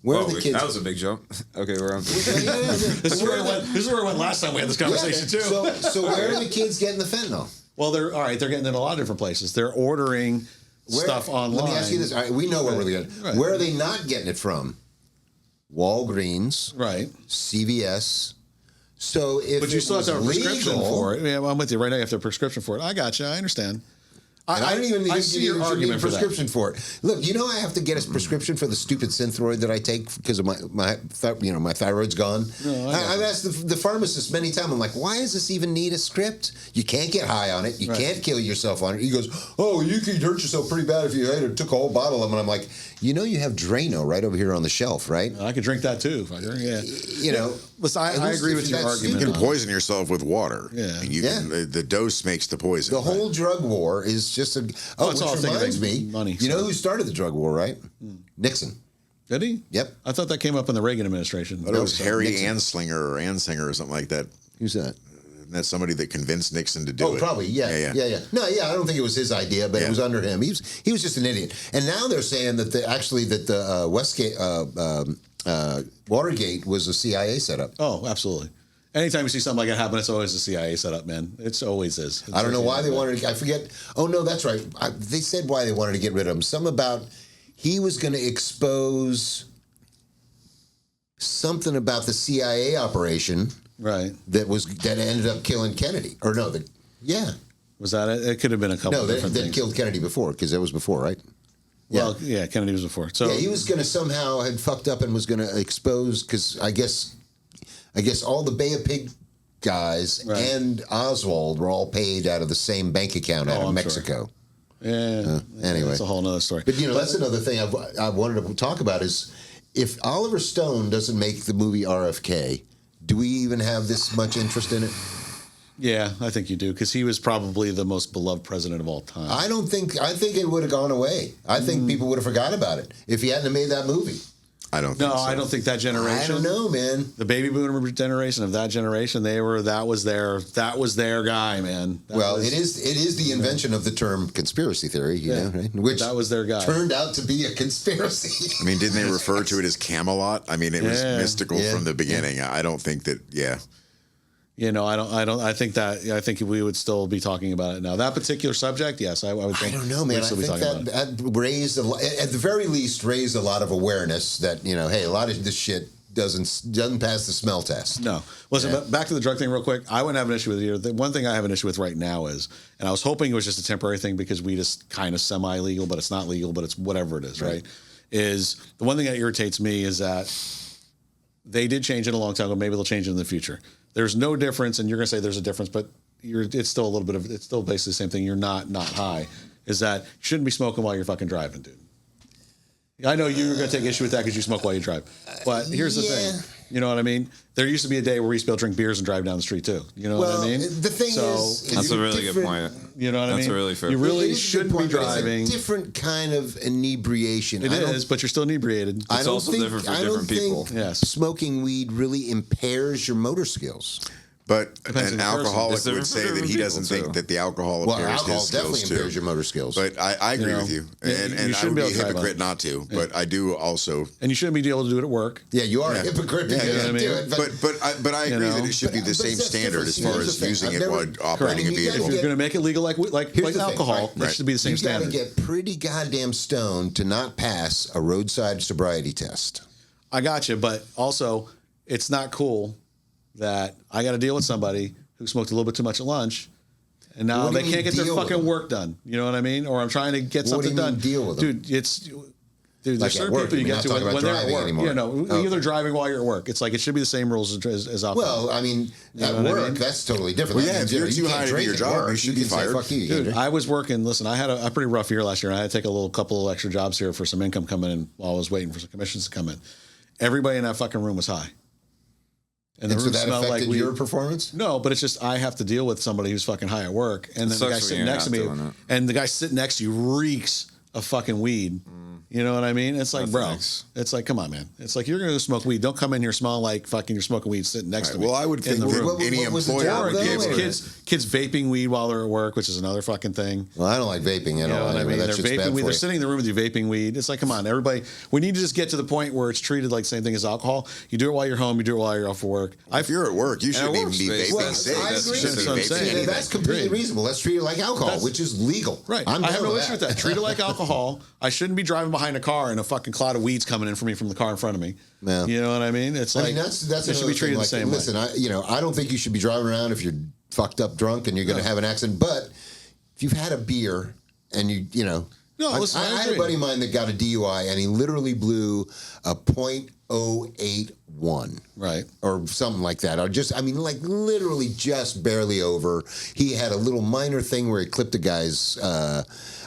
Where are the kids? That was a big jump. Okay, we're on. This is where I went last time we had this conversation too. So where are the kids getting the fentanyl? Well, they're getting it in a lot of different places. They're ordering stuff online. Let me ask you this. All right, we know where we're getting it. Right. Where are they not getting it from? Walgreens. Right. CVS. So but you still have to have a prescription for it. Yeah, well, I'm with you right now. You have to have a prescription for it. I got you. I understand. I don't even need your argument a prescription for it. Look, I have to get a prescription for the stupid Synthroid that I take because of my thyroid's gone. No, I've asked the pharmacist many times. I'm like, why does this even need a script? You can't get high on it. You can't kill yourself on it. He goes, oh, you could hurt yourself pretty bad if you took a whole bottle of them. And I'm like, you have Drano right over here on the shelf, right? I could drink that too. Yeah. Listen, I agree with your argument. You can poison yourself with water. Yeah. The dose makes the poison. The whole drug war is just which reminds me, money. You know who started the drug war, right? Nixon. Did he? Yep. I thought that came up in the Reagan administration. But it was Harry Anslinger or something like that. Who's that? That's somebody that convinced Nixon to do it. Oh, probably, yeah. No, I don't think it was his idea, but it was under him. He was just an idiot. And now they're saying that the Westgate, Watergate was a CIA setup. Oh, absolutely. Anytime you see something like that happen, it's always a CIA setup, man. It always is. I don't know why they wanted to. I forget. Oh, no, that's right. They said why they wanted to get rid of him. Something about he was going to expose something about the CIA operation. Right. That ended up killing Kennedy. Or no, Yeah. Was that it? It could have been a couple No, of they different things. killed Kennedy before, because that was before, right? Well, yeah, Kennedy was before. So Yeah, he was going to somehow had fucked up and was going to expose, because I guess all the Bay of Pig guys and Oswald were all paid out of the same bank account out of I'm Mexico. sure. Yeah. Anyway. That's a whole other story. But, that's another thing I wanted to talk about is if Oliver Stone doesn't make the movie RFK, do we even have this much interest in it? Yeah, I think you do, because he was probably the most beloved president of all time. I think it would have gone away. I think people would have forgot about it if he hadn't have made that movie. I don't think so. I don't think that generation. I don't know, man. The baby boomer generation of that generation, that was their guy, man. It is the invention of the term conspiracy theory, you know, right? Which that was their guy. Turned out to be a conspiracy. I mean, didn't they refer to it as Camelot? I mean, it was mystical from the beginning. I don't think that. Yeah. I think we would still be talking about it now. That particular subject, yes, I would think. I don't know, man. I think that raised, at the very least, raised a lot of awareness that, hey, a lot of this shit doesn't pass the smell test. No. Listen, but back to the drug thing real quick. I wouldn't have an issue with it. The one thing I have an issue with right now is, and I was hoping it was just a temporary thing because we just kind of semi-legal, but it's not legal, but it's whatever it is, right? Is the one thing that irritates me is that they did change it a long time ago. Maybe they'll change it in the future. There's no difference, and you're going to say there's a difference, but it's still a little bit of, it's still basically the same thing. You're not high. Is that you shouldn't be smoking while you're fucking driving, dude. I know you're going to take issue with that because you smoke while you drive. But here's the thing. You know what I mean? There used to be a day where we used to be able to drink beers and drive down the street too. You know what I mean? The thing is, that's a really good point. You know what I mean? That's a really fair You point. really shouldn't be driving. It's a different kind of inebriation. It is, but you're still inebriated. It's also different for different people. Yes. Smoking weed really impairs your motor skills. But Depends an on the person. alcoholic It's different would for say that different he people, doesn't too. think that the alcohol Well, impairs alcohol his definitely skills impairs too. your motor skills. But I agree with you, you and I shouldn't would be be able a to drive hypocrite on. not to. But I do also. And you shouldn't be able to do it at work. Yeah, you are a hypocrite because you what I mean? do it. But I agree that it should be the same that's standard different. as far Here's as the thing. using I've it never- while operating a Correct. You vehicle. If you're going to make it legal like Here's the thing, alcohol, right? it should be the same You got to standard. get pretty goddamn stoned to not pass a roadside sobriety test. I got you, but also it's not cool that I got to deal with somebody who smoked a little bit too much at lunch, and now What do they you mean can't get their deal with fucking them? work done. You know what I mean? Or I'm trying to get What do something you mean done. deal with them? Dude, Like there's at certain work, people you you're get not to talking when about they're at driving work. anymore. You know, Okay. either driving while you're at work. It's like it should be the same rules as alcohol. Well, I mean, at know what I work, mean? that's totally different. Well, That yeah, means, if you're you too can't high to do drink your at job, work. you should be can say, fired. Fuck you, you can't Dude, drink. I was working. Listen, I had a pretty rough year last year, and I had to take a couple of extra jobs here for some income coming in while I was waiting for some commissions to come in. Everybody in that fucking room was high, and the And so room that smelled like affected weed. your performance? No, but it's just I have to deal with somebody who's fucking high at work, and then the sucks guy when sitting you're next to not me, doing it. and the guy sitting next to you reeks of fucking weed. You know what I mean? It's like, No bro, thanks. it's like, come on, man. It's like you're gonna smoke weed. Don't come in here smelling like fucking you're smoking weed sitting next to me. Well, I would in think the that room. any What was the employer job, would though? be able to. Kids vaping weed while they're at work, which is another fucking thing. Well, I don't like vaping at You know all. what I Anyway, mean? that They're shit's vaping bad weed. for They're you. sitting in the room with you vaping weed. It's like, come on, everybody. We need to just get to the point where it's treated like the same thing as alcohol. You do it while you're home. You do it while you're off of work. If you're at work, you shouldn't even be workspace, vaping. Well, cigs. I You agree. shouldn't That's be what I'm vaping saying. anything. That's completely Agreed. reasonable. Let's treat it like alcohol, which is legal. Right. I'm I have down no with issue with that. Treat it like alcohol. I shouldn't be driving behind a car and a fucking cloud of weeds coming in for me from the car in front of me. Yeah. You know what I mean? It's I like mean, that's it should another be treated thing. the Like, same listen, way. I don't think you should be driving around if you're fucked up drunk and you're going to have an accident. But if you've had a beer and you know, No, listen, I had a agree. buddy of mine that got a DUI and he literally blew a .081. Right. Or something like that. Or just, I mean, like literally just barely over. He had a little minor thing where he clipped a guy's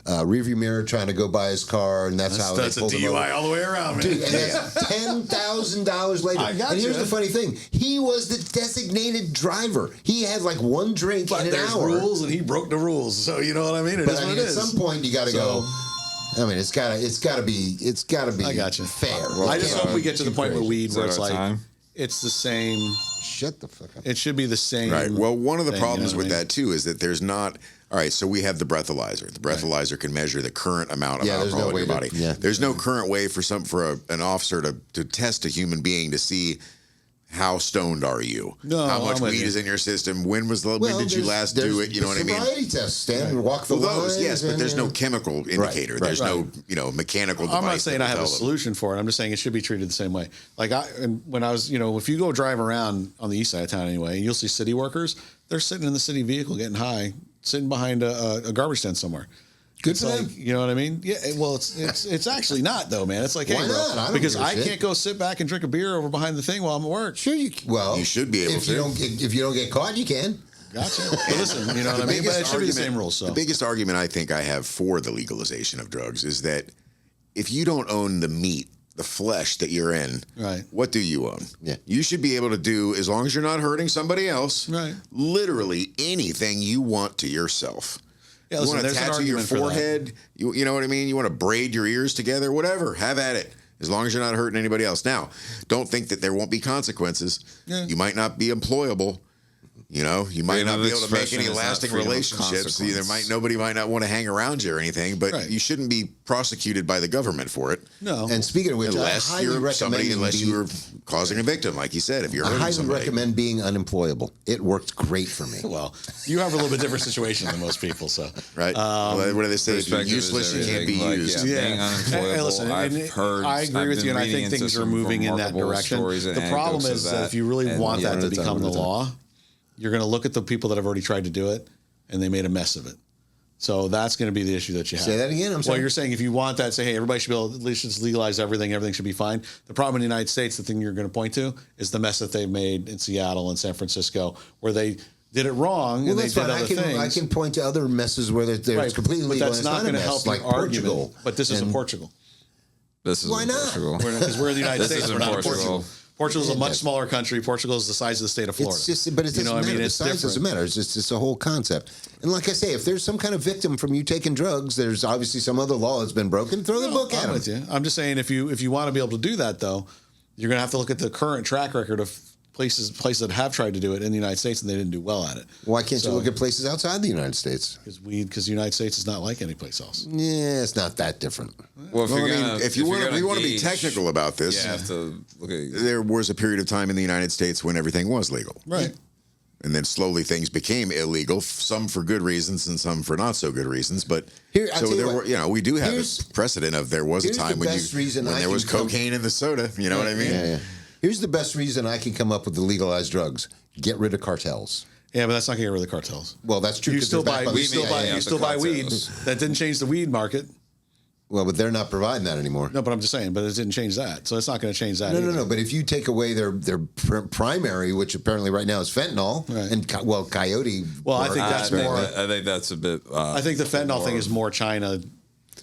rearview mirror trying to go by his car, and that's how That's they a pulled him over. DUI all the way around, man. Dude, and that's $10,000 later. I got and here's you. the funny thing: he was the designated driver. He had like one drink But in an there's hour. rules, and he broke the rules. So you know what I mean? It But is I what mean, it at is. some point, you got to go. I mean, it's gotta be I got you. fair. I just It hope can't we be get to the too point with crazy. weed where that it's our like time? it's the same. Shut the fuck up. It should be the same. Right. Well, one of the thing, you problems know with what I mean? that too is that there's not. All right, so we have the breathalyzer. The breathalyzer can measure the current amount of Yeah, there's alcohol no in your way to- body. yeah. There's no current way for an officer to test a human being to see how stoned are you? No, how much I'm with weed you. is in your system? When did you last do it? You know what I mean? Sobriety test. Stand and walk the Well, those, lines. yes, but there's no and- chemical indicator. right, There's right. no, mechanical device. I'm not saying that I have will a tell them. solution for it. I'm just saying it should be treated the same way. Like when I was, if you go drive around on the east side of town anyway, you'll see city workers. They're sitting in the city vehicle getting high, sitting behind a garbage tent somewhere. Good It's for like, them. you know what I mean? Yeah. Well, it's actually not though, man. It's like, hey, Why bro, not? I don't because give a I shit. can't go sit back and drink a beer over behind the thing while I'm at work. Sure, you should be able if to. If you don't get caught, you can. Gotcha. But listen, you know what I mean? But it should be the same rules. So The biggest argument I think I have for the legalization of drugs is that if you don't own the meat, the flesh that you're in, Right. what do you own? Yeah. You should be able to do, as long as you're not hurting somebody else, Right. literally anything you want to yourself. yeah, You listen, want to there's an tattoo your argument for that. forehead? You know what I mean? You want to braid your ears together? Whatever. Have at it. As long as you're not hurting anybody else. Now, don't think that there won't be consequences. Yeah. You might not be employable. You might Freedom not of be able to make expression any is not lasting freedom of relationships. consequence. Nobody might not want to hang around you or anything, but Right. you shouldn't be prosecuted by the government for it. No. And speaking of which, Unless I highly you're recommend somebody, unless being- you're causing a victim, like you said, if you're I hurting highly somebody. recommend being unemployable. It worked great for me. well, you have a little bit different situation than most people. So Right? What do they say? If you're Perspective is useless, you can't be everything. Like, used. yeah, Yeah. being unemployable. Hey, listen, I've and heard. I agree I've with been you, and I reading think into things are some moving in that remarkable direction. stories and The problem anecdotes is of that if you really and, want yeah, that to at a time, become the at a time. law, you're going to look at the people that have already tried to do it, and they made a mess of it. So that's going to be the issue that you have. Say that again, I'm Well, sorry. you're saying if you want that, say, hey, everybody should be able to at least just legalize everything. Everything should be fine. The problem in the United States, the thing you're going to point to, is the mess that they've made in Seattle and San Francisco, where they did it wrong Well, and they that's did fine. other things. I can point to other messes where they're Right, completely but legal. that's and it's not going to a help mess, like your argument. Portugal. But this isn't And- Portugal. This is Why not? Portugal. Because we're in the United This States. isn't We're not Portugal. Portugal. Portugal's a much smaller country. Portugal is the size of the state of Florida. It's just, but it doesn't You know what I matter. mean? The It's size doesn't different. matter. It's a whole concept. And like I say, if there's some kind of victim from you taking drugs, there's obviously some other law that's been broken. Throw the book at I'm them. with you. I'm just saying if you want to be able to do that though, you're going to have to look at the current track record of places that have tried to do it in the United States and they didn't do well at it. Why can't So- you look at places outside the United States? Because the United States is not like any place else. Yeah, it's not that different. Well, if Well, you're I mean, gonna, if you want to be gauge- technical about this, you have to look at. there was a period of time in the United States when everything was legal. Right. And then slowly things became illegal, some for good reasons and some for not so good reasons. But Here, I'll so tell you there what, were, we do have here's- a precedent of there was a here's the time when best reason I there was can come- cocaine in the soda. You know what I mean? Yeah. Here's the best reason I can come up with the legalized drugs: get rid of cartels. Yeah, but that's not going to get rid of the cartels. Well, that's true. You 'cause still they're buy, backed by the you still buy, CIA. you the still buy weed. cartels. That didn't change the weed market. Well, but they're not providing that anymore. No, but I'm just saying, but it didn't change that. So it's not going to change that. No, either. no. But if you take away their primary, which apparently right now is fentanyl, Right. and coyote. Well, I think that's more. I think that's a bit. I think the fentanyl thing is more China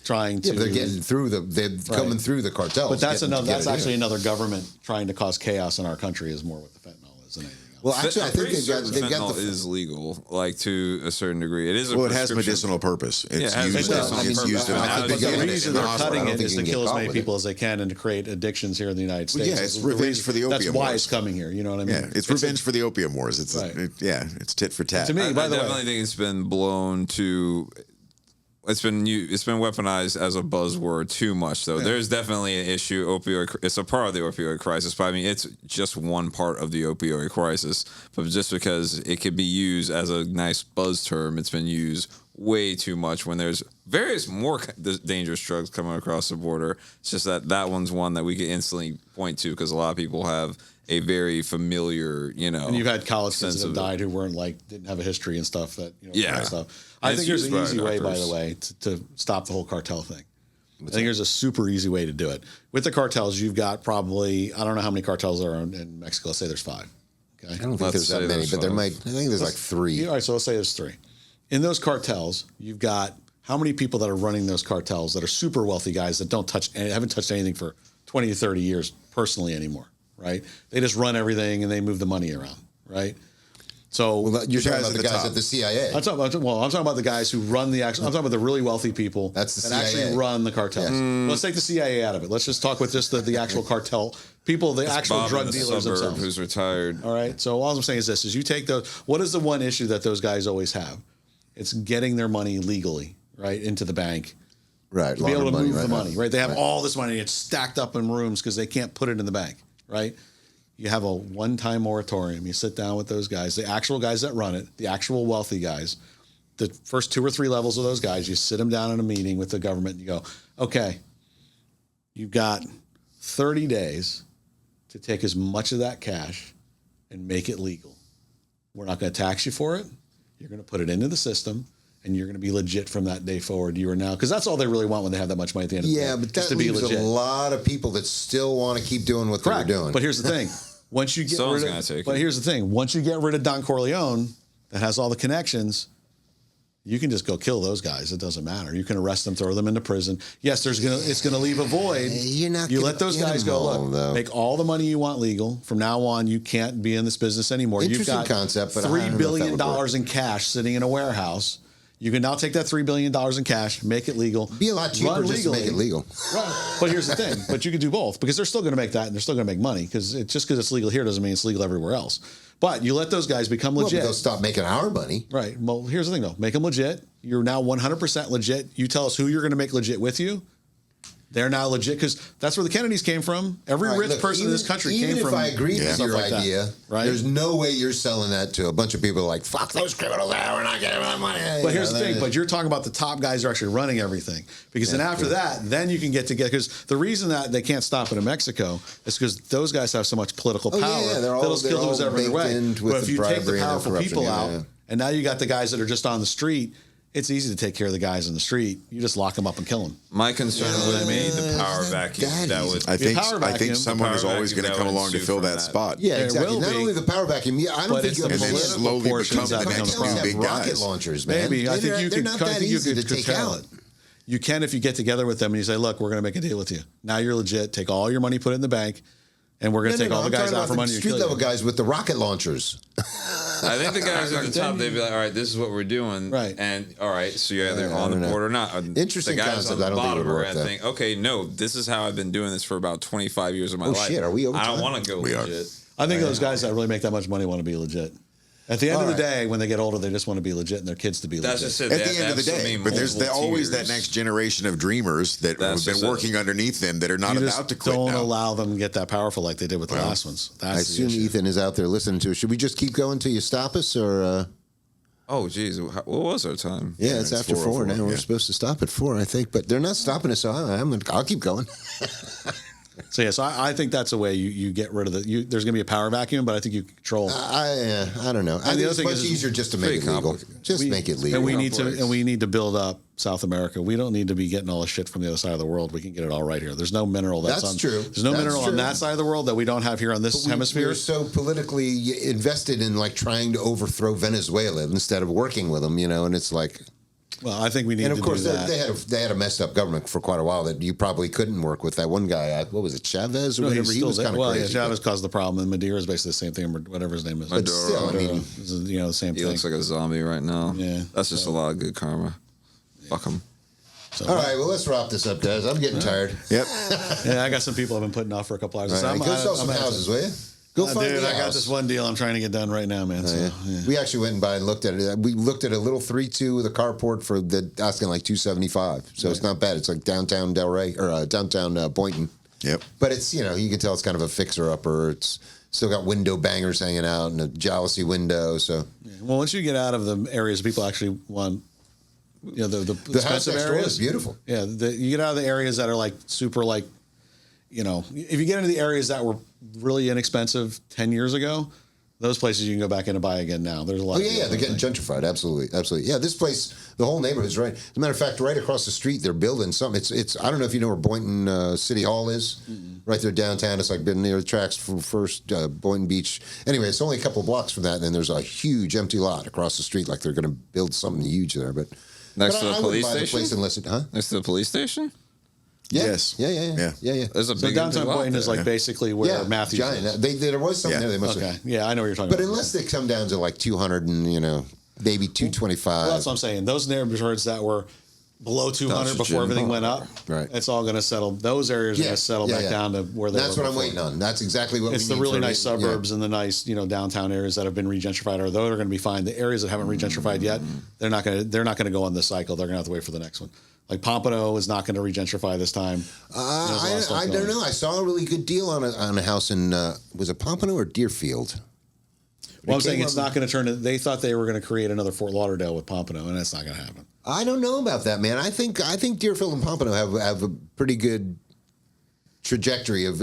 trying to. Yeah, but they're getting through they're coming through the cartels. But that's getting to another. get That's it in. actually another government trying to cause chaos in our country. Is more what the fentanyl is than anything else. Well, actually, I I'm think pretty certain they've got fentanyl the. is legal, like to a certain degree. It is. Well, it has prescription. medicinal purpose. It's it has used. medicinal It's purpose. used in I the think But they the got it reason in the they're hospital. I cutting don't it think is you to can kill get as caught many with people it. as they can and to create addictions here in the United States. yeah, it's The revenge reason- for the That's opium why wars. it's coming here. You know what I mean? Yeah, it's revenge for the opium wars. It's Right. it's tit for tat. To me, I by the definitely way, think it's been blown to. It's been weaponized as a buzzword too much, though. There's definitely an issue. It's a part of the opioid crisis, but I mean, it's just one part of the opioid crisis. But just because it could be used as a nice buzz term, it's been used way too much when there's various more dangerous drugs coming across the border. It's just that one's one that we can instantly point to because a lot of people have a very familiar, and you've had college kids sense that have of died who didn't have a history and stuff that Yeah. kind of stuff. I It's think there's used an by easy way, by doctors. the way, to stop the whole cartel thing. I think there's a super easy way to do it. With the cartels, you've got probably, I don't know how many cartels there are in Mexico. Let's say there's 5. Okay. I don't think Let's there's that say many, there's but there five. might. I think there's like 3. All right, so let's say there's 3. In those cartels, you've got how many people that are running those cartels that are super wealthy guys that haven't touched anything for 20 to 30 years personally anymore, right? They just run everything and they move the money around, right? So Well, you're talking guys about at the the guys top. at the CIA. I'm talking about the guys who run the actual. I'm talking about the really wealthy people That's the that CIA. actually run the cartels. Yes. Let's take the CIA out of it. Let's just talk with just the actual cartel people, the actual Bob drug in the dealers suburb themselves. who's retired. All right. So all I'm saying is this: is you take those. What is the one issue that those guys always have? It's getting their money legally, right, into the bank. Right. To be able to move the right, money, right? They have right. all this money. It's stacked up in rooms because they can't put it in the bank, right? You have a one-time moratorium. You sit down with those guys, the actual guys that run it, the actual wealthy guys, the first 2 or 3 levels of those guys. You sit them down in a meeting with the government and you go, okay, you've got 30 days to take as much of that cash and make it legal. We're not going to tax you for it. You're going to put it into the system, and you're going to be legit from that day forward. You are now, because that's all they really want when they have that much money at the end of the day. Yeah, but just that to be leaves legit. a lot of people that still want to keep doing what Correct. they're doing. But here's the thing: once you get Someone's rid gonna of, take but it. here's the thing: once you get rid of Don Corleone, that has all the connections, you can just go kill those guys. It doesn't matter. You can arrest them, throw them into prison. Yes, it's gonna leave a void. You're not You gonna let those get guys them go. all, Look, though. make all the money you want legal. From now on, you can't be in this business anymore. Interesting You've got concept, but I don't know $3 if that billion would work. in cash sitting in a warehouse. You can now take that $3 billion in cash, make it legal. Be a lot cheaper run just to make it legally. legal. Right. But here's the thing. But you can do both because they're still going to make that and they're still going to make money because just because it's legal here doesn't mean it's legal everywhere else. But you let those guys become Well, legit. but they'll stop making our money. Right. Well, here's the thing though. Make them legit. You're now 100% legit. You tell us who you're going to make legit with you. They're now legit because that's where the Kennedys came from. Every All right, rich look, person in this country even came if from. I agree with stuff your like that, idea, right? there's no way you're selling that to a bunch of people like, fuck those criminals there, we're not getting that money. But here's the thing, but you're talking about the top guys who are actually running everything. Because then after that, then you can get together. Because the reason that they can't stop it in Mexico is because those guys have so much political Oh, power. yeah, they're all- they'll just kill they're who's all ever in their way. baked in with But if the you take the bribery and the powerful corruption, people yeah, out, yeah. and now you got the guys that are just on the street, it's easy to take care of the guys in the street. You just lock them up and kill them. My concern would be the power vacuum that that easy. would. I think power I vacuum, think someone the is power always vacuum going to that come would along to ensue fill from that that. spot. Yeah, There exactly. will Not be. only the power vacuum, I don't But think it's you the have And then political slowly portions become that the become next the problem. big rocket guys. launchers, man. Maybe. I think you They're could. not I that think you easy could to take curtail out. it. You can if you get together with them and you say, "Look, we're going to make a deal with you. Now you're legit. Take all your money, put it in the bank, and we're going to take all the I'm guys talking out about from the under you." street kill level you. guys with the rocket launchers. I think the guys at the top, they'd be like, all right, this is what we're doing. Right. And all right, so you're either Yeah, I on the don't know. board or not. Interesting the guys concept. on the I don't think it bottom would are work, going to though. think, okay, no, this is how I've been doing this for about 25 years of my Oh, life. shit, are we over I don't time? want to go We are. legit. I think those guys that really make that much money want to be legit. At the end All of the right. day, when they get older, they just want to be legit and their kids to be That's legit. just it. At the end of the That's day, me but there's multiple always that tiers. next generation of dreamers that That's have just been it. working underneath them that are not You about just to quit don't now. allow them to get that powerful like they did with the last ones. I That's the assume issue. Ethan is out there listening to us. Should we just keep going till you stop us, or? Oh, geez. What was our time? Yeah, it's after 4 now. We're yeah. supposed to stop at 4, I think, but they're not stopping us. So I'll keep going. So yeah, so I think that's a way you get rid of there's going to be a power vacuum, but I think you control. I don't know. I think the other it's thing much is easier just to make pretty it legal. complicated. Just make it legal. And we complex. need to build up South America. We don't need to be getting all the shit from the other side of the world. We can get it all right here. There's no mineral that's That's on. true. There's no That's mineral on true. that side of the world that we don't have here on this hemisphere. We're so politically invested in like trying to overthrow Venezuela instead of working with them, and it's like. Well, I think we need And to of course, do that. they had a messed up government for quite a while that you probably couldn't work with. That one guy, what was it, Chavez or No, whatever? he's He still was there. kind of Well, crazy. yeah, Chavez caused the problem, and Madeira is basically the same thing, or whatever his name is. but still, I mean, This is, the same He thing. looks like a zombie right now. Yeah. That's just a lot of good karma. Fuck him. So, all right. Well, let's wrap this up, guys. I'm getting tired. Yep. yeah, I got some people I've been putting off for a couple hours. All So right, go sell I'm some at it. houses, will you? Go find Dude, me a I got house. this one deal I'm trying to get done right now, man. So, yeah. We actually went by and looked at it. We looked at a little 3-2 with a carport for asking like $275. So it's not bad. It's like downtown Delray or downtown Boynton. Yep. But it's you can tell it's kind of a fixer upper. It's still got window bangers hanging out and a jalousie window. So Well, once you get out of the areas people actually want, the the house expensive next door areas, is beautiful. Yeah, you get out of the areas that are like super like, if you get into the areas that were really inexpensive 10 years ago, those places you can go back in and buy again now. There's a lot. Oh of yeah, deals, they're I getting think. gentrified. Absolutely. Yeah, this place, the whole neighborhood's right. As a matter of fact, right across the street, they're building something. It's I don't know if you know where Boynton City Hall is. Right there downtown. It's like been near the tracks from First Boynton Beach. Anyway, it's only a couple of blocks from that, and then there's a huge empty lot across the street. Like they're going to build something huge there. But Next but to the I wouldn't police buy the station? place unless it, huh? Next to the police station? Yeah. Yes. Yeah. There's a So big downtown empty lot Boynton is there. like basically where Yeah, Matthews giant. is. There was something Yeah. there. They must Okay, have. yeah, I know what you're talking But about. unless they come down to like 200 and maybe 225. Well, that's what I'm saying. Those neighborhoods that were below 200 That's before everything Jim. went up. Right. It's all going to settle. Those areas are going to settle back down to where they That's were what I'm before. waiting on. That's exactly what It's we the need really for nice me. suburbs and the nice, downtown areas that have been regentrified, or those are going to be fine. The areas that haven't regentrified yet, they're not going to go on this cycle. They're going to have to wait for the next one. Like Pompano is not going to regentrify this time. I don't know. I saw a really good deal on a house in was it Pompano or Deerfield? Well, I'm saying came it's up- not going to turn. They thought they were going to create another Fort Lauderdale with Pompano, and that's not going to happen. I don't know about that, man. I think Deerfield and Pompano have a pretty good trajectory of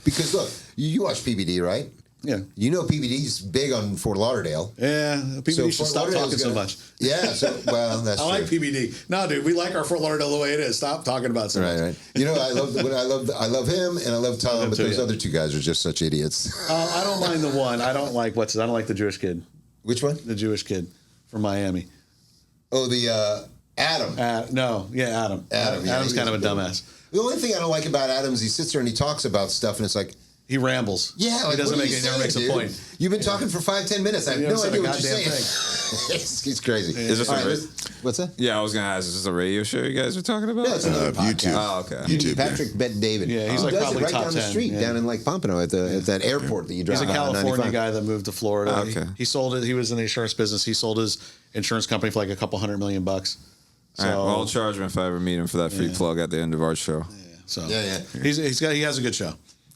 because look, you watch PBD, right? Yeah. You know PBD's big on Fort Lauderdale. Yeah, people should Fort stop Lauderdale's talking so much. Yeah, well, that's I true. like PBD. No, dude, we like our Fort Lauderdale the way it is. Stop talking about it so much. Right. You know, I love him and I love Tom, but too, those yeah. other two guys are just such idiots. I don't mind the one. I don't like the Jewish kid. Which one? The Jewish kid from Miami. Oh, the Adam. Adam. Adam, yeah, Adam's he kind of a was a good dumbass. The only thing I don't like about Adam is he sits there and he talks about stuff, and it's like, He rambles. yeah, like, he doesn't what are make you it. Never saying, makes dude? a point. You've been talking for 5-10 minutes. I have You no haven't said idea a what you're goddamn saying. He's crazy. Is this All a right, re- what's that? Yeah, I was gonna ask. Is this a radio show you guys were talking about? Yeah, it's another YouTube. podcast. Oh, okay. YouTube. Patrick Bet David. Yeah, he's He like does probably it right top down the 10, street, yeah. down in like Pompano at that airport that you drive. He's a on California 95. guy that moved to Florida. Okay. He sold it. He was in the insurance business. He sold his insurance company for like a couple $100 million. So, All right, well, I'll charge him if I ever meet him for that free plug at the end of our show. Yeah. He has a good show.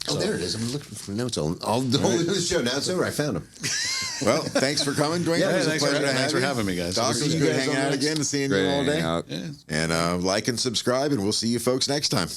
Oh, there it is. I'm looking for notes all the show. Now it's over. I found him. Well, thanks for coming, Dwayne. Yeah, It was a thanks for- pleasure to thanks have for you. having me, guys. Doctors, See you good guys hanging on out next- again and seeing Great you all hanging day. out. Yeah. And like and subscribe, and we'll see you folks next time.